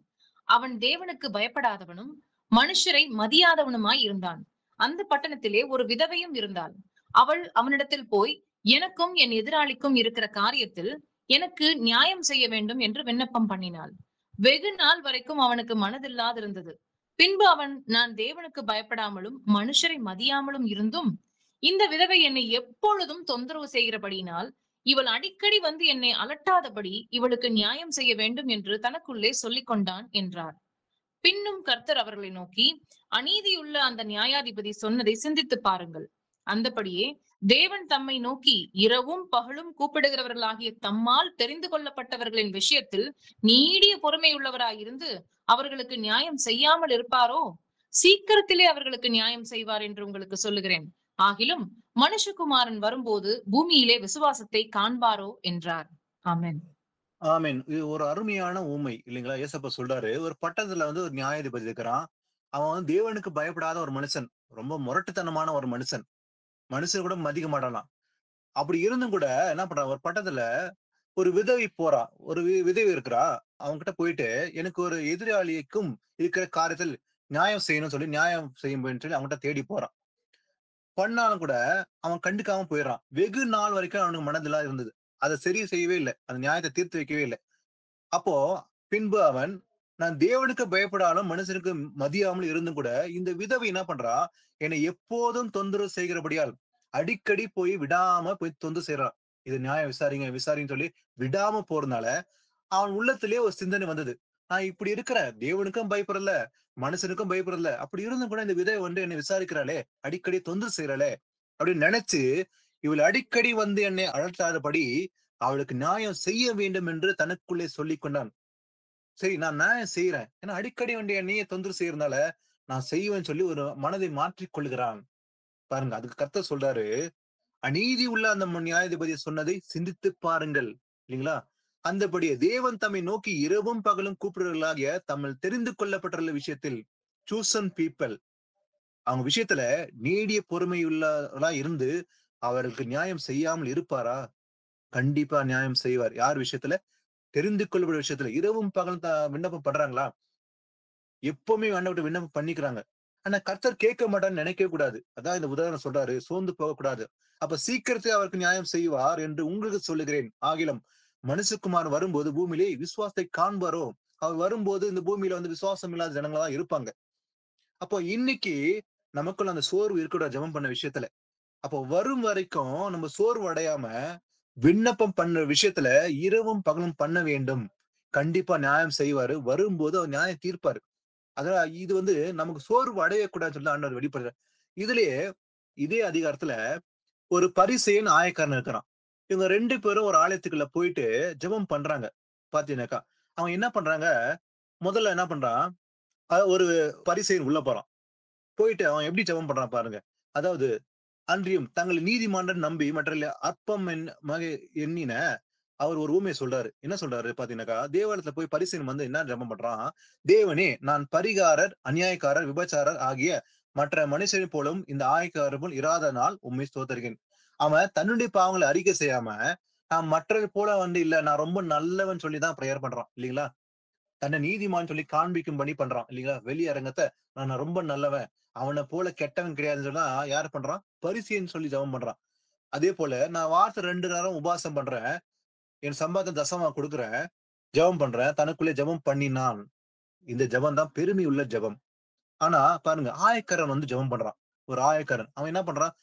அவன் தேவனுக்கு பயப்படாதவனும் மனுஷரை மதியாதவனுமாய் இருந்தான். அந்த பட்டணத்திலே ஒரு விதவையும் இருந்தாள். அவள் அவனிடத்தில் போய், எனக்கும் என் எதிராளிக்கும் இருக்கிற காரியத்தில் எனக்கு நியாயம் செய்ய வேண்டும் என்று விண்ணப்பம் பண்ணினாள். வெகு நாள் வரைக்கும் அவனுக்கு மனதில்லாதிருந்தது. பின்பு அவன், நான் தேவனுக்கு பயப்படாமலும் மனுஷரை மதியாமலும் இருந்தும் இந்த விதவை என்னை எப்பொழுதும் தொந்தரவு செய்கிறபடியினால் இவள் அடிக்கடி வந்து என்னை அலட்டாதபடி இவளுக்கு நியாயம் செய்ய வேண்டும் என்று தனக்குள்ளே சொல்லிக் கொண்டான் என்றார். பின்னும் கர்த்தர் அவர்களை நோக்கி, அநீதியுள்ள அந்த நியாயாதிபதி சொன்னதை சிந்தித்து பாருங்கள். அந்தபடியே தேவன் தம்மை நோக்கி இரவும் பகலும் கூப்பிடுகிறவர்களாகிய தம்மால் தெரிந்து கொள்ளப்பட்டவர்களின் விஷயத்தில் நீடிய பொறுமையுள்ளவராயிருந்து அவர்களுக்கு நியாயம் செய்யாமல் இருப்பாரோ? சீக்கிரத்திலே அவர்களுக்கு நியாயம் செய்வார் என்று உங்களுக்கு சொல்லுகிறேன். ஆகிலும் மனுஷகுமாரன் வரும்போது பூமியிலே விசுவாசத்தை காண்பாரோ என்றார். ஆமென். ஆமென். இது ஒரு அருமையான ஊமை இல்லைங்களா? ஏசப்பா சொல்றாரு, ஒரு பட்டணத்துல வந்து ஒரு நியாயாதிபதி இருக்கிறான். அவன் வந்து தேவனுக்கு பயப்படாத ஒரு மனுஷன். ரொம்ப முரட்டுத்தனமான ஒரு மனுஷன். மனுஷன் கூட மதிக்க மாட்டானாம். அப்படி இருந்தும் கூட என்ன பண்றான்? ஒரு பட்டணத்துல ஒரு விதவை போறா. ஒரு விதவை இருக்கிறா. அவங்க கிட்ட போயிட்டு எனக்கு ஒரு எதிராளிக்கும் இருக்கிற காரியத்தில் நியாயம் செய்யணும்னு சொல்லி நியாயம் செய்யும் சொல்லி அவங்ககிட்ட தேடி போறான். பண்ணாலும் கூட அவன் கண்டுக்காம போயிடறான். வெகு நாள் வரைக்கும் அவனுக்கு மனதிலா இருந்தது. அதை சரி செய்யவே இல்லை. அந்த நியாயத்தை தீர்த்து வைக்கவே இல்லை. அப்போ பின்பு அவன், நான் தேவனுக்கு பயப்படாலும் மனுஷனுக்கு மதியாமல் இருந்தும் கூட இந்த விதவை என்ன பண்றா? என்னை எப்போதும் தொந்தரவு செய்கிறபடியால் அடிக்கடி போய் விடாம போய் தொந்தரவு செய்யறான். இது நியாயம் விசாரிங்க விசாரின்னு சொல்லி விடாம போறதுனால அவன் உள்ளத்திலே ஒரு சிந்தனை வந்தது. நான் இப்படி இருக்கிறேன், தேவனுக்கும் பயப்படல, மனுஷனுக்கும் பயப்படல, அப்படி இருந்தும் கூட இந்த விதவை வந்து என்னை விசாரிக்கிறாளே, அடிக்கடி தொந்தரவு செய்யறாளே அப்படின்னு நினைச்சு, இவள் அடிக்கடி வந்து என்னை அழட்டாதபடி அவளுக்கு நியாயம் செய்ய வேண்டும் என்று தனக்குள்ளே சொல்லிக் கொண்டான். சரி, நான் நியாயம் செய்யறேன், ஏன்னா அடிக்கடி வந்து என்னையே தொந்தரவு செய்யறதுனால நான் செய்வேன்னு சொல்லி ஒரு மனதை மாற்றிக் கொள்கிறான். பாருங்க, அதுக்கு கர்த்தர் சொல்றாரு, அநீதி உள்ள அந்த நியாயாதிபதி சொன்னதை சிந்தித்து பாருங்கள், இல்லைங்களா? அந்தபடியே தேவன் தம்மை நோக்கி இரவும் பகலும் கூப்பிடுறவர்களாகிய தம்மில் தெரிந்து கொள்ளப்பட்டுள்ள விஷயத்தில், சூசன் பீப்பிள், அவங்க விஷயத்துல நீடிய பொறுமையுள்ளவர்களா இருந்து அவர்களுக்கு நியாயம் செய்யாமல் இருப்பாரா? கண்டிப்பா நியாயம் செய்வார். யார் விஷயத்துல? தெரிந்து கொள்ளப்பட்ட விஷயத்துல இரவும் பகலும் விண்ணப்பம் பண்றாங்களா? எப்பவுமே ஆண்டவர்ட்ட விண்ணப்பம் பண்ணிக்கிறாங்க. ஆனா கர்த்தர் கேட்க மாட்டான்னு நினைக்கவே கூடாது. அதான் இந்த உதாரணம் சொல்றாரு, சோர்ந்து போகக்கூடாது. அப்ப சீக்கிரத்தை அவருக்கு நியாயம் செய்வார் என்று உங்களுக்கு சொல்லுகிறேன். ஆகிலும் மனுஷகுமாரன் வரும்போது பூமியிலே விசுவாசத்தை காண்பாரோ? அவர் வரும்போது இந்த பூமியில வந்து விசுவாசம் இல்லாத ஜனங்களா தான் இருப்பாங்க. அப்போ இன்னைக்கு நமக்குள்ள அந்த சோர்வு இருக்கக்கூடாது ஜெபம் பண்ண விஷயத்துல. அப்போ வரும் வரைக்கும் நம்ம சோர்வு அடையாம விண்ணப்பம் பண்ண விஷயத்துல இரவும் பகலும் பண்ண வேண்டும். கண்டிப்பா நியாயம் செய்வாரு. வரும்போது அவர் நியாயம் தீர்ப்பாரு. அதான் இது வந்து நமக்கு சோர்வு அடையக்கூடாதுன்னு சொல்லி ஆண்டவர் வெளிப்படுறார். இதுலயே இதே அதிகாரத்துல ஒரு பரிசேயன் ஆயக்காரன் இருக்கிறான். இவங்க 2 பேரும் ஒரு ஆலயத்துக்குள்ள போயிட்டு ஜெபம் பண்றாங்க. பாத்தீங்கன்னாக்கா, அவங்க என்ன பண்றாங்க, முதல்ல என்ன பண்றான், ஒரு பரிசேயன் உள்ள போறான். போயிட்டு அவன் எப்படி ஜெபம் பண்றான் பாருங்க. அதாவது, அன்றியும் தங்களை நீதிமான்கள் நம்பி மற்றவர்களை அற்பம் எண்ணின அவர் ஒரு ஊமையை சொல்றாரு. என்ன சொல்றாரு பாத்தீங்கன்னாக்கா, தேவாலயத்துல போய் பரிசேயன் வந்து என்ன ஜெபம் பண்றான், தேவனே, நான் பரிகாரர், அநியாயக்காரர், விபச்சாரர் ஆகிய மற்ற மனுஷரை போலும் இந்த ஆயக்காரர் போல் இராத நாள் உண்மை ஸ்தோத்தரிக்கிறேன். அவன் தன்னுடைய பாவங்களை அறிக்கை செய்யாம, நான் மற்றவர் போல வந்து இல்ல, நான் ரொம்ப நல்லவன் சொல்லிதான் பிரேயர் பண்றான், இல்லீங்களா? தன்னை நீதிமான் சொல்லி காண்பிக்கும்படி பண்றான், இல்லீங்களா? வெளி அரங்கத்தை நான் ரொம்ப நல்லவன், அவனை போல கெட்டவன் கிடையாதுன்னு சொன்னா யார் பண்றான்? பரிசேயன் சொல்லி ஜெபம் பண்றான். அதே போல நான் வாரத்தை 2 நேரம் உபவாசம் பண்றேன், என் சம்பாதம் தசமா கொடுக்குறேன், ஜெபம் பண்றேன், தனக்குள்ளே ஜெபம் பண்ணினான். இந்த ஜெபம் தான் பெருமை உள்ள ஜெபம். ஆனா பாருங்க, ஆயக்காரன் வந்து ஜெபம் பண்றான். ஒரு ஆயக்காரன் அவன் என்ன பண்றான்,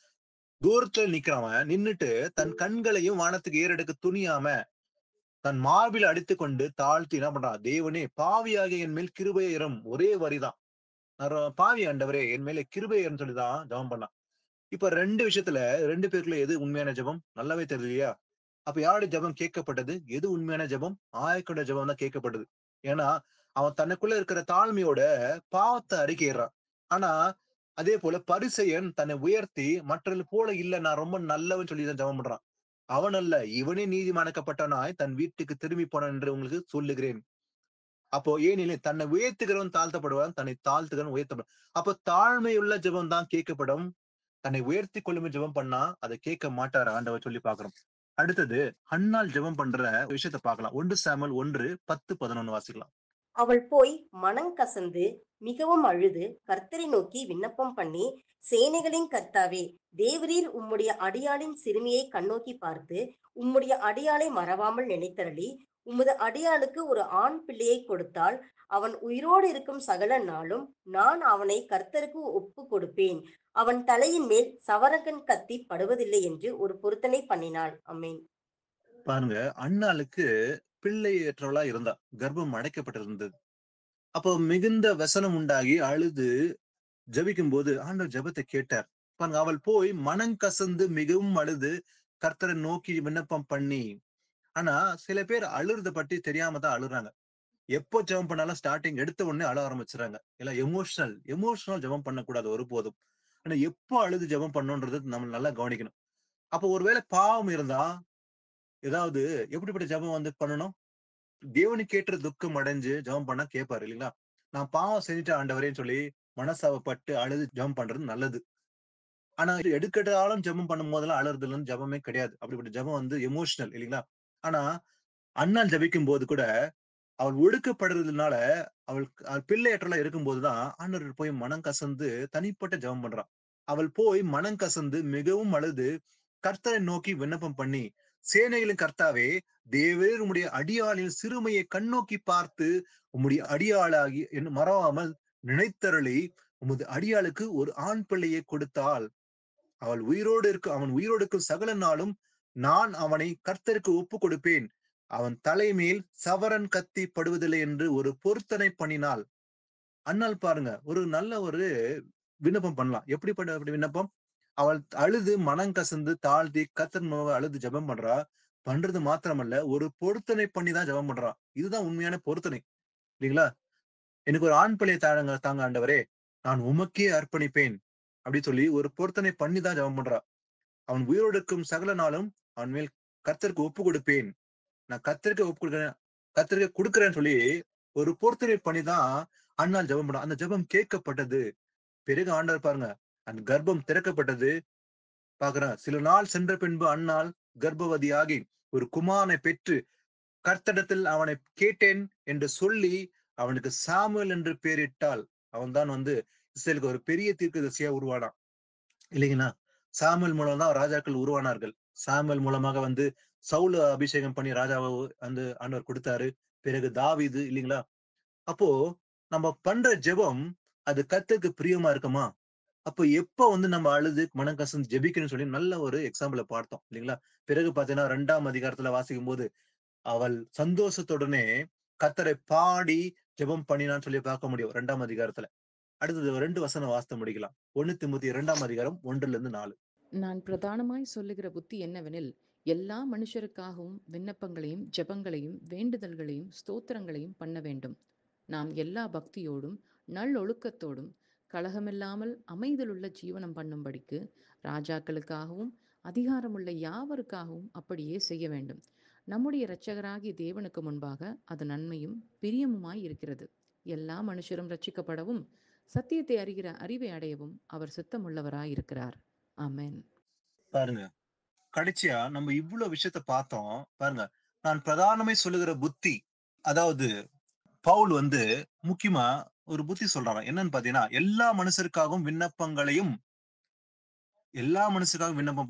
தூரத்துல நிக்கிறவன் நின்னுட்டு தன் கண்களையும் வானத்துக்கு ஏறெடுக்க துணியாம தன் மார்பில் அடித்துக் கொண்டு தாழ்த்தி என்ன பண்றான், தேவனே, பாவியாகிய என் மேல் கிருபை இரும். ஒரே வரிதான், நான் பாவி ஆண்டவரே, என் மேல கிருபை இருன்னு சொல்லிதான் ஜெபம் பண்ணான். இப்ப 2 விஷயத்துல 2 பேருக்குள்ள எது உண்மையான ஜெபம் நல்லாவே தெரியலையா? அப்ப யாருடைய ஜெபம் கேட்கப்பட்டது? எது உண்மையான ஜெபம்? ஆயக்கோட ஜெபம் தான் கேட்கப்பட்டது. ஏன்னா அவன் தனக்குள்ள இருக்கிற தாழ்மையோட பாவத்தை அறிக்கையிடுறான். ஆனா அதே போல பரிசேயன் தன்னை உயர்த்தி மற்றவர்கள் போல இல்ல, நான் ரொம்ப நல்லவன் சொல்லிதான் ஜெபம் பண்றான். அவன் அல்ல, இவனே நீதிமானாக்கப்பட்டவனாய் தன் வீட்டுக்கு திரும்பி போனான் என்று உங்களுக்கு சொல்லுகிறேன். அப்போ ஏனெனில் தன்னை உயர்த்துகிறவன் தாழ்த்தப்படுவான், தன்னை தாழ்த்துகிறவன் உயர்த்தப்படும். அப்போ தாழ்மையுள்ள ஜெபம் தான் கேட்கப்படும். தன்னை உயர்த்தி கொள்ளும் ஜெபம் பண்ணா அதை கேட்க மாட்டார் ஆண்டவர் சொல்லி பாக்குறோம். அடுத்தது அன்னாள் ஜெபம் பண்ற விஷயத்த பார்க்கலாம். 1 சாமுவேல் 1:10-11 வாசிக்கலாம். அவள் போய் மனங்கசந்து மிகவும் அழுது கர்த்தரை நோக்கி விண்ணப்பம் பண்ணி, சேனைகளின் கர்த்தாவே, தேவரீர் உம்முடைய அடியாளின் சிறுமியை கண்ணோக்கி பார்த்து உம்முடைய அடியாளை மறவாமல் நினைத்தருளி உமது அடியாளுக்கு ஒரு ஆண் பிள்ளையை கொடுத்தால் அவன் உயிரோடு இருக்கும் சகல நாளும் நான் அவனை கர்த்தருக்கு ஒப்பு கொடுப்பேன். அவன் தலையின் மேல் சவரகன் கத்தி படுவதில்லை என்று ஒரு பொருத்தனை பண்ணினாள். அமேன். பாருங்க, அன்னாளுக்கு பிள்ளையற்றவளா இருந்தா, கர்ப்பம் அடைக்கப்பட்டிருந்தது. அப்போ மிகுந்த வசனம் உண்டாகி அழுது ஜெபிக்கும் போது ஆண்டவர் ஜெபத்தை கேட்டார். பாருங்க, அவள் போய் மனங்கசந்து மிகவும் அழுது கர்த்தரை நோக்கி விண்ணப்பம் பண்ணி. ஆனா சில பேர் அழுறத பற்றி தெரியாம தான் அழுறாங்க. எப்போ ஜெபம் பண்ணாலும் ஸ்டார்டிங் எடுத்த உடனே அழ ஆரம்பிச்சுறாங்க. எல்லாம் எமோஷனல் ஜெபம் பண்ணக்கூடாது ஒருபோதும். ஆனா எப்போ அழுது ஜெபம் பண்ணணும்ன்றது நம்ம நல்லா கவனிக்கணும். அப்போ ஒருவேளை பாவம் இருந்தா, ஏதாவது எப்படிப்பட்ட ஜெபம் வந்து பண்ணணும், தேவனுக்கு ஏற்ற துக்கம் அடைஞ்சு ஜெபம் பண்ணா கேட்பாரு, இல்லைங்களா? நான் பாவம் செஞ்சுட்டு ஆண்டவரேன்னு சொல்லி மனசாவப்பட்டு அழுது ஜெபம் பண்றது நல்லது. ஆனா எடுக்கட்டாலும் ஜெபம் பண்ணும் போதெல்லாம் அழுறதுல ஜெபமே கிடையாது. அப்படிப்பட்ட ஜெபம் வந்து எமோஷனல், இல்லைங்களா? ஆனா அண்ணாள் ஜெபிக்கும் போது கூட அவள் ஒடுக்கப்படுறதுனால, அவள் பிள்ளையற்றலா இருக்கும்போதுதான் ஆண்டவர் போய் மனம் கசந்து தனிப்பட்ட ஜெபம் பண்றான். அவள் போய் மனம் கசந்து மிகவும் அழுது கர்த்தரை நோக்கி விண்ணப்பம் பண்ணி, சேனைகளின் கர்த்தாவே, தேவரீர் உம்முடைய அடியாளின் சிறுமையை கண்ணோக்கி பார்த்து உம்முடைய அடியாளாகி என்று மறவாமல் நினைத்தருளி உமது அடியாளுக்கு ஒரு ஆண் பிள்ளையை கொடுத்தாள். அவன் உயிரோடு இருக்கும் சகல நாளும் நான் அவனை கர்த்தருக்கு ஒப்பு கொடுப்பேன். அவன் தலைமேல் சவரன் கத்தி படுவதில்லை என்று ஒரு பொருத்தனை பண்ணினாள். அண்ணால் பாருங்க, ஒரு நல்ல ஒரு விண்ணப்பம் பண்ணலாம். எப்படிப்பட்ட அப்படி விண்ணப்பம்? அவள் அழுது மனம் கசந்து தாழ்த்தி கர்த்தர் முன்பாக அழுது ஜெபம் பண்றா. பண்றது மாத்திரமல்ல, ஒரு பொருத்தனை பண்ணி தான் ஜெபம் பண்றா. இதுதான் உண்மையான பொருத்தனை இல்லைங்களா? எனக்கு ஒரு ஆண் பிள்ளை தாங்க தாங்க ஆண்டவரே, நான் உமக்கே அர்ப்பணிப்பேன் அப்படின்னு சொல்லி ஒரு பொருத்தனை பண்ணி தான் ஜெபம் பண்றா. அவன் உயிரோடு இருக்கும் சகல நாளும் அவன் மேல் கர்த்தருக்கு ஒப்பு கொடுப்பேன். நான் கர்த்தருக்கு ஒப்பு கொடுக்கிறேன், கர்த்தருக்கு கொடுக்கிறேன்னு சொல்லி ஒரு பொருத்தனை பண்ணி தான் அண்ணாள் ஜெபம் பண்ணா. அந்த ஜெபம் கேட்கப்பட்டது. பிறகு ஆண்டவர் பாருங்க, அந்த கர்ப்பம் திறக்கப்பட்டது. பாக்குறேன், சில நாள் சென்ற பின்பு அன்னாள் கர்ப்பவதியாகி ஒரு குமாரனை பெற்று கர்த்தரிடத்தில் அவனை கேட்டேன் என்று சொல்லி அவனுக்கு சாமுவேல் என்று பெயரிட்டாள். அவன் தான் இஸ்ரேலுக்கு ஒரு பெரிய தீர்க்கதரிசியா உருவானான் இல்லைங்களா? சாமுவேல் மூலம் தான் ராஜாக்கள் உருவானார்கள். சாமுவேல் மூலமாக சவுல அபிஷேகம் பண்ணி ராஜாவை ஆண்டவர் கொடுத்தாரு. பிறகு தாவீது இல்லைங்களா? அப்போ நம்ம பண்ற ஜெபம் அது கர்த்தருக்கு பிரியமா இருக்குமா? அப்போ எப்ப நம்ம அழுது மனம் கசந்து ஜெபிக்கணும்னு சொல்லி நல்ல ஒரு எக்ஸாம்பிள பார்த்தோம் இல்லைங்களா? பிறகு பாத்தீங்கன்னா 2ஆம் அதிகாரத்துல வாசிக்கும் போது அவள் சந்தோஷத்துடனே கர்த்தரை பாடி ஜெபம் பண்ணினான்னு சொல்லி பார்க்க முடியும் 2ஆம் அதிகாரத்துல. அடுத்தது 2 வசனம் வாசித்து முடிக்கலாம். 1 தீமோத்தேயு 2ஆம் அதிகாரம் 1-4. நான் பிரதானமாய் சொல்லுகிற புத்தி என்னவெனில், எல்லா மனுஷருக்காகவும் விண்ணப்பங்களையும் ஜெபங்களையும் வேண்டுதல்களையும் ஸ்தோத்திரங்களையும் பண்ண வேண்டும். நாம் எல்லா பக்தியோடும் நல்லொழுக்கத்தோடும் கலகமில்லாமல் அமைதலுள்ள ஜீவனம் பண்ணும்படிக்கு ராஜாக்களுக்காகவும் அதிகாரமுள்ள யாவருக்காகவும் அப்படியே செய்ய வேண்டும். நம்முடைய இரட்சகராகிய தேவனுக்கு முன்பாக அது நன்மையும் பிரியமுமாய் இருக்கிறது. எல்லா மனுஷரும் ரட்சிக்கப்படவும் சத்தியத்தை அறிகிற அறிவை அடையவும் அவர் சித்தமுள்ளவராய் இருக்கிறார். ஆமென். பாருங்க, கடைசியா நம்ம இவ்வளவு விஷயத்த பார்த்தோம். பாருங்க, நான் பிரதானமே சொல்லுகிற புத்தி, அதாவது பவுல் முக்கியமா ஒரு புத்தி சொல்றாராம். என்னன்னு பாத்தீங்கன்னா, எல்லா மனுஷருக்காகவும் விண்ணப்பம்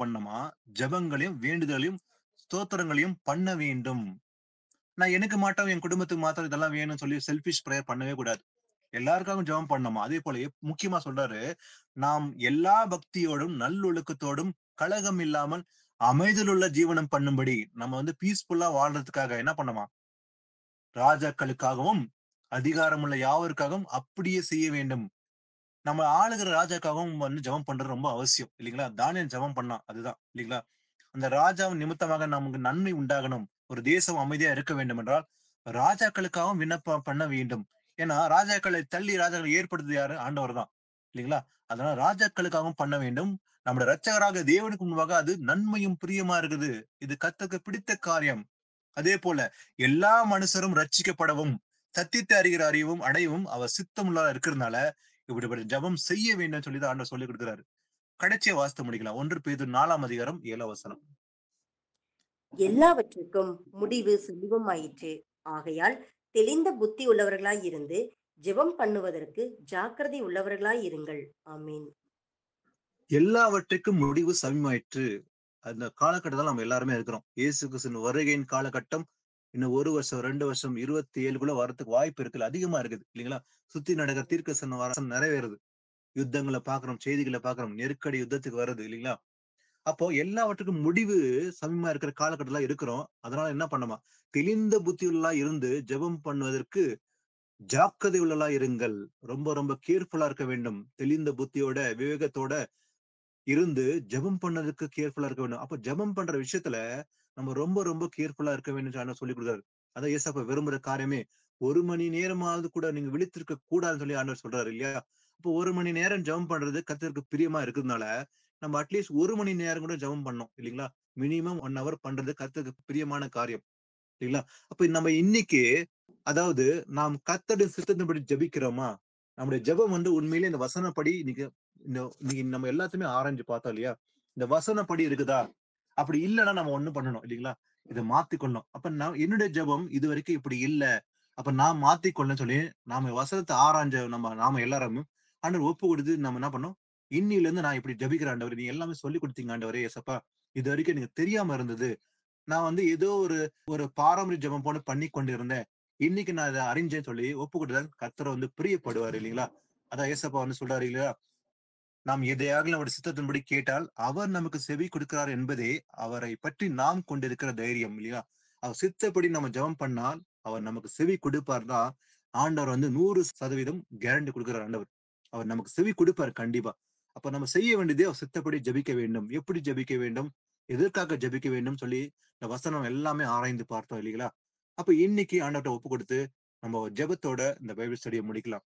பண்ணணுமா, ஜெபங்களையும் வேண்டுதலையும் ஸ்தோத்திரங்களையும் பண்ண வேண்டும். நான் எனக்கு மாட்டோம், என் குடும்பத்துக்கு மாத்திரம் இதெல்லாம் வேணும்னு சொல்லி செல்ஃபிஷ் பிரேயர் பண்ணவே கூடாது. எல்லாருக்காகவும் ஜெபம் பண்ணணுமா. அதே போல முக்கியமா சொல்றாரு, நாம் எல்லா பக்தியோடும் நல்லொழுக்கத்தோடும் கலகம் இல்லாமல் அமைதலுள்ள ஜீவனம் பண்ணும்படி நம்ம பீஸ்ஃபுல்லா வாழ்றதுக்காக என்ன பண்ணுமா, ராஜாக்களுக்காகவும் அதிகாரமுள்ள யாவருக்காகவும் அப்படியே செய்ய வேண்டும். நம்ம ஆளுகிற ராஜாக்காகவும் ஜெபம் பண்றது ரொம்ப அவசியம் இல்லைங்களா? தானியேல் ஜெபம் பண்ணான், அதுதான் இல்லைங்களா? அந்த ராஜாவின் நிமித்தமாக நமக்கு நன்மை உண்டாகணும், ஒரு தேசம் அமைதியா இருக்க வேண்டும் என்றால் ராஜாக்களுக்காகவும் விண்ணப்பம் பண்ண வேண்டும். ஏன்னா ராஜாக்களை தள்ளி ராஜாக்களை ஏற்படுத்துறது யாரு? ஆண்டவர் தான் இல்லைங்களா? அதனால ராஜாக்களுக்காகவும் பண்ண வேண்டும். நம்முடைய இரட்சகராக தேவனுக்கு முன்பாக அது நன்மையும் பிரியமா இருக்குது. இது கர்த்தருக்கு பிடித்த காரியம். அதே போல எல்லா மனுஷரும் ரட்சிக்கப்படவும் சத்தியத்தை அறிகிற அறிவும் அடையவும் அவர் சித்தமுள்ளா இருக்கிறதுனால இப்படிப்பட்ட ஜெபம் செய்ய வேண்டும் சொல்லி தான் ஆண்டவர் சொல்லி கொடுக்கிறாரு. கடைசியா வாசித்து முடிக்கலாம். 1 பேதுரு 4ஆம் அதிகாரம் 7ஆம் வசனம். எல்லாவற்றுக்கும் முடிவு செல்வமாயிற்று. ஆகையால் தெளிந்த புத்தி உள்ளவர்களாய் இருந்து ஜெபம் பண்ணுவதற்கு ஜாக்கிரதை உள்ளவர்களாய் இருங்கள். ஆமீன். எல்லாவற்றுக்கும் முடிவு சமயமாயிற்று. அந்த காலகட்டத்தில் நம்ம எல்லாருமே இருக்கிறோம். இயேசு கிறிஸ்துவின் வருகையின் காலகட்டம் இன்னும் 1 வருஷம் 2 வருஷம் 27 வரதுக்கு வாய்ப்பு இருக்குல்ல, அதிகமா இருக்குது இல்லைங்களா? சுத்தி நடக்கிற தீர்க்கதரிசன வாரம் நிறைவேறுது. யுத்தங்களை பாக்குறோம், செய்திகளை பாக்குறோம், நெருக்கடி யுத்தத்துக்கு வருது இல்லைங்களா? அப்போ எல்லாவற்றுக்கும் முடிவு சமயமா இருக்கிற காலகட்டத்துல இருக்கிறோம். அதனால என்ன பண்ணுமா, தெளிந்த புத்தியுள்ளா இருந்து ஜெபம் பண்ணுவதற்கு ஜாக்கிரதை உள்ளலா இருங்கள். ரொம்ப ரொம்ப கேர்ஃபுல்லா இருக்க வேண்டும். தெளிந்த புத்தியோட விவேகத்தோட இருந்து ஜெபம் பண்ணதுக்கு கேர்ஃபுல்லா இருக்க வேண்டும். அப்ப ஜெபம் பண்ற விஷயத்துல நம்ம ரொம்ப ரொம்ப கேர்ஃபுல்லா இருக்க வேண்டும் சொல்லி கொடுக்குறாரு. அதான் ஏசப்பா விரும்புற காரியமே. 1 மணி நேரமாவது கூட நீங்க விழித்திருக்க கூடாதுன்னு சொல்லி ஆண்டவர் சொல்றாரு இல்லையா? அப்போ 1 மணி நேரம் ஜெபம் பண்றது கர்த்தருக்கு பிரியமா இருக்கிறதுனால நம்ம அட்லீஸ்ட் 1 மணி நேரம் கூட ஜெபம் பண்ணோம் இல்லைங்களா? மினிமம் 1 hour பண்றது கர்த்தருக்கு பிரியமான காரியம் இல்லைங்களா? அப்ப நம்ம இன்னைக்கு, அதாவது நாம் கர்த்தருடைய சித்தத்தின்படி ஜெபிக்கிறோமா? நம்முடைய ஜெபம் உண்மையிலே இந்த வசனப்படி இன்னைக்கு நம்ம எல்லாத்தையுமே ஆராய்ஞ்சு பார்த்தோம் இல்லையா? இந்த வசனப்படி இருக்குதா? அப்படி இல்லைன்னா நம்ம ஒண்ணும் பண்ணணும் இல்லைங்களா? இதை மாத்திக்கொள்ளணும். அப்ப நான் என்னுடைய ஜெபம் இது வரைக்கும் இப்படி இல்ல, அப்ப நான் மாத்திக்கொள்ளன்னு சொல்லி நாம வசனத்தை ஆராய்ஞ்ச நாம எல்லாருமே ஆண்டவர் ஒப்பு கொடுத்து நம்ம என்ன பண்ணோம், இன்னில இருந்து நான் இப்படி ஜெபிக்கிற ஆண்டவர், நீ எல்லாமே சொல்லி கொடுத்தீங்க ஆண்டவரே ஏசப்பா, இது வரைக்கும் எனக்கு தெரியாம இருந்தது. நான் ஏதோ ஒரு பாரம்பரிய ஜெபம் போல பண்ணி கொண்டிருந்தேன். இன்னைக்கு நான் இதை அறிஞ்சேன்னு சொல்லி ஒப்பு கொடுத்தா கர்த்தர் பிரியப்படுவார் இல்லைங்களா? அதான் ஏசப்பா சொல்றாரு இல்லையா? நாம் எதையாக நம்முடைய சித்தத்தின்படி கேட்டால் அவர் நமக்கு செவி கொடுக்கிறார் என்பதே அவரை பற்றி நாம் கொண்டிருக்கிற தைரியம் இல்லையா? அவர் சித்தப்படி நம்ம ஜெபம் பண்ணால் அவர் நமக்கு செவி கொடுப்பார்னா ஆண்டவர் வந்து 100% கேரண்டி கொடுக்கிறார் ஆண்டவர். அவர் நமக்கு செவி கொடுப்பார் கண்டிப்பா. அப்ப நம்ம செய்ய வேண்டியதே அவர் சித்தப்படி ஜெபிக்க வேண்டும். எப்படி ஜெபிக்க வேண்டும், எதற்காக ஜெபிக்க வேண்டும் சொல்லி இந்த வசனம் எல்லாமே ஆராய்ந்து பார்த்தோம் இல்லைங்களா? அப்ப இன்னைக்கு ஆண்டவர்ட்ட ஒப்பு கொடுத்து நம்ம ஜெபத்தோட இந்த பைபிள் ஸ்டடியை முடிக்கலாம்.